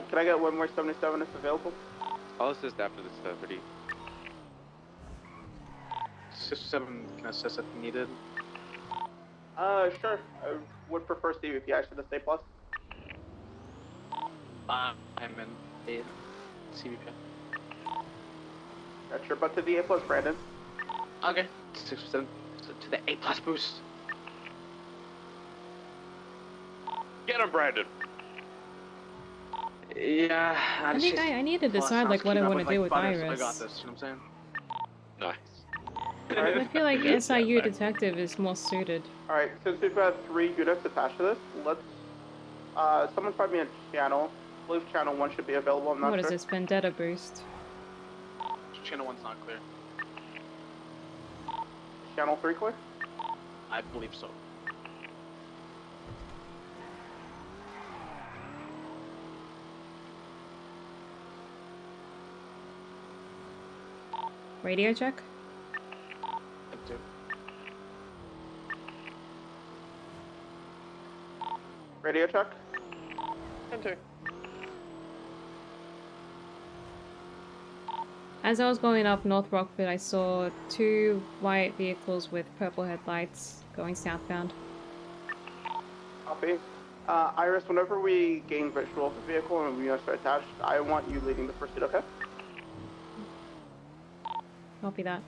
Can I get one more 77 if available? I'll assist after this 30. 67 can assist if needed. Sure. I would prefer CVP actually to stay plus. I'm in a CVP. Gotcha, but to the A+, Brandon. Okay. 67 to the A+ boost. Get him, Brandon. Yeah, I think I need to decide like what I want to do with Iris. I got this, you know what I'm saying? Nice. I feel like SIU detective is more suited. Alright, since we've got 3 units attached to this, let's someone find me a channel. I believe channel 1 should be available, I'm not What sure. is this, Vendetta boost? Channel 1's not clear. Channel 3 clear? I believe so. Radio check? Radio check? Enter. As I was going up North Rockford, I saw 2 white vehicles with purple headlights going southbound. Copy. Iris, whenever we gain visual of the vehicle and we are attached, I want you leading the pursuit, okay? Copy that.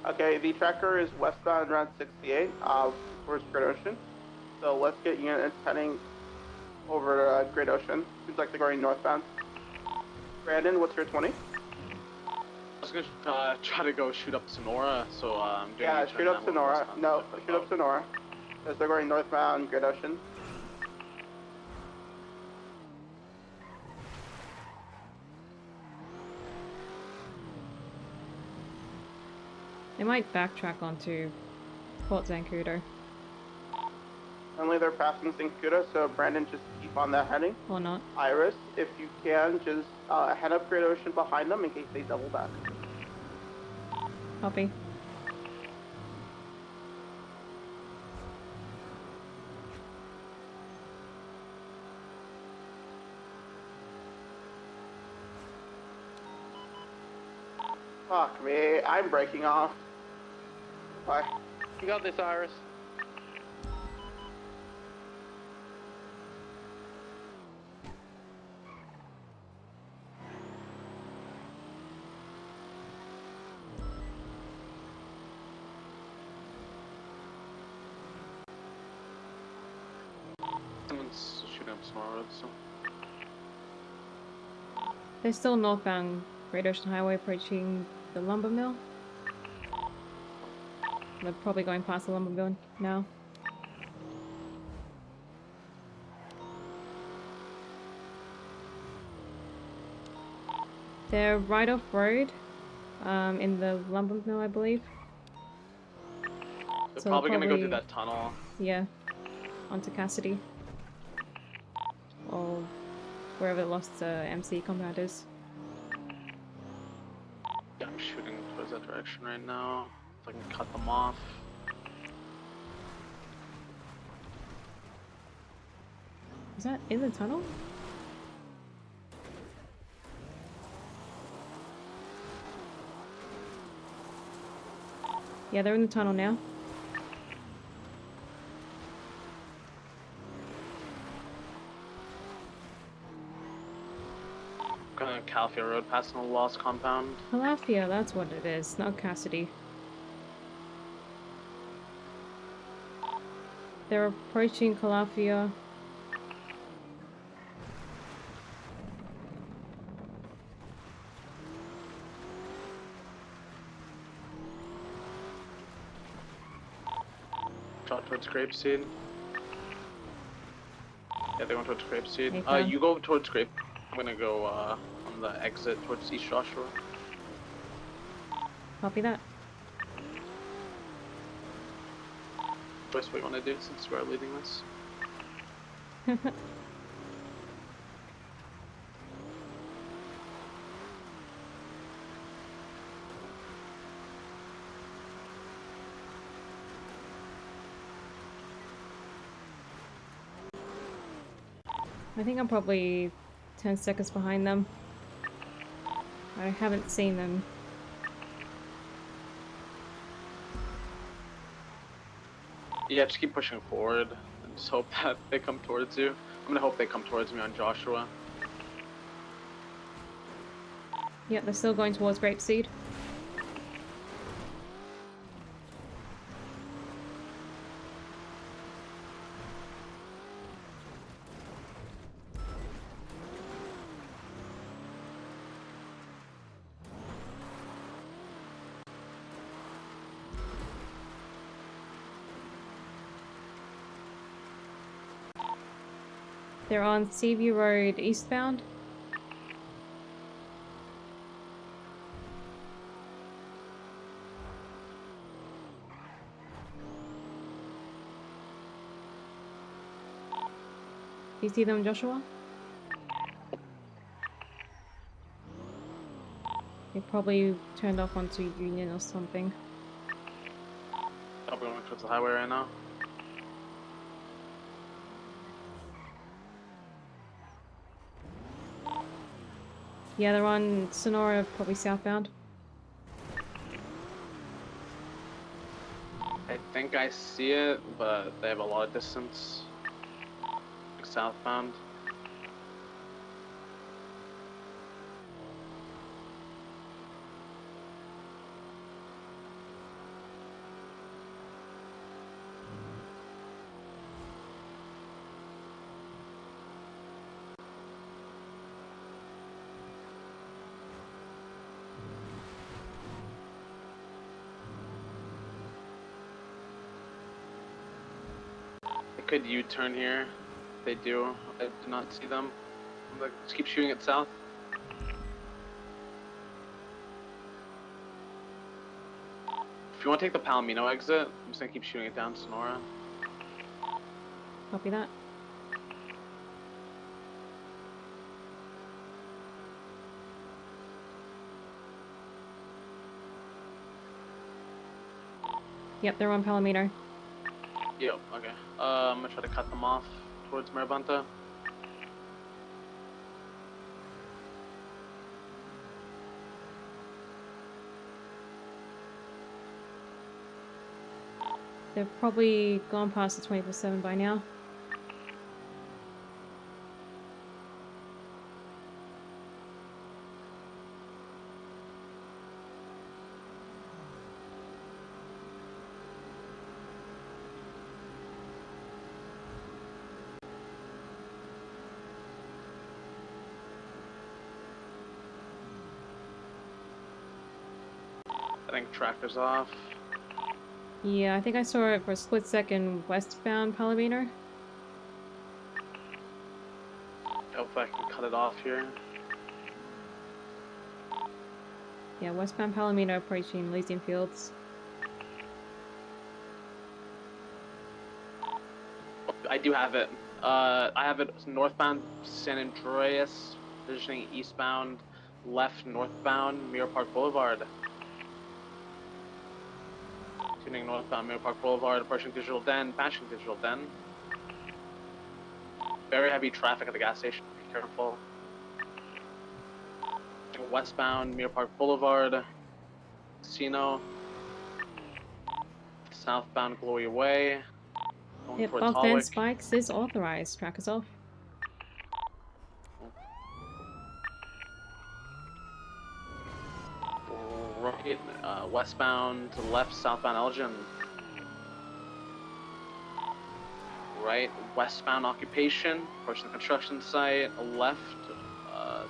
Okay, the tracker is westbound around 68, towards Great Ocean. So let's get units heading over Great Ocean. Seems like they're going northbound. Brandon, what's your 20? I was gonna try to go shoot up Sonora, so I'm doing Yeah, shoot up Sonora. No, shoot up Sonora. Because they're going northbound Great Ocean. They might backtrack onto Port Zancudo. Only they're passing Zancudo, so Brandon, just keep on that heading. Or not. Iris, if you can, just head up Great Ocean behind them in case they double back. Copy. Fuck me, I'm breaking off. Bye. You got this, Iris. Someone's shooting up Sonora, so. They're still northbound Great Ocean Highway approaching the lumber mill. They're probably going past the lumber mill now. They're right off road, in the lumber mill, I believe. They're So probably gonna go through that tunnel. Yeah, onto Cassidy. Or wherever the lost MC compound is. Yeah, I'm shooting towards that direction right now. If I can cut them off. Is that in the tunnel? Yeah, they're in the tunnel now. Going to Calafia Road, passing the lost compound. Calafia, that's what it is, not Cassidy. They're approaching Calafia. Shot towards Grapeseed. Yeah, they're going towards Grapeseed. Okay. You go towards Grape. I'm gonna go on the exit towards East Joshua. Copy that. Choice what you want to do since we're leading this. I think I'm probably 10 seconds behind them. I haven't seen them. Yeah, just keep pushing forward and just hope that they come towards you. I'm gonna hope they come towards me on Joshua. Yeah, they're still going towards Grapeseed. They're on Seaview Road eastbound. Do you see them, Joshua? They probably turned off onto Union or something. I'll be going towards the highway right now. Yeah, they're on Sonora, probably southbound. I think I see it, but they have a lot of distance. Like southbound. They could U-turn here. If they do, I do not see them. Like, just keep shooting it south. If you want to take the Palomino exit, I'm just gonna keep shooting it down Sonora. Copy that. Yep, they're on Palomino. Yep, okay. I'm gonna try to cut them off towards Marabunta. They've probably gone past the 24/7 by now. I think tractor's off. Yeah, I think I saw it for a split second westbound Palomino. Hopefully I can cut it off here. Yeah, westbound Palomino approaching Elysian Fields. I do have it. I have it northbound San Andreas, positioning eastbound, left northbound Mirror Park Boulevard. Tuning northbound Mirror Park Boulevard, approaching Digital Den, passing Digital Den. Very heavy traffic at the gas station, be careful. Westbound Mirror Park Boulevard, Casino. Southbound Glory Way. Going Yep, towards off Holwick. 10 spikes is authorized. Trackers off. Right, westbound to left, southbound Elgin. Right, westbound Occupation, approaching the construction site. Left,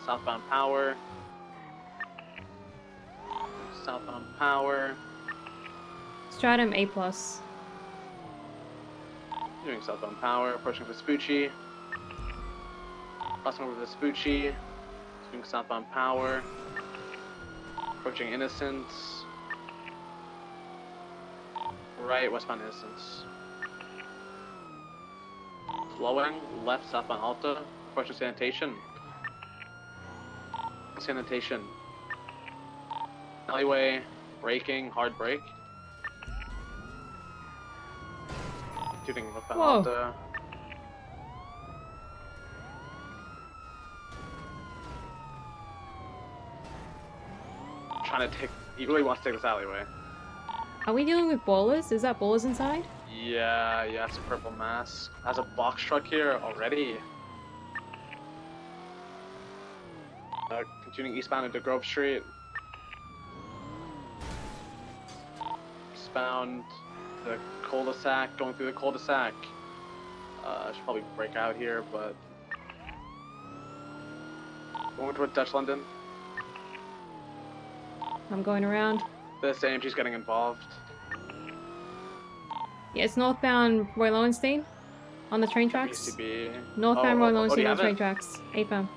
southbound Power. Southbound Power. Stratum A+. Doing southbound Power, approaching Vespucci. Crossing over Vespucci. Doing southbound Power. Approaching Innocence. Right, westbound Innocence. Flowing, left, southbound Alta. Approaching Sanitation. Sanitation. Alleyway, braking, hard brake. Shooting northbound Whoa. Alta. Trying to take. He really wants to take this alleyway. Are we dealing with ballers? Is that ballers inside? Yeah, it's a purple mask. Has a box truck here already. Continuing eastbound into Grove Street. Eastbound the cul-de-sac, going through the cul-de-sac. Should probably break out here, but going toward Dutch London. I'm going around. This AMG's getting involved. Yeah, it's northbound Roy Lowenstein on the train tracks. BCB. Northbound Roy do Lowenstein you on the have train it? tracks. AFM.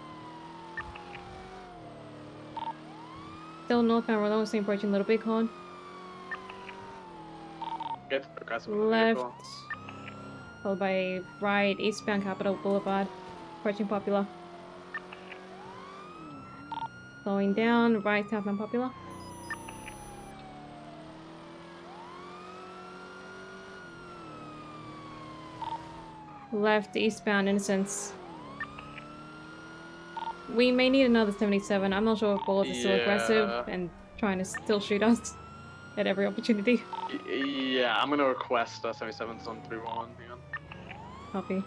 Still northbound Roy Lowenstein approaching Little Bighorn. Get aggressive with the Left. vehicle. Followed by right, eastbound Capitol Boulevard. Approaching Popular. Slowing down, right, southbound Popular. Left, eastbound Innocence. We may need another 77. I'm not sure if Ballers is still aggressive and trying to still shoot us at every opportunity. Yeah, I'm gonna request 77s on 311. Hang on. Copy.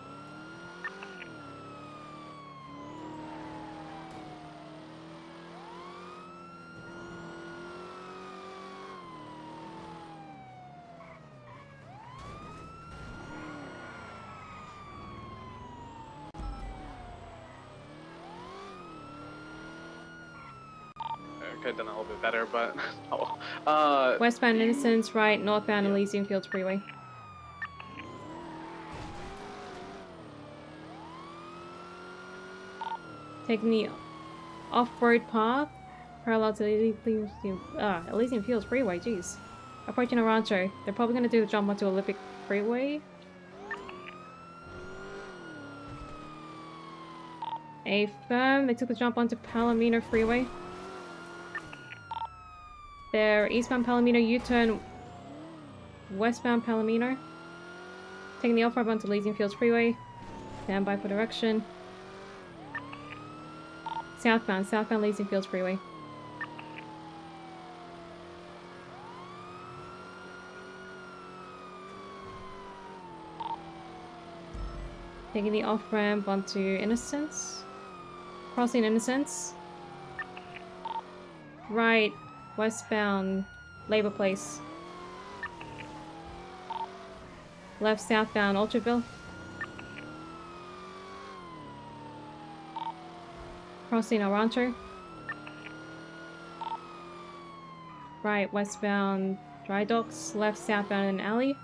Could have done a little bit better, but oh. Westbound Innocence, right, northbound Elysian Fields Freeway. Taking the off-road path, parallel to Elysian Fields Freeway, jeez. Approaching a rancho. They're probably going to do the jump onto Olympic Freeway. A firm, they took the jump onto Palomino Freeway. They're eastbound Palomino U-turn, westbound Palomino. Taking the off-ramp onto Elysian Fields Freeway. Stand by for direction. Southbound Elysian Fields Freeway. Taking the off-ramp onto Innocence. Crossing Innocence. Right, westbound Labor Place. Left, southbound Orchardville. Crossing El Rancho. Right, westbound Dry Docks. Left, southbound in Alley.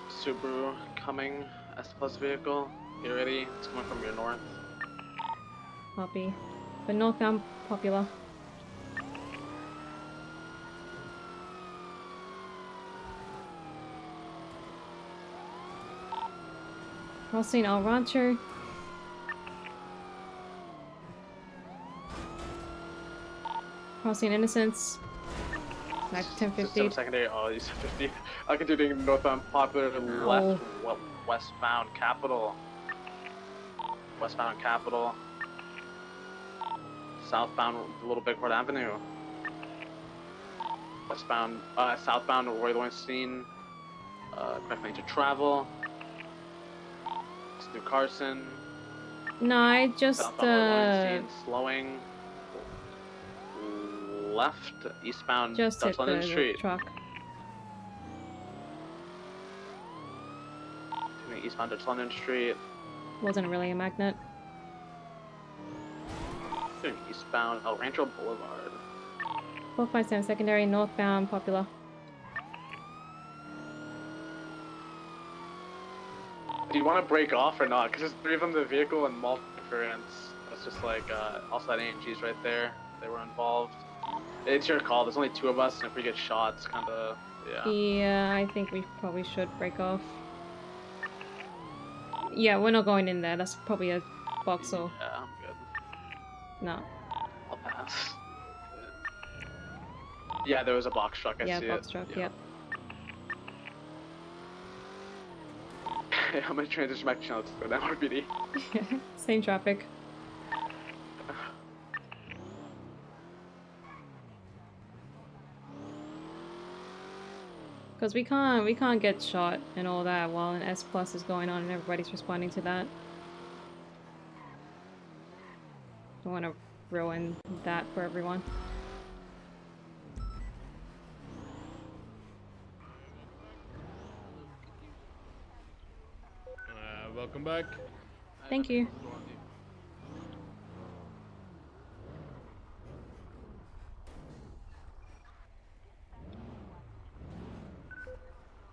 Subaru coming, S plus vehicle. You ready? It's coming from your north. Copy. But northbound Popular. Crossing El Rancho. Crossing Innocence. Back to 1050. 7 secondary. Oh, you said 50. I can do the northbound Popular left, westbound Capital. Westbound Capital. Southbound Little Bighorn Avenue. Westbound, southbound Roy Lowenstein. Correct lane to travel. It's New Carson. No, I just Southbound Roy Lowenstein, slowing. Left, eastbound just Dutch hit London the Street. truck. Doing eastbound Dutch London Street. Wasn't really a magnet. Doing eastbound El Rancho Boulevard. 457 secondary, northbound Popular. Do you want to break off or not? Because there's 3 of them in the vehicle and multiple interference. That's just like, also that AMG's right there. They were involved. It's your call. There's only 2 of us, and if we get shot, it's kind of, yeah. Yeah, I think we probably should break off. Yeah, we're not going in there. That's probably a box or... Yeah, I'm good. No. I'll pass. Yeah, there was a box truck. I see it. Yeah, box truck, yep. I'm gonna transition back to channel 2 now, RPD. Same traffic. Because we can't get shot and all that while an S plus is going on and everybody's responding to that. Don't want to ruin that for everyone. Welcome back. Thank you.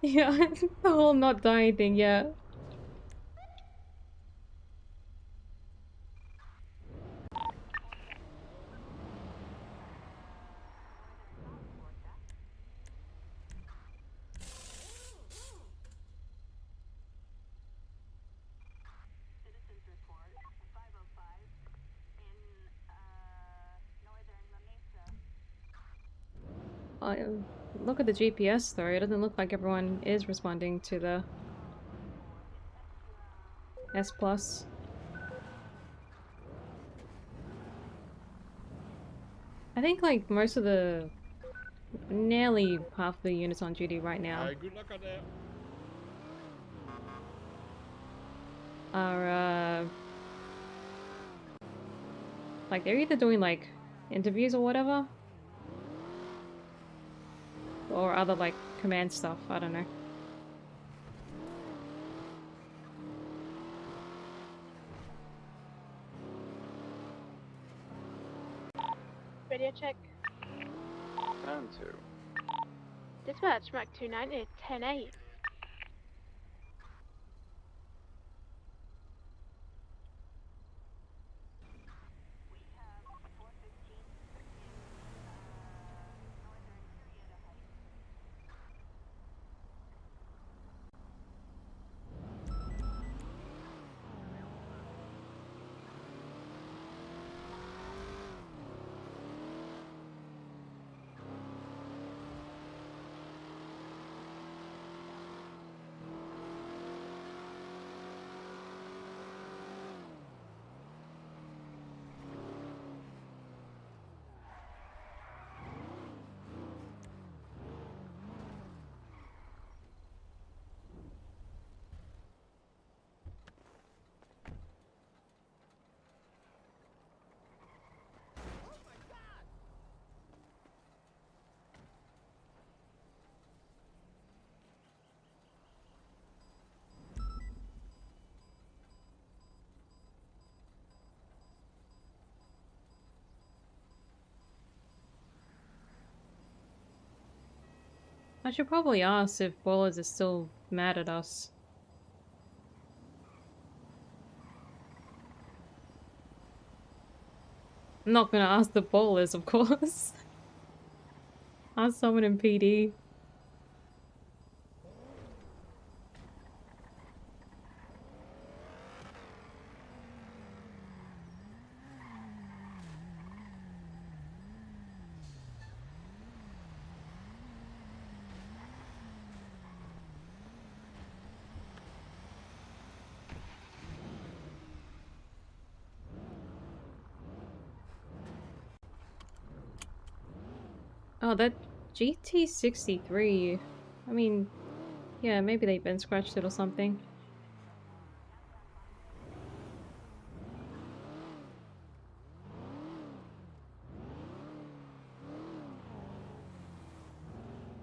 Yeah, the whole not dying thing, yeah. Look at the GPS though, it doesn't look like everyone is responding to the S plus. I think like most of the, nearly half the units on duty right now Good luck on that. are like they're either doing like interviews or whatever, or other like command stuff, I don't know. Radio check. Down to. Dispatch, Mark 290, 10-8. I should probably ask if Ballers is still mad at us. I'm not gonna ask the Ballers, of course. Ask someone in PD. Oh, that GT63. I mean, yeah, maybe they've been scratched it or something.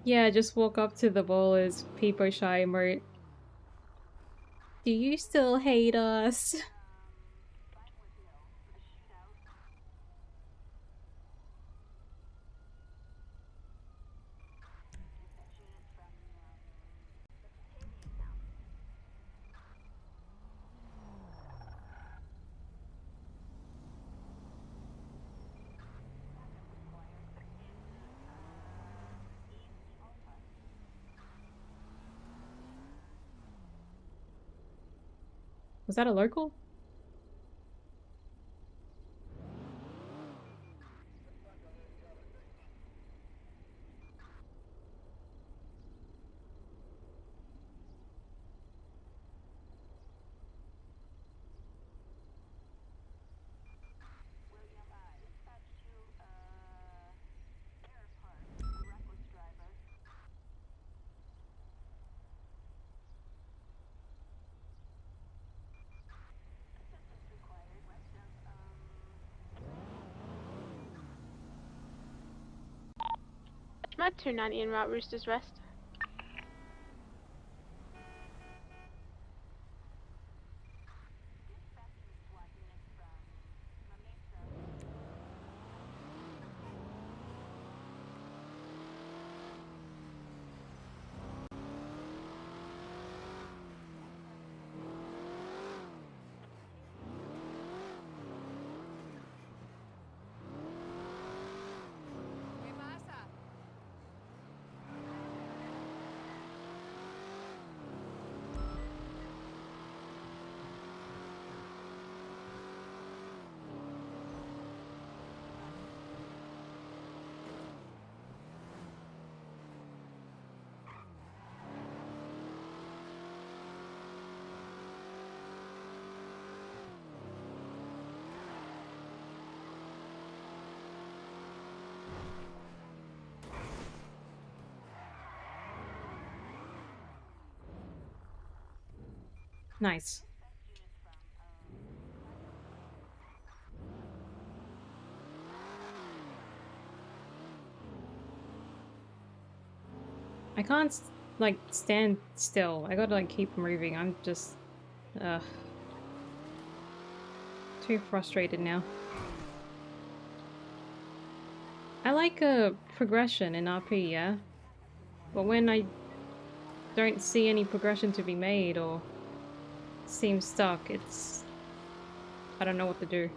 Yeah, just walk up to the ballers, peepo shy emote. Do you still hate us? Was that a local? I'm at 290 en route Rooster's Rest. Nice. I can't, like, stand still. I gotta, like, keep moving. I'm just... too frustrated now. I like a progression in RP, yeah? But when I don't see any progression to be made or seem stuck, it's... I don't know what to do.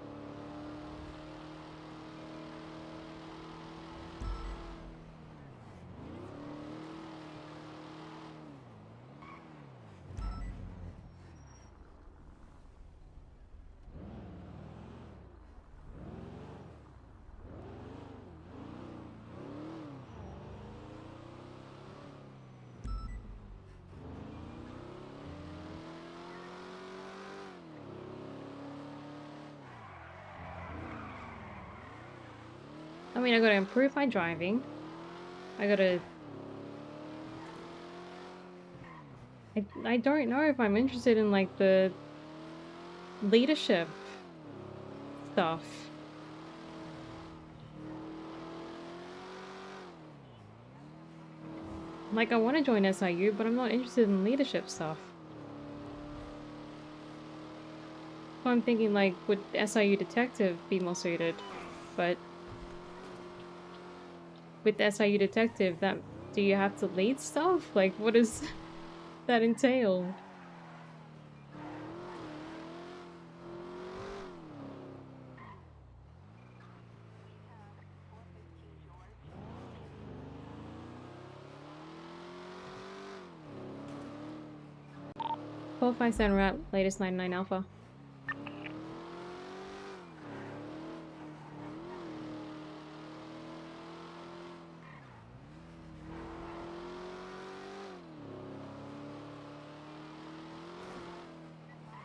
I mean, I gotta improve my driving. I gotta... I don't know if I'm interested in, like, the leadership stuff. Like, I want to join SIU, but I'm not interested in leadership stuff. So I'm thinking, like, would SIU Detective be more suited? But with SIU Detective, do you have to lead stuff? Like, what does that entail? Qualify center route, latest 99 Alpha.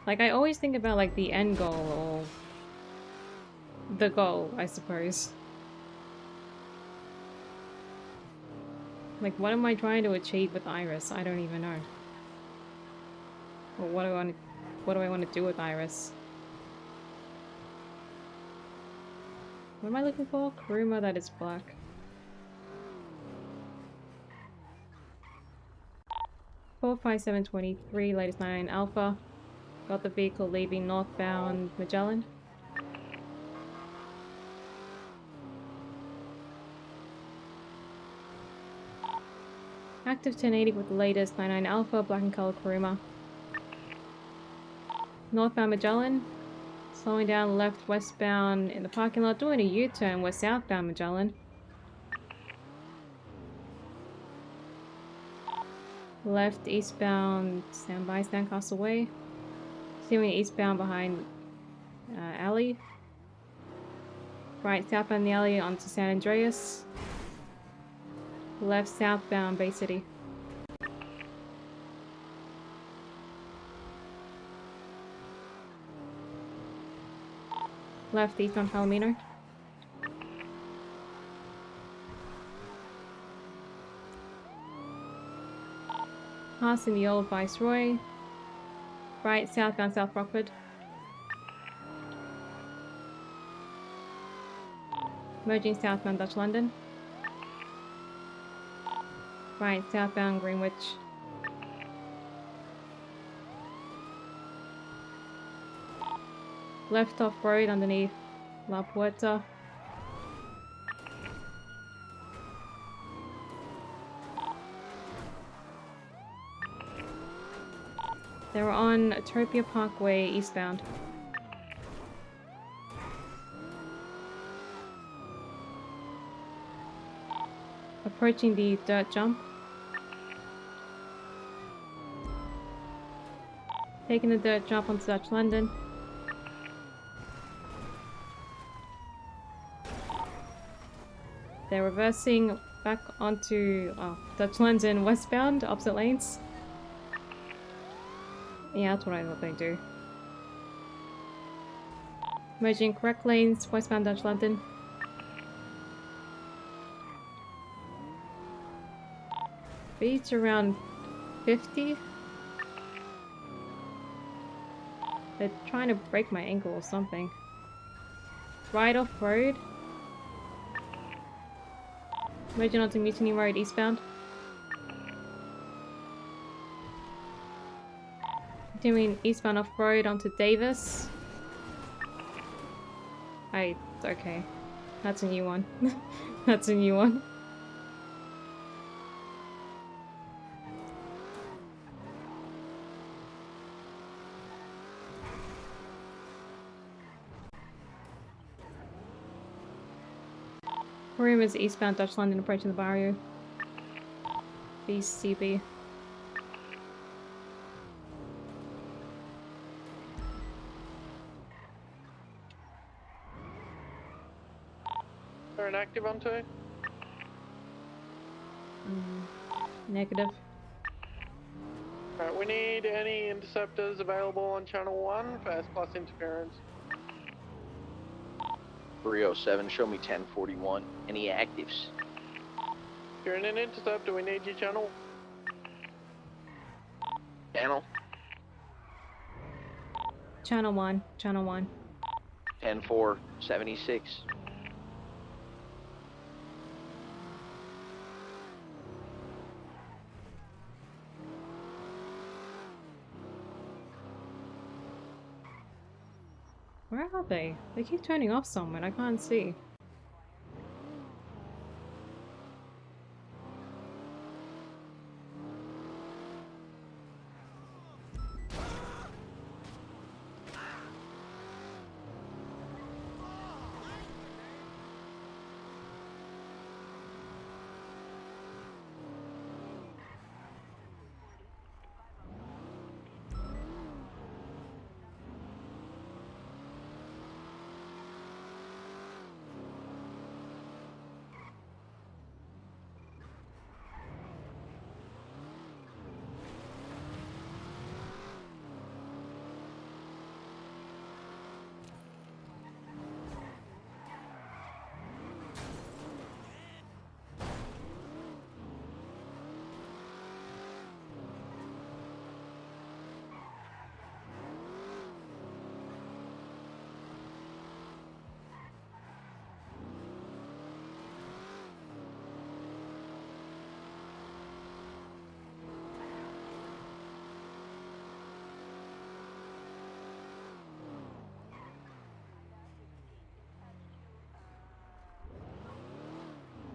Like, I always think about, like, the end goal, or the goal, I suppose. Like, what am I trying to achieve with Iris? I don't even know. Or what do I want to do with Iris? What am I looking for? Kuruma that is black. 45723, latest 99 Alpha. Got the vehicle leaving northbound Magellan. Active 1080 with the latest 99 Alpha, black and color Kuruma. Northbound Magellan. Slowing down left westbound in the parking lot, doing a U-turn west southbound Magellan. Left eastbound, stand by, Sandcastle Way. Continuing eastbound behind alley. Right southbound the alley onto San Andreas. Left southbound Bay City. Left eastbound Palomino. Passing the old Viceroy. Right southbound South Rockford. Merging southbound Dutch London. Right southbound Greenwich. Left off road underneath La Puerta. They're on Utopia Parkway eastbound. Approaching the dirt jump. Taking the dirt jump onto Dutch London. They're reversing back onto Dutch London westbound, opposite lanes. Yeah, that's what I thought they'd do. Merging correct lanes, westbound Dutch London. Speeds around 50. They're trying to break my ankle or something. Right off road. Merging onto Mutiny Road eastbound. Continuing eastbound off road onto Davis. Okay. That's a new one. That's a new one. Room is eastbound Dutch London approaching the barrio. BCB. Is there an active on today? Negative. Alright, we need any interceptors available on channel 1 for S plus interference. 307, show me 1041. Any actives? If you're in an interceptor, we need your channel. Channel? Channel 1. Channel 1. 10476. Where are they? They keep turning off somewhere. I can't see.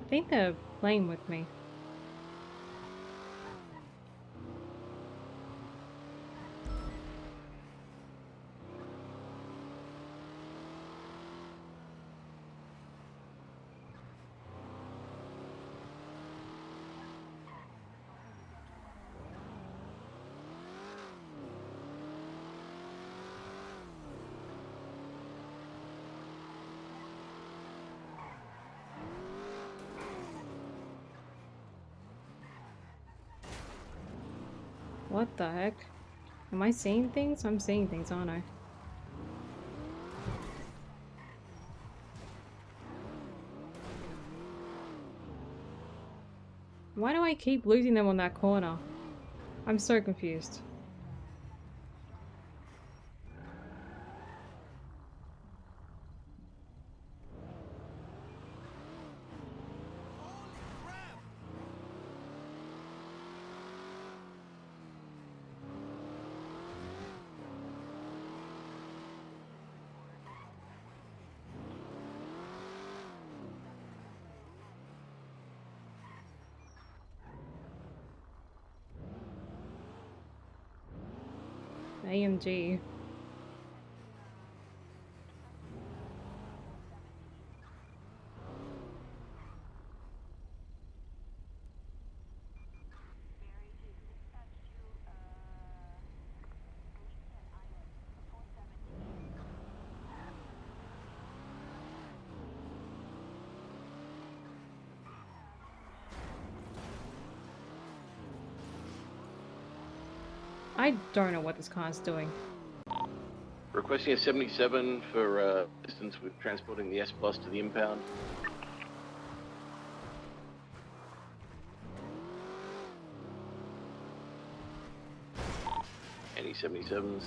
think they're playing with me. What the heck? Am I seeing things? I'm seeing things, aren't I? Why do I keep losing them on that corner? I'm so confused. AMG. I don't know what this car is doing. Requesting a 77 for distance with transporting the S Plus to the impound. Any 77s?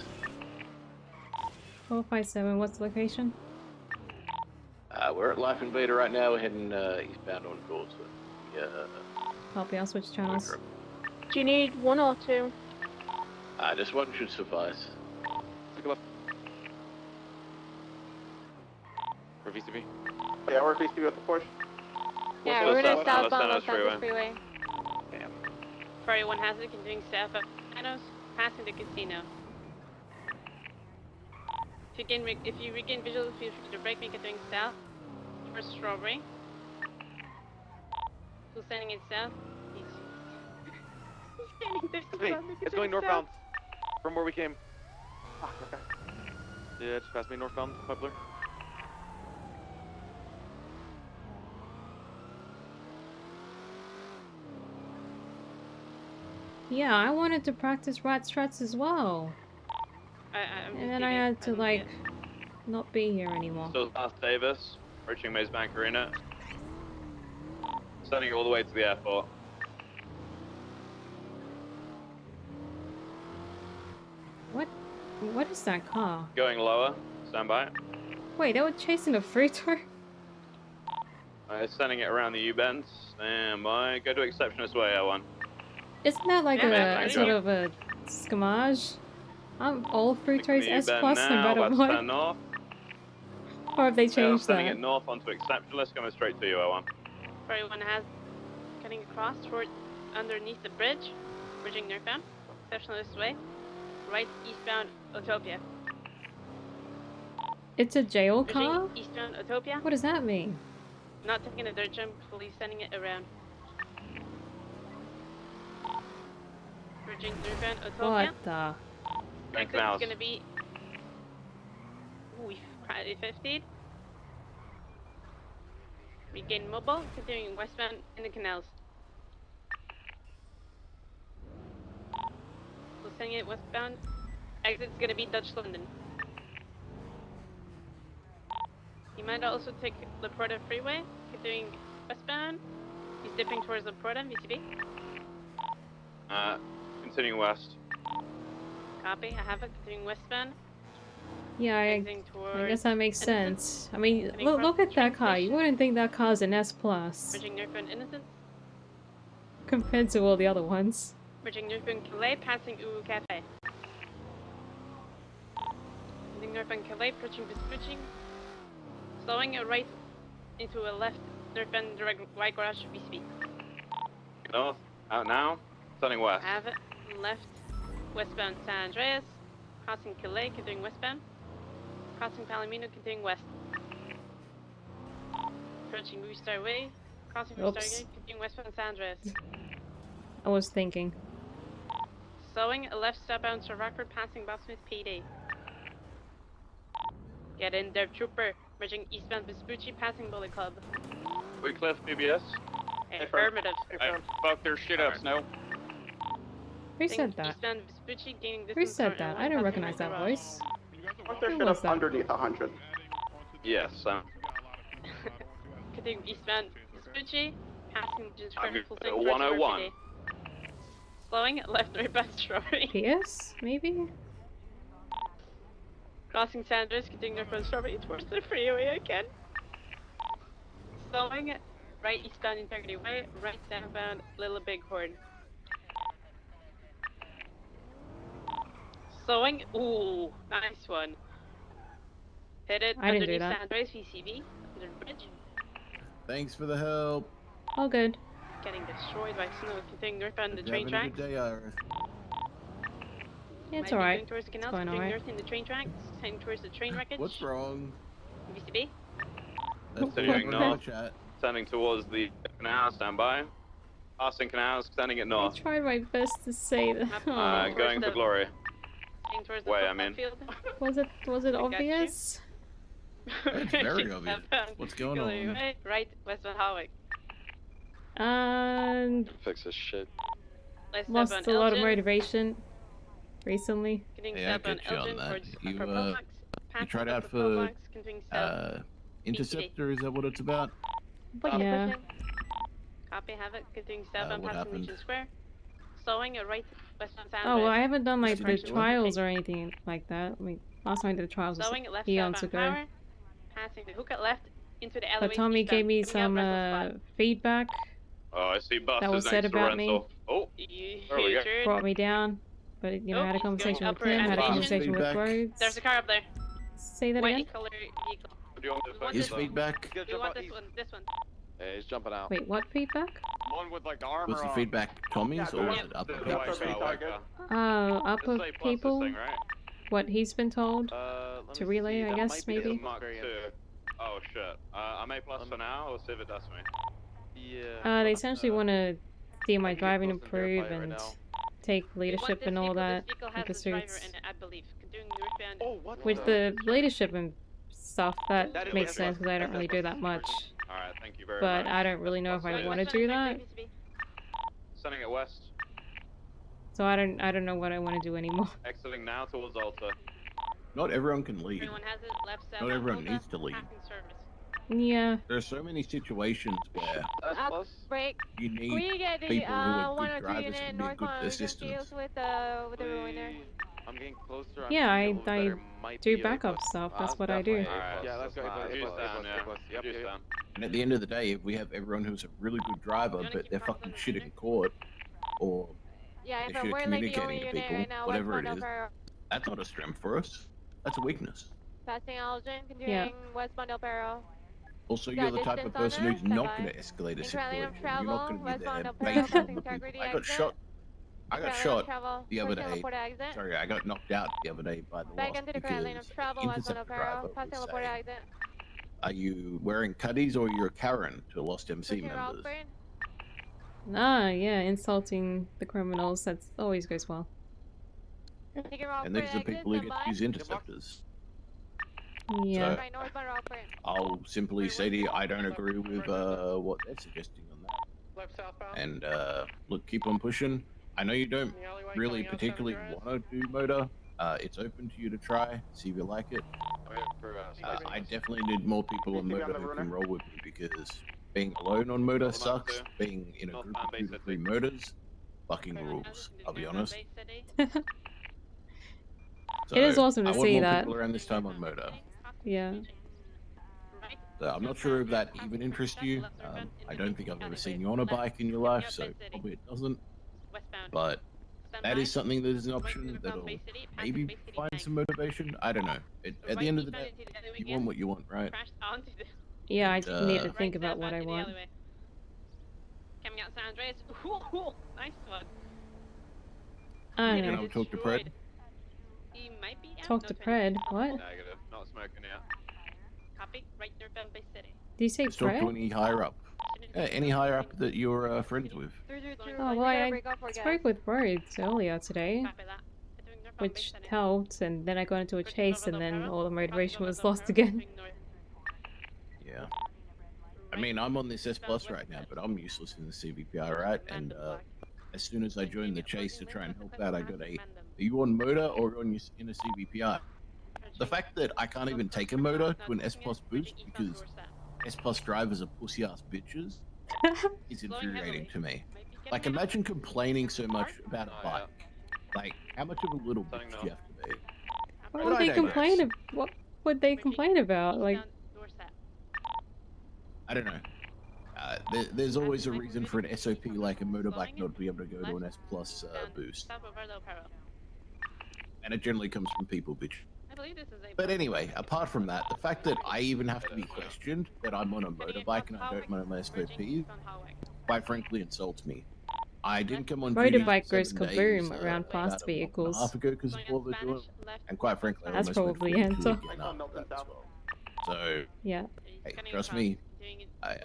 457, what's the location? We're at Life Invader right now. We're heading eastbound on Dorset. Yeah. Copy, I'll switch channels. Do you need one or two? Just one should suffice. Take a left. For VCB. Yeah, we're VCB with the Porsche. Yeah, we're in a southbound Los freeway. Angeles freeway. Damn. For everyone hazard, continuing south of Manos, passing the casino. If you regain visual, feel free to brake me continuing south for Strawberry. Still sending it south. He's standing there. It's going northbound from where we came. Fuck, okay. Yeah, just past me northbound, Puebler. Yeah, I wanted to practice rat struts as well. And then I had to, like, not be here anymore. So Las Davis, approaching Maze Bank Arena. Sending it all the way to the airport. What is that car? Going lower, stand by. Wait, they were chasing a Fruiter? Sending it around the U-bend, stand by. Go to Exceptionist Way, L1. Isn't that like a sort of a scamage? I'm all Fruiters S plus no matter what. Turn north. Or have they changed sending that? it north onto Exceptionalist, coming straight to you, L1. For everyone has cutting across toward underneath the bridge, bridging northbound, Exceptionalist way, right eastbound Utopia. It's a jail Bridging car? eastbound Utopia. What does that mean? Not taking a dirt jump, fully sending it around. Bridging northbound Utopia. What the? Thanks, Exit's gonna be. Ooh, we've probably 50'd. Regain mobile, continuing westbound in the canals. So sending it westbound. Exit's gonna be Dutch London. You might also take La Porta Freeway, continuing westbound. He's dipping towards La Porta, VCB. Continuing west. Copy, I have it, continuing westbound. Yeah, I guess that makes sense. I mean, look at that car. You wouldn't think that car's an S plus Bridging northbound Innocence. compared to all the other ones. Bridging northbound Calais, passing Uru Cafe. Bridging northbound Calais, approaching Vespucci. Slowing a right into a left northbound direct right garage VCB. North, out now, turning west. Have it. Left, westbound San Andreas. Crossing Calais, continuing westbound. Crossing Palomino, continuing west. Approaching Rooster Way. Crossing Rooster Oops. Way, continuing westbound San Andreas. I was thinking. Slowing a left southbound to Rockford, passing Bobsmith PD. Get in there, trooper. Merging eastbound Vespucci, passing Bullet Club. We Cliff, PBS. Affirmative. Fuck their shit up, Snow. Who said that? Eastbound Vespucci, gaining Who distance said on that? L1, I didn't passing recognize that Rockford voice. Fuck their Who shit was up that? underneath 100. Yes, Continuing eastbound Vespucci, passing just I'm full at sync 101. Slowing left northbound Strawberry. PS? Maybe? Crossing Sanders, continuing northbound Strawberry towards the freeway again. Slowing right eastbound Integrity Way, right southbound Little Bighorn. Slowing, ooh, nice one. Hit it I didn't do underneath that. Sanders VCB, under the bridge. Thanks for the help. All good. Getting destroyed by snow, continuing northbound the Hope train you're having a tracks. good day, Iris. Yeah, it's Might be alright. going towards the It's canal, going continuing alright. north in the train tracks, heading towards the train wreckage. What's wrong? VCB. That's Continuing the north, chat. turning towards the canal, stand by. Passing canals, turning it I north. tried my best to say that. Going for glory. Heading towards the Way, I football mean. field. Was it I got you. obvious? It's very obvious. Southbound What's going Gallery on? Way, right, westbound Hawick. Fix this shit. Left Lost southbound a lot of Elgin, motivation recently. continuing Yeah, I southbound get you on Elgin that. towards You, Upper Pomax. you Passing tried Upper out for Pomax, continuing south. Interceptor, is that what it's about? Yeah. Copy, have it, continuing southbound, what passing happened? Legion Square. Slowing a right westbound San Oh, well, I Andreas. haven't done like the Just trials or anything like that. I mean, last time I did the trials was Slowing left eons southbound ago. Power. Passing the hook at left into the But alleyway. Tommy gave me some feedback Oh, I see buses that was next said to about me. rental. Oh, there we go. Brought me down. But, you know, I had a he's going conversation with upper him, had a elevation. conversation with Feedback. Rhodes. There's a car up there. Say that White again? color vehicle. Do you want me to fix His that? feedback. We want this one, this one. Yeah, he's jumping out. Wait, what feedback? One with like the armor Was the on. feedback Tommy's or was Yeah. it upper The people's white feedback? Wayker. Upper It's A plus people? this thing, right? What he's been told? Let To me relay, see, I that guess, might be maybe? the Mark variant. 2. Oh shit. I'm A plus for now, or see if it does me. Yeah. They essentially want to see my I can get driving close and verify improve it right and now. take We want leadership this and all vehicle. that. This vehicle has Because a driver it's in it, I believe. Continuing northbound. Oh, what with the leadership and stuff, that That is makes a sense because I don't plus. really do that much. Alright, thank you very But much. I don't really know if I Plus want to it. do that. Sending it west. So I don't know what I want to do anymore. Exiting now towards Alta. Not everyone can lead. Everyone has it. Left south. Not everyone needs to lead. Passing service. Yeah. There are so many situations where Break. you Can need we get the people who are 102 good drivers unit and be a good northbound assistants. fields with the ruin there? I'm getting closer. Yeah, I'm getting a little I better. Might do be A backup plus. stuff. Ah, That's it's what I do. definitely A Alright, plus. let's That's go. fine. A Juice plus, A down, plus, yeah. A plus. Yep, Juice yep. down. And at the end of the day, if we have everyone who's a really good driver, but they're fucking shit in court, or Yeah, they're and shit at we're like the only communicating to unit people, right now. whatever it westbound is, El Perro. that's not a strength for us. That's a weakness. Passing Elgin, continuing westbound El Perro. Also, Got you're the type distance of on person us, who's stand not by. going to escalate a Incremental situation. You're travel, not going to be westbound there El Perro, banging on crossing the people. Integrity I got exit. shot. I got Incremental shot travel, the other passing day. Laporta exit. Sorry, I got knocked out the other day by the Back loss into the current lane because of travel, the westbound El interceptor Perro, driver passing was Laporta saying, exit. "Are you wearing cuddies or you're a Karen to lost MC Pushing members?" Rockford. Ah, yeah, insulting the criminals. That always goes well. Taking And Rockford these are the exit, people who stand get to by. use interceptors. Yeah. So, Right, northbound Rockford. I'll simply say to you, I don't agree with what they're suggesting on that. Left southbound. And look, keep on pushing. I know you don't really particularly want to do motor. It's open to you to try, see if you like it. I definitely need more people on motor who can roll with me because being alone on motor sucks. Being in a group of 2 to 3 motors fucking rules, I'll be honest. So, It is awesome to I want see more that. people around this time on motor. Yeah. So I'm not sure if that even interests you. I don't think I've ever seen you on a bike in your life, so probably it doesn't. But that is something that is an option that'll maybe find some motivation. I don't know. At the end of the day, you want what you want, right? Yeah, I And, need to think about what I want. Coming out San Andreas. Ooh, nice one. I You know. know, talk to Pred. He might be out. Talk No, to 20. Pred. What? Negative. Not smoking yet. Copy. Right northbound Bay City. Do you say Let's talk to Pred? any higher up. Any higher up that you're friends with. Oh, well, I spoke with Rhodes earlier today, Copy that. Doing northbound Bay which City. helped, and then I got into a Bridging chase, over and the then Peril. all the motivation Crossing was over the lost Peril, again. moving north. Yeah. I mean, I'm on this S Plus right now, but I'm useless in the CVPR, right? And as soon as I joined the chase to try and help out, I got a, are you on motor or on your, in a CVPR? The fact that I can't even take a motor to an S Plus boost because S Plus drivers are pussy ass bitches is infuriating to me. Like, imagine complaining so much about a bike. Like, how much of a little bitch do you have to be? What But would I they digress. complain? What would they complain about? Like, I don't know. There's always a reason for an SOP like a motorbike not to be able to go to an S Plus boost. And it generally comes from people, bitch. I believe this is a But anyway, apart from that, the fact that I even have to be questioned that I'm on a motorbike and I don't know my SOP, quite frankly, insults me. I didn't come on duty motorbike for goes 7 days, kaboom around about fast a month and a vehicles. half ago because of what they're doing, and quite frankly, I That's almost probably went 42 answer. again after that as well. So, Yeah. hey, trust me, I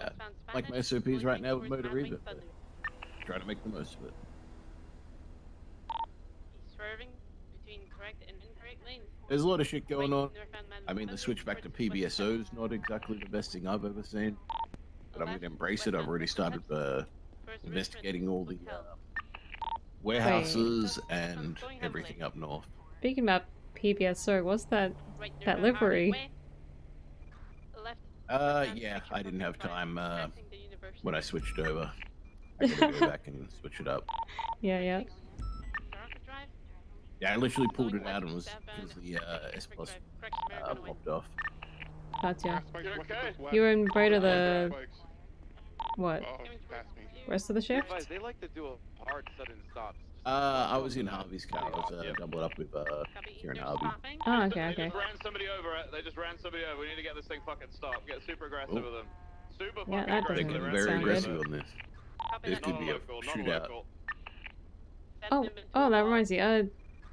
like my SOPs right now with Motor Eva, but trying to make the most of it. He's swerving between correct and incorrect lanes. There's a lot of shit going on. I mean, the switch back to PBSO is not exactly the best thing I've ever seen, but I'm going to embrace it. I've already started investigating all the warehouses and everything up north. Speaking about PBSO, what's that livery? Yeah, I didn't have time when I switched over. I gotta go back and switch it up. Yeah, yeah. Yeah, I literally pulled it out and was because the S Plus popped off. Gotcha. You okay? You were in right of the what? Rest of the shift? Guys, they like to do a hard sudden stops. I was in Harvey's car. I was doubled up with Kieran Harvey. Oh, okay, They okay. just ran somebody over. They just ran somebody over. We need to get this thing fucking stopped. Get super aggressive with them. Super Yeah, fucking that aggressive. doesn't They're even very sound good. aggressive on this. This could be a shootout. Oh, that reminds me.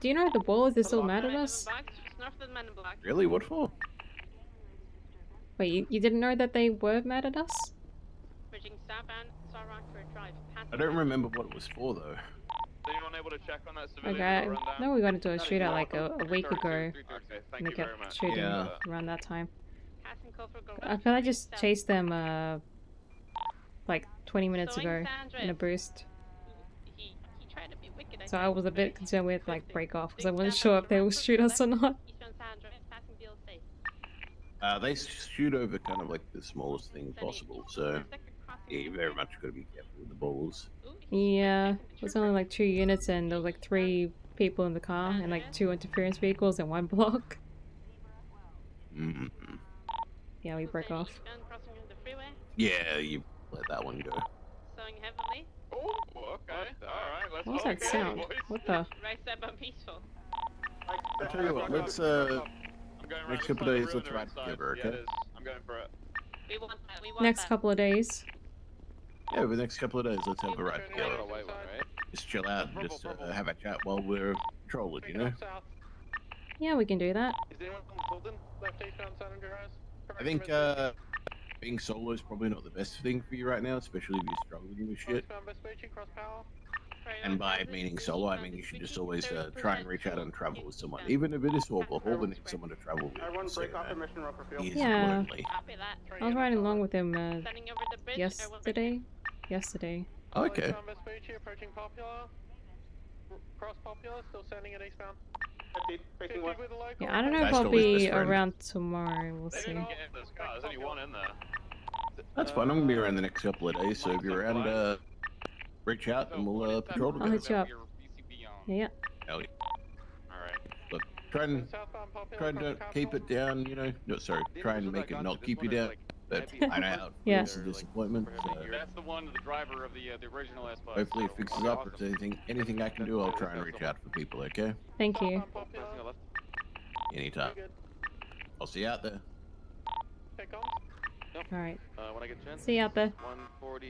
Do you know the ballers are still mad at us? Really? What for? Wait, you didn't know that they were mad at us? I don't remember what it was for though. Is anyone able to check on that civilian Okay, rundown? no, we got into a shootout like a week ago. Okay, thank And they you very kept much. shooting Yeah. around that time. I feel I just chased them like 20 minutes ago in a boost. So I was a bit concerned with like break off because I wasn't sure if they will shoot us or not. They shoot over kind of like the smallest thing possible, so yeah, you very much got to be careful with the balls. Yeah, there's only like 2 units and there was like 3 people in the car and like 2 interference vehicles and 1 block. Mm-hmm. Yeah, we break off. Yeah, you let that one go. Oh, okay. Alright, let's What was that sound? What the? Right step on peaceful. I'll tell you what, let's next couple days, let's ride together, okay? I'm going for it. We want that. We want Next that. couple of days. Yeah, over the next couple of days, let's have a ride together. Just chill out and just have a chat while we're patrolling, you know? Yeah, we can do that. Is anyone consultant left eastbound San Andreas? I think being solo is probably not the best thing for you right now, especially if you're struggling with shit. And by meaning solo, I mean you should just always try and reach out and travel with someone. Even if it is Hall need someone to travel with. So, Yeah. I was riding along with him yesterday. Okay. Cross Popular, still sending it eastbound. Yeah, I don't know if Nice I'll to lose be best friend. around tomorrow. We'll see. There's only one in there. That's fine, I'm gonna be around the next couple of days, so if you're around, reach out and we'll patrol I'll together. hit you up. Yeah. Hell yeah. Alright. Look, try and don't keep it down, you know. No, sorry, try and make it not keep you down. But I know how it Yeah. feels, the disappointment. So That's the one, the driver of the original S Bus. hopefully it fixes up. If there's anything I can do, I'll try and reach out for people, okay? Thank you. Anytime. I'll see you out there. Yep. Alright. When I get a chance. See you out there. 140.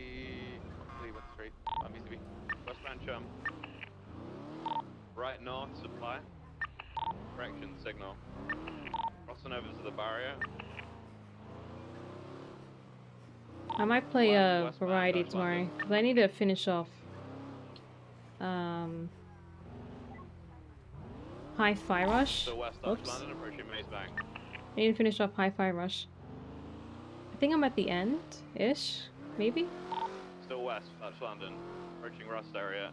Hopefully went straight. BCB. Westbound chum. Right north, supply. Correction, signal. Crossing over to the barrier. I might play a variety tomorrow, because I need to finish off Hi-Fi Rush. Still west, Oops. London, approaching Maze Bank. I need to finish off Hi-Fi Rush. I think I'm at the end-ish, maybe? Still west, Dutch London, approaching Rust area.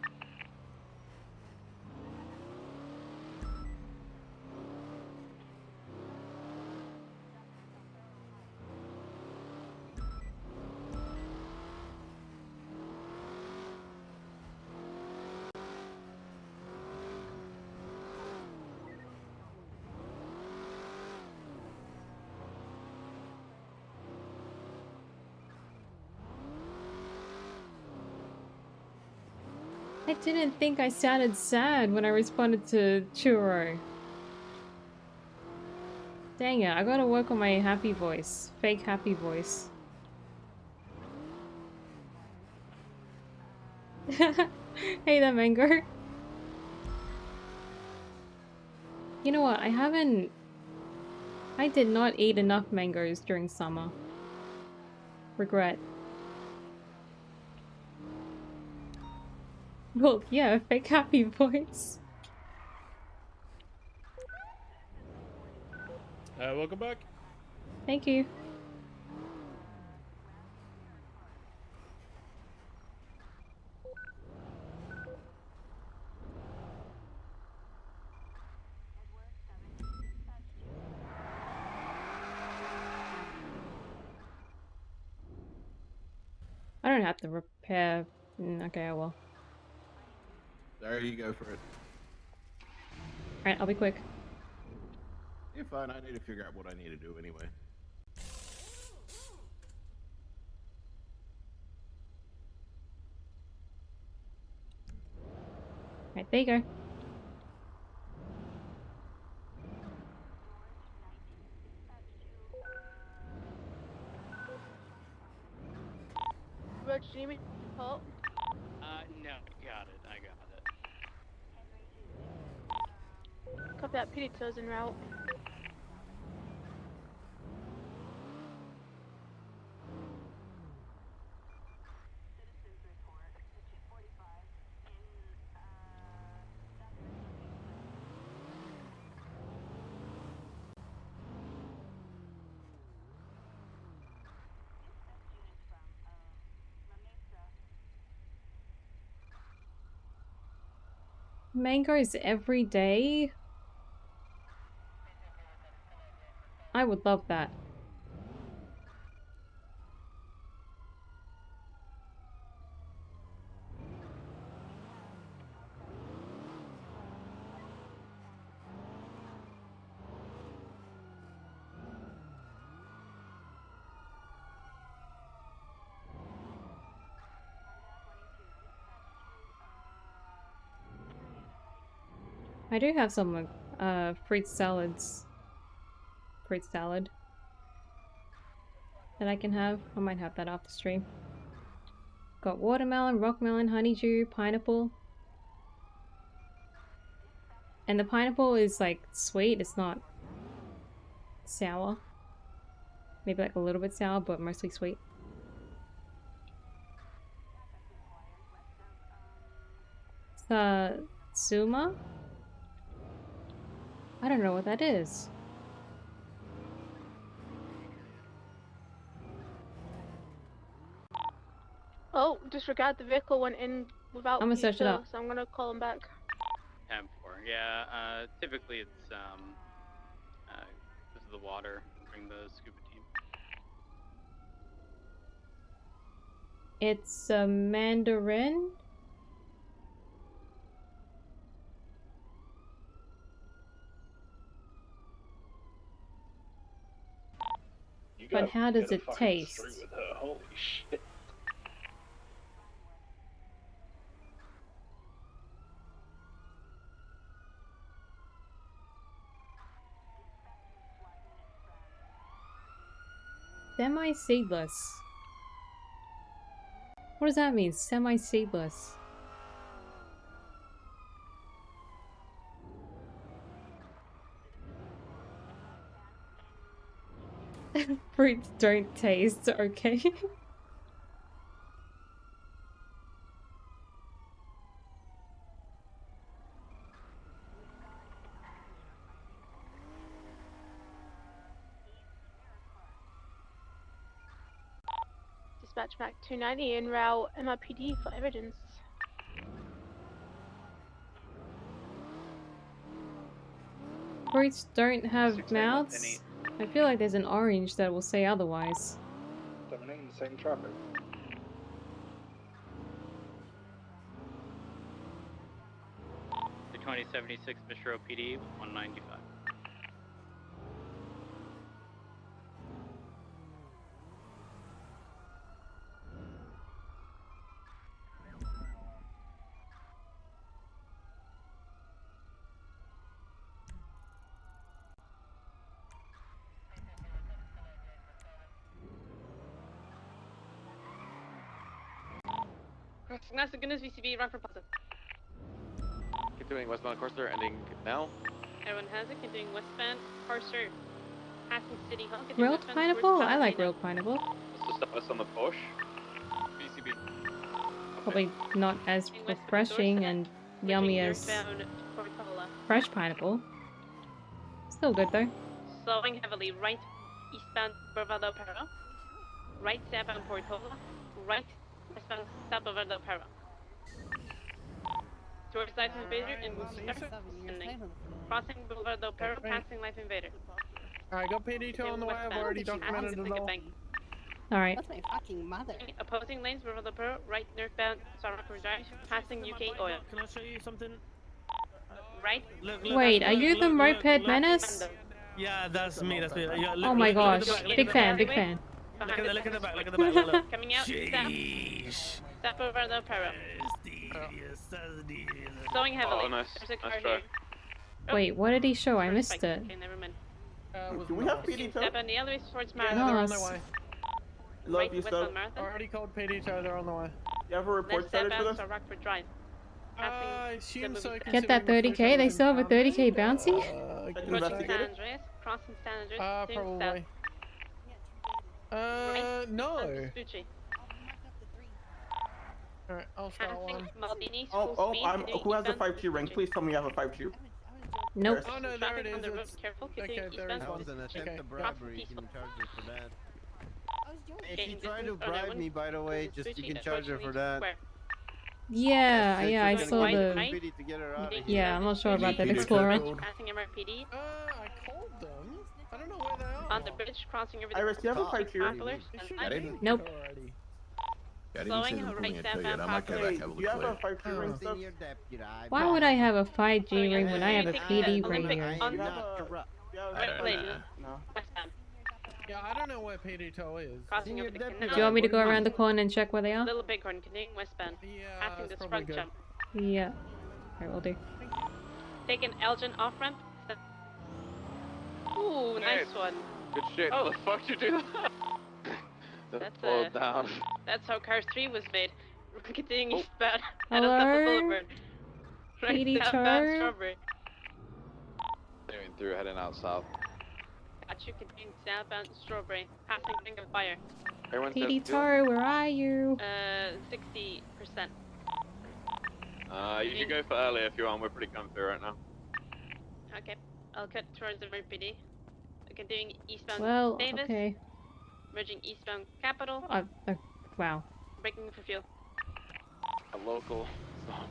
I didn't think I sounded sad when I responded to Churro. Dang it, I gotta work on my happy voice. Fake happy voice. Hey there, Mango. You know what, I did not eat enough mangoes during summer. Regret. Well, yeah, fake happy voice. Welcome back. Thank you. I don't have to repair. Okay, I will. There you go for it. Alright, I'll be quick. You're fine. I need to figure out what I need to do anyway. Alright, there you go. Roach, do you need me to help? No, got it. I got it. Copy that. Pizza's en route. Mangoes every day? I would love that. I do have some fruit salads. Fruit salad that I can have. I might have that off the stream. Got watermelon, rockmelon, honeydew, pineapple. And the pineapple is like sweet, it's not sour. Maybe like a little bit sour, but mostly sweet. Suma? I don't know what that is. Oh, disregard, the vehicle went in without I'm gonna search it pizza, up. so I'm gonna call him back. 10-4. Yeah, typically it's, because of the water, bring the scuba team. It's a mandarin? But how does it taste? With her. Holy shit. Semi-seedless. What does that mean? Semi-seedless. Fruits don't taste okay. Dispatch back 290 en route MIPD for evidence. Fruits don't have mouths? I feel like there's an orange that will say otherwise. Dominating the same traffic. The 2076 Bishop PD 195. That's the goodness VCB, run for positive. Continuing westbound Corsair, ending now. Everyone has it, continuing westbound, Parser, passing City Hall. Grilled pineapple? I like grilled pineapple. What's the status on the Porsche? BCB. Probably not as refreshing and yummy as fresh pineapple. Still good though. Slowing heavily, right eastbound Bravado Perro, right southbound Portola, right westbound South Bravado Perro. Towards Life Invader and descending. Crossing Bravado Perro, passing Life Invader. Alright, got PD2 on the way, I've already documented it all. Alright. That's my fucking mother. Opposing lanes, Bravado Perro, right northbound Sarako Drive, passing UK Oil. Can I show you something? Right? Wait, are you the moped menace? Yeah, that's me. That's me. Yeah, Oh my gosh, big fan, big fan. Look at the back. Look at the back. Look. Coming out. Sheesh. Step over the Perro. Slowing heavily. Oh, nice. There's a car Nice here. try. Wait, what did he show? I missed it. Okay, never mind. Do we have PD2? Step on the other way towards Yeah, Marathon. they're on their way. Love Right you, west sir. on Marathon. Already called PD2, they're on the way. You have a report Left started for southbound this? Rockford Drive. I assume so. Get that 30k? They still have a 30k bounty? Approaching San Andreas, crossing San Andreas, doing south. Probably. No. Vespucci. Alright, I'll start Passing one. Maldini, Oh, full speed, who has a eastbound 5G ring? Please tell me you have a 5G. Nope. Oh no, there Traffic it on is. the road, It's... careful, Okay, continuing there eastbound. is That was an attempt to bribery. You can charge her for that. If you try to bribe me, by the way, just you can charge her for that. Yeah, Said yeah, I she's saw gonna the... get Speedy to get her out of here. Yeah, I'm not sure about that Peter Explorer. code. Passing MRPD. I called them. I don't know where they are. On the bridge, crossing over the Iris, do you have a 5G ring? Poplar. I didn't. Nope. Yeah, I didn't Slowing say them pulling right it till yet. I southbound might come Poplar. back have a Do you look have a later. 5G ring, sir? Senior deputy. Why would I have a 5G ring when I have a PD ring Olympic here? on You the have a... right lane. No. Westbound. Yeah, I don't know where PD2 is. Crossing over the Do canal. you want me to go around the corner and check where they are? Little Bighorn, continuing westbound. Yeah, Passing that's the probably front good. jump. Yeah. Alright, will do. Taking Elgin off ramp. Ooh, nice one. Good shit. Oh. How the fuck you do that? That's Pull down. That's how Car 3 was made. Continuing Oh. eastbound at Upper Hello? Boulevard. Right PD southbound Char? Strawberry. Continuing through, heading out south. Got you continuing southbound Strawberry. Passing Ring of Fire. Everyone PD says Tar, where are you? 60%. You can go for early if you want. We're pretty comfy right now. Okay. I'll cut towards the MRPD. Continuing eastbound Well, Davis. okay. Merging eastbound Capital. Wow. Braking for fuel. a local song.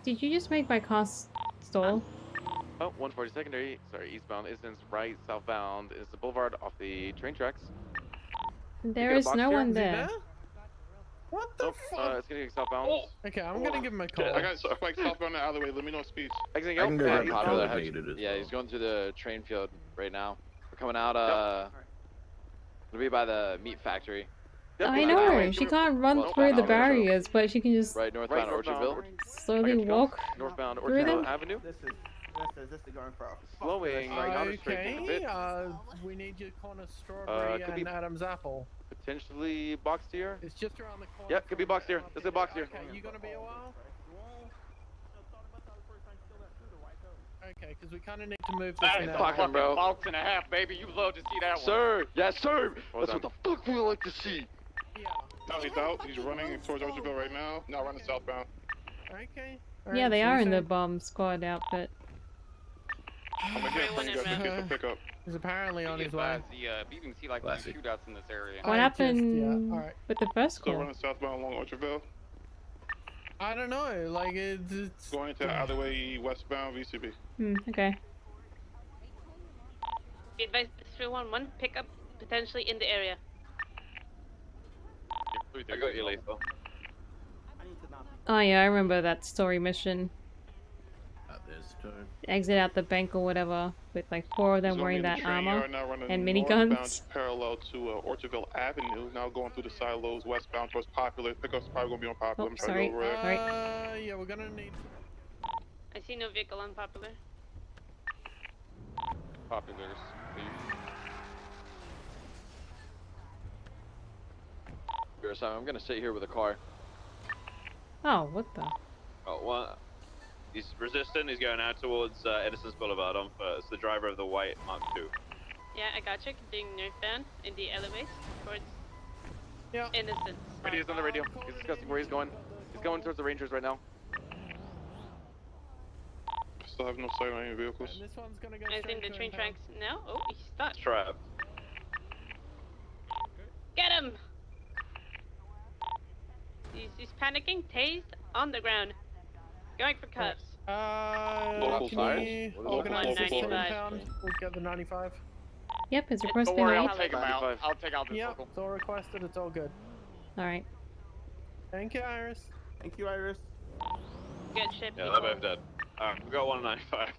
Did you just make my car stall? Oh, 140 secondary, sorry, eastbound, Islands, right, southbound is the boulevard off the train tracks. There is no one there. What the fuck? It's getting southbound. Okay, I'm gonna give him a call. I got like southbound out of the way. Let me know speeds. Exiting I out. can go right eastbound. Popular yeah, he's going through the train field right now. We're coming out, gonna be by the meat factory. I know, she can't run through the barriers, but she can just Right northbound Orchardville. slowly walk Northbound through them. Orchardville Avenue. This is going for a Slowing outer straight just a bit. We need your corner strawberry could and be Adam's apple. potentially boxed here. It's just around the corner. Yep, could be boxed here. Let's say boxed here. Okay, you gonna be a while? Okay, because we kind of need to move this That is now. a fucking box and a half, baby. You love to see that one. Sir, yes, sir. That's what the fuck we like to see. No, he's out. He's running towards Orchardville right now. Now running southbound. Okay. Yeah, they are in the bomb squad outfit. I'm again bring you guys to get the pickup. He's apparently on his way. You can see like Classic. shootouts in this area. What happened with the first Still call? running southbound along Orchardville. I don't know, like it's Going into alleyway westbound VCB. Okay. Be advised, 311 pickup potentially in the area. I got you, Lethal. Oh yeah, I remember that story mission. There's turn. Exit out the bank or whatever, with like 4 of them He's gonna be wearing in the that train armor yard now, running and northbound miniguns. Parallel to Orchardville Avenue. Now going through the silos westbound towards Popular. Pickup's probably gonna be on Popular. I'm trying to go over it. yeah, we're gonna need. I see no vehicle unpopular. Populars. I'm gonna sit here with a car. Oh, what the? Oh, well, he's resistant. He's going out towards Innocence Boulevard on foot. It's the driver of the white Mark II. Yeah, I got you. Continuing northbound in the alleyways towards Innocence. Radio's on the radio. He's discussing where he's going. He's going towards the Rangers right now. Still have no sight on any vehicles. This one's gonna go. I think the train tracks now. Oh, he's stuck. Trapped. Get him! He's panicking, tased, on the ground. Going for cuffs. Local Can fires? you Local organize fires? the 7-pound? We'll get the 95. Yep, his request Don't been worry, made. I'll take him out. I'll take out this Yep, local. it's all requested. It's all good. Alright. Thank you, Iris. Thank you, Iris. Good ship. Yeah, they're both dead. Alright, we got 195.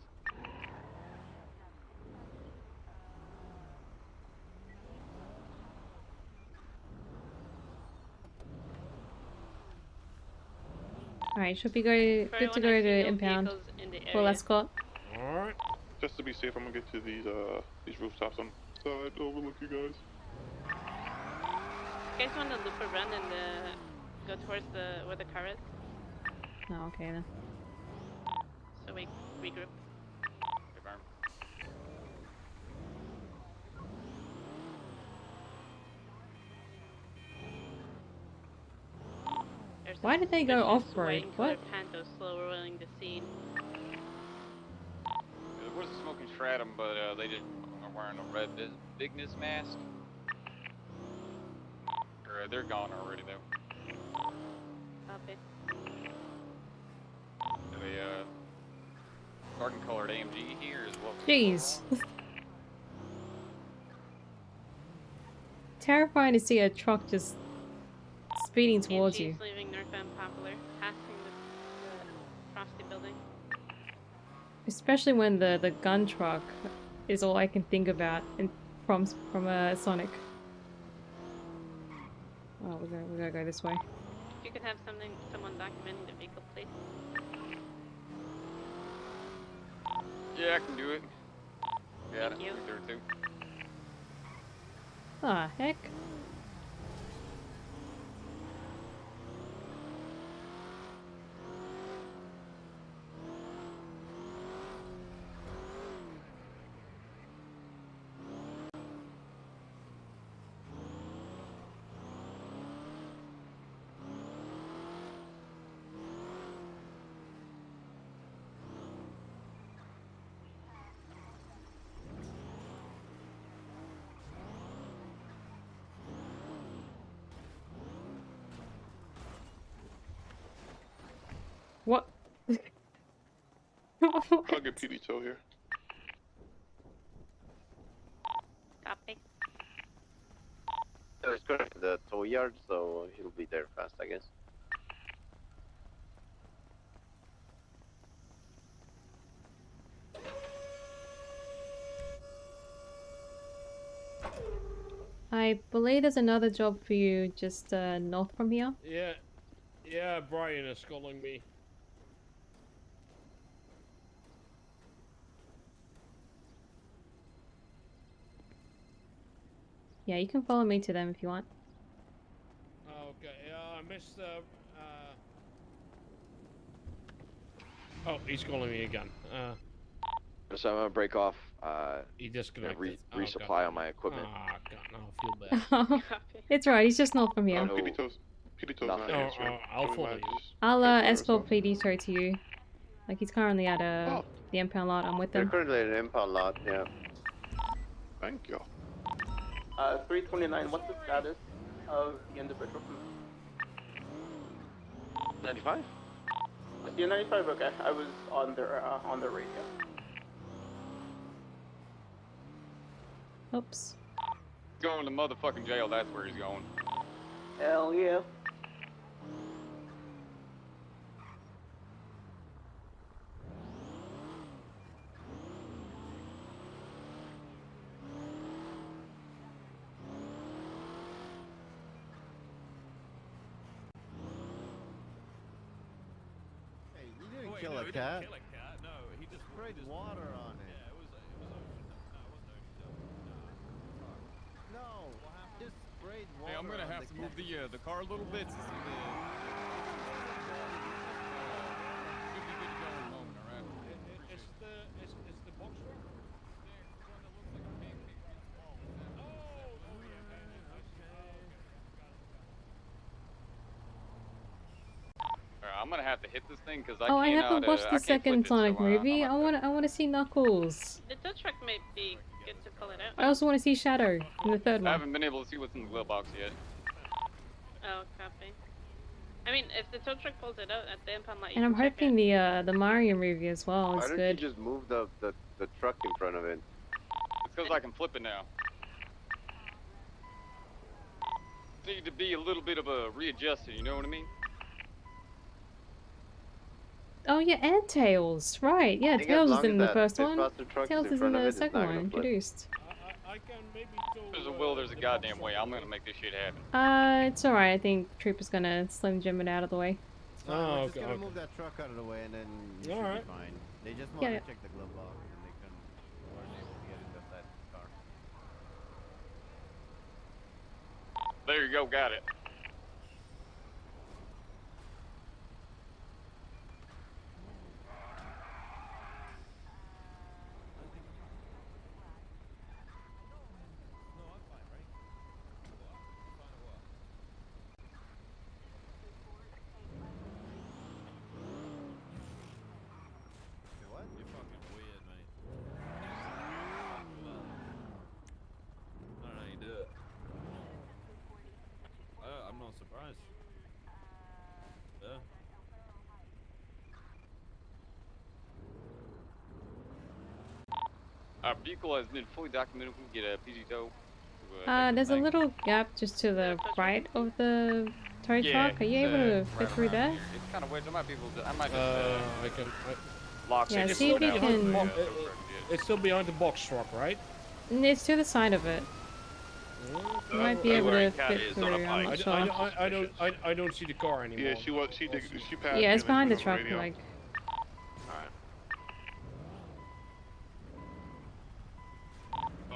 Alright, should be good to go to impound. Full escort. Alright. Just to be safe, I'm gonna get to these rooftops on the side to overlook you guys. You guys want to loop around and go towards where the car is? Oh, okay then. So we regroup. Why did they go off-road? What? Panto slow rolling the scene. There was a smoking stratum, but they just are wearing a red bigness mask. They're gone already though. Copy. The garden colored AMG here as well. Jeez. Terrifying to see a truck just speeding towards you. AMG's leaving northbound Poplar, passing the Frosty building. Especially when the gun truck is all I can think about from Sonic. Oh, we're gonna go this way. If you could have someone documenting the vehicle, please. Yeah, I can do it. Yeah, Thank you. there too. Ah, heck. What? I'll get PD Toe here. Copy. Let's go to the tow yard, so he'll be there fast, I guess. I believe there's another job for you just north from here. Yeah, Brian is calling me. Yeah, you can follow me to them if you want. Okay, Mr. Oh, he's calling me again. So I'm gonna break off. He disconnected. Resupply on my equipment. Ah, God, no, I feel bad. It's right, he's just north from here. PD Toes not answering. I'll follow you. I'll escort PD to you. Like he's currently at the impound lot. I'm with They're them. currently at an impound lot, yeah. Thank you. 329, what's the status of the individual? 95? You're 95, okay. I was on their radio. Oops. Going to motherfucking jail, that's where he's going. Hell yeah. Hey, you didn't kill a cat. No, he just sprayed water on it. Yeah, it was no, just sprayed water. Hey, I'm gonna have to move the car a little bit. Should be good to go in a moment, all right? It's the box truck? I'm gonna have to hit this thing because I haven't watched the second Sonic movie. I want to see Knuckles. The tow truck might be good to pull it out. I also want to see Shadow in the third I one. haven't been able to see what's in the glove box yet. Oh, copy. I mean, if the tow truck pulls it out at the impound lot, you And I'm can check hoping the Mario movie as well Why is don't good. you just move the truck in front of it? It's because I can flip it now. Need to be a little bit of a readjusted, you know what I mean? Oh yeah, and Tails. Right, yeah, I think Tails as is long in as the that first one. Mythbuster truck Tails is in front of the it, it's second not one, gonna flip. introduced. I can maybe There's a will, there's a goddamn way. I'm gonna make this shit happen. It's alright, I think Trooper's gonna Slim Jim it out of the way. It's fine, we're just gonna move that truck out of the way and then you should Alright. be fine. They just Yeah, want yeah. to check the glove box and they weren't able to get it inside the car. There you go, got it. What? You're fucking weird, mate. I don't know how you do it. I'm not surprised. Yeah. Our vehicle has been fully documented. We can get a PG tow. There's a little gap just to the right of the tow truck. Are you able to fit through there? It's kind of weird. I might be able to. I might just I can. lock Yeah, it. see if you can. It's still behind the box truck, right? It's to the side of it. You might be able to fit through. I'm not sure. I don't see the car anymore. Yeah, she passed. Yeah, me it's and behind the she was on truck. radio. Like,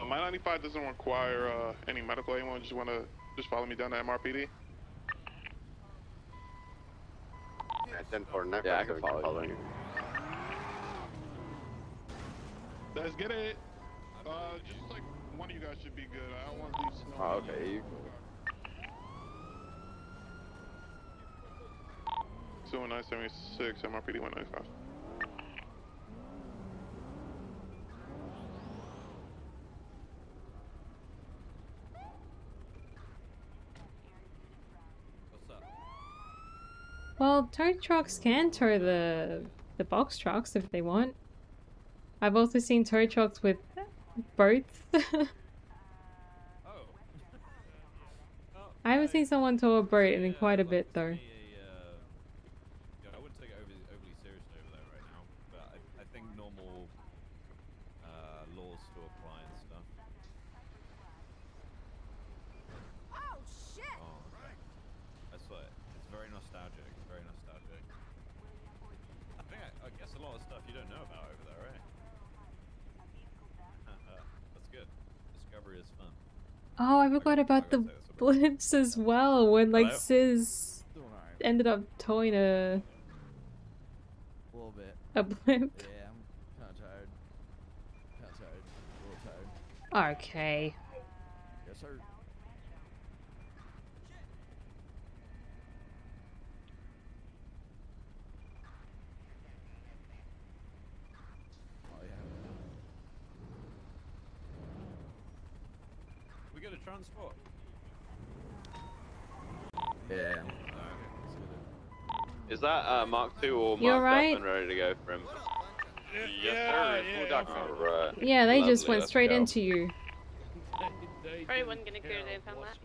My 95 doesn't require any medical. Anyone just want to follow me down to MRPD? At 10-4, Yeah, I can follow you. Let's get it. Just like one of you guys should be good. I don't want to leave snow. Oh, okay. You... 21976 MRPD 195. well, tow trucks can tow the box trucks if they want. I've also seen tow trucks with boats. I haven't seen someone tow a boat in quite a bit though. Yeah, I wouldn't take it overly seriously over there right now, but I think normal laws still apply and stuff. robbery is fun. Oh, I forgot about the blimps as well, when like Hello? Sis Doing alright. ended up towing A little bit. a blimp. Yeah, I'm kind of tired. Kind of tired. A little tired. Okay. Yes, sir. Oh yeah. We got a transport. Yeah. Is that Mark II all You marked alright? up and ready to go for him? Yes, sir. Full document. Alright. Yeah, they just Lovely, went let's straight go. into you. Probably wasn't gonna clear the impound lot.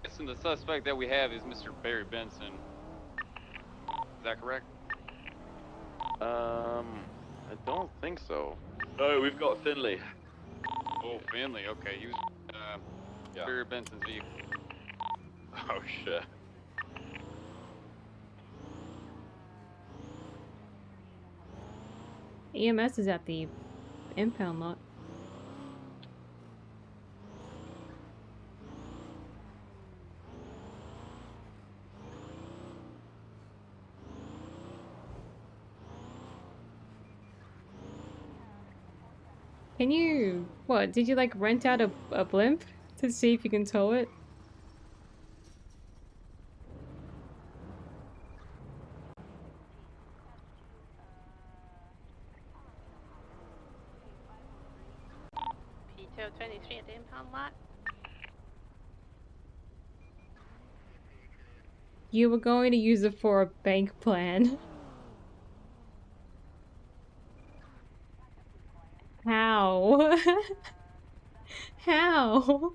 Listen, the suspect that we have is Mr. Barry Benson. Is that correct? I don't think so. Oh, we've got Finley. Oh, Finley. Okay, he was Barry Benson's vehicle. Oh shit. EMS is at the impound lot. Can you, what, did you like rent out a blimp to see if you can tow it? P-Tow 23 at the impound lot. You were going to use it for a bank plan. How? How?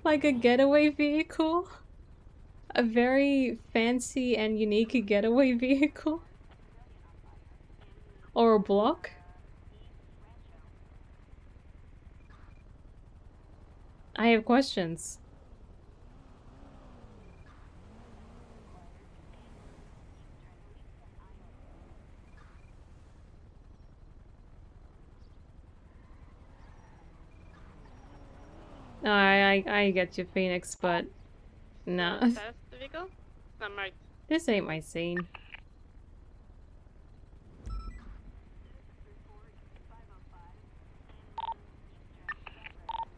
Like a getaway vehicle? A very fancy and unique getaway vehicle? Or a block? I have questions. No, I get you, Phoenix, but nah. That's the vehicle? It's not marked. This ain't my scene.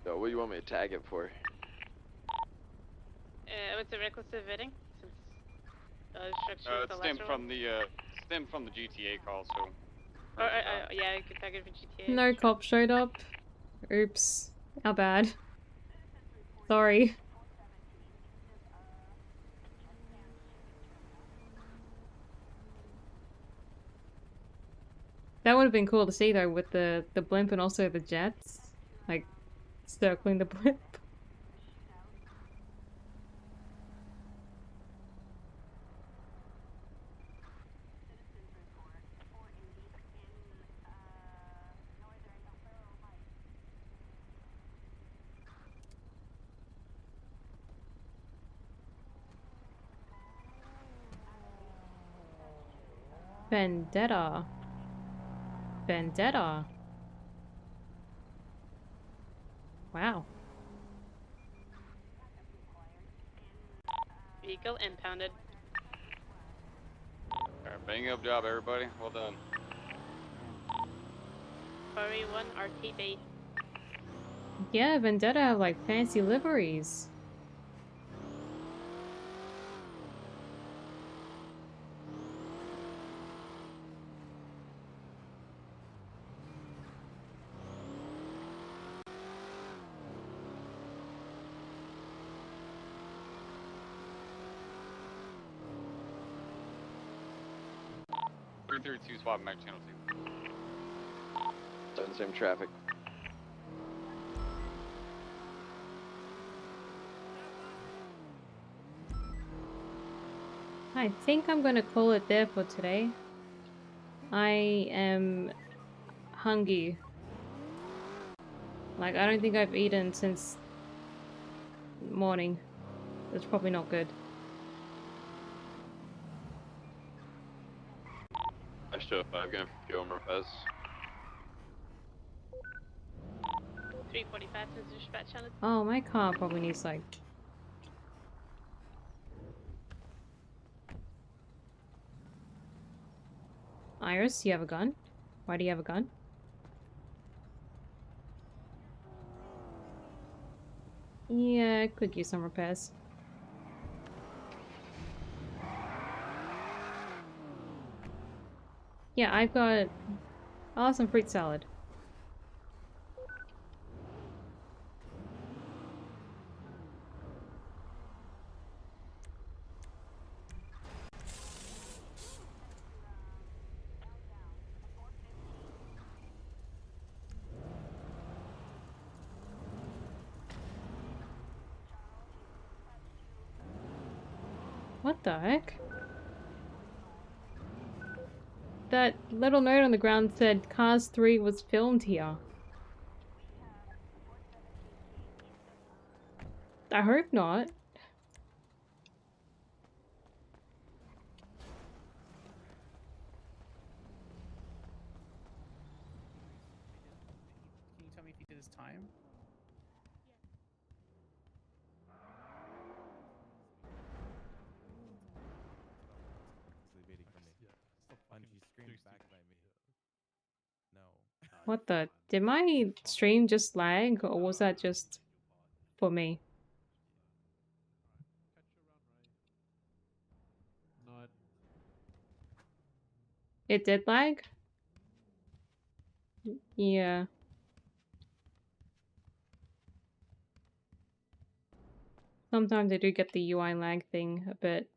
So what do you want me to tag it for? What's the reckless evading? Since It stemmed from the GTA call, so. Yeah, you could tag it for GTA. No cop showed up. Oops. How bad. Sorry. That would have been cool to see though, with the blimp and also the jets. Like, circling the blimp. Vendetta. Vendetta. Wow. Vehicle impounded. Alright, bang up job, everybody. Well done. 4A1 RTB. Yeah, Vendetta have like fancy liveries. Two swap back channel 2. So in the same traffic. I think I'm gonna call it there for today. I am hungry. Like, I don't think I've eaten since morning. That's probably not good. I show 5 going for fuel repairs. 3:45 since the dispatch channel. Oh, my car probably needs like... Iris, you have a gun? Why do you have a gun? Yeah, could use some repairs. Yeah, I've got... I'll have some fruit salad. What the heck? That little note on the ground said Cars 3 was filmed here. I hope not. Can you tell me if he did his time? What the? Did my stream just lag, or was that just for me? Not. It did lag? Yeah. Sometimes I do get the UI lag thing a bit.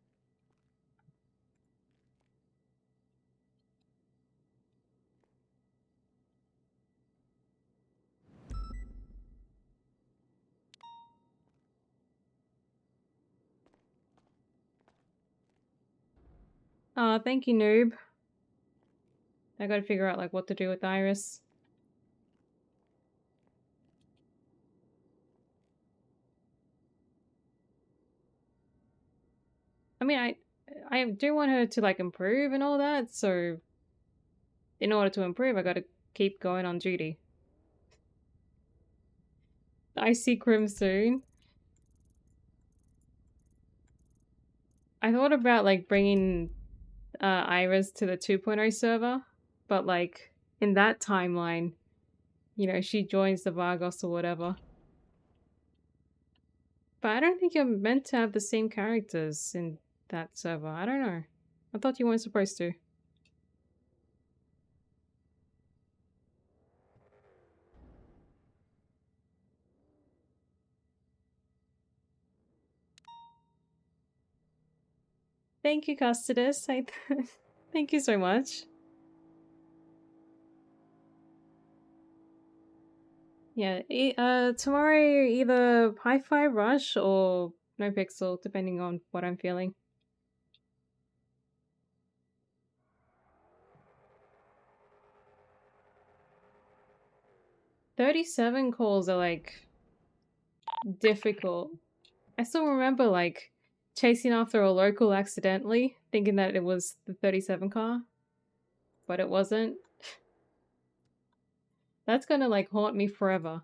Thank you, noob. I gotta figure out like what to do with Iris. I mean, I do want her to like improve and all that, so in order to improve, I gotta keep going on duty. I see Crim soon. I thought about like bringing Iris to the 2.0 server, but like in that timeline, you know, she joins the Vargos or whatever. But I don't think you're meant to have the same characters in that server. I don't know. I thought you weren't supposed to. Thank you, Custodus. Thank you so much. Yeah, tomorrow either Hi-Fi Rush or No Pixel, depending on what I'm feeling. "37 calls are like difficult. I still remember like chasing after a local accidentally, thinking that it was the 37 car, but it wasn't. That's gonna like haunt me forever.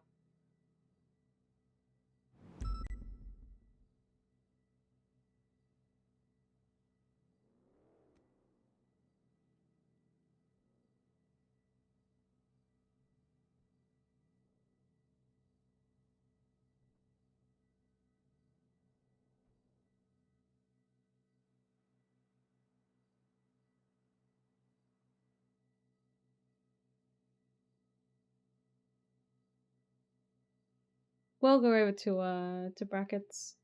We'll go over to brackets.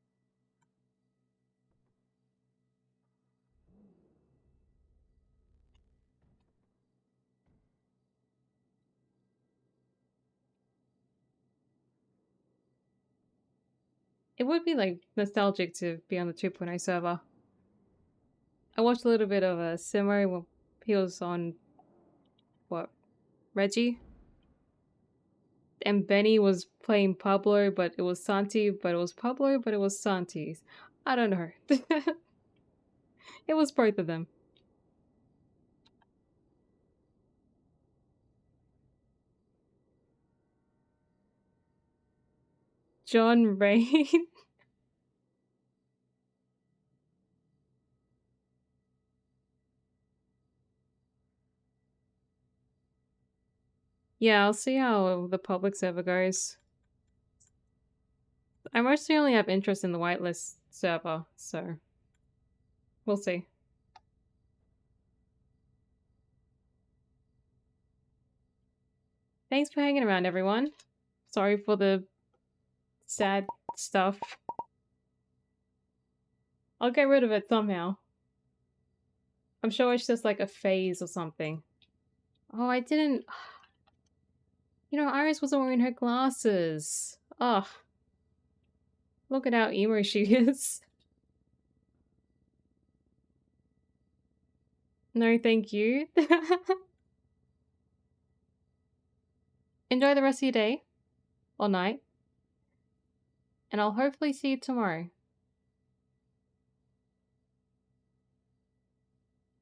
It would be like nostalgic to be on the 2.0 server. I watched a little bit of a Simo when he was on what, Reggie? And Benny was playing Pablo, but it was Santi, but it was Pablo, but it was Santi. I don't know. It was both of them. John Rain. Yeah, I'll see how the public server goes. I mostly only have interest in the whitelist server, so we'll see. Thanks for hanging around, everyone. Sorry for the sad stuff. I'll get rid of it somehow. I'm sure it's just like a phase or something. Oh, I didn't... You know, Iris wasn't wearing her glasses. Ugh. Look at how emo she is. No, thank you. Enjoy the rest of your day. Or night. And I'll hopefully see you tomorrow.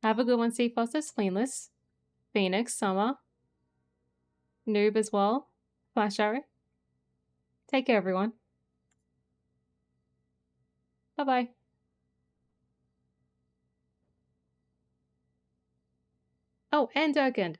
Have a good one, Steve Foster, Spleenless, Phoenix, Summer, Noob as well, Flash Arrow. Take care, everyone. Bye-bye. Oh, and Durkin.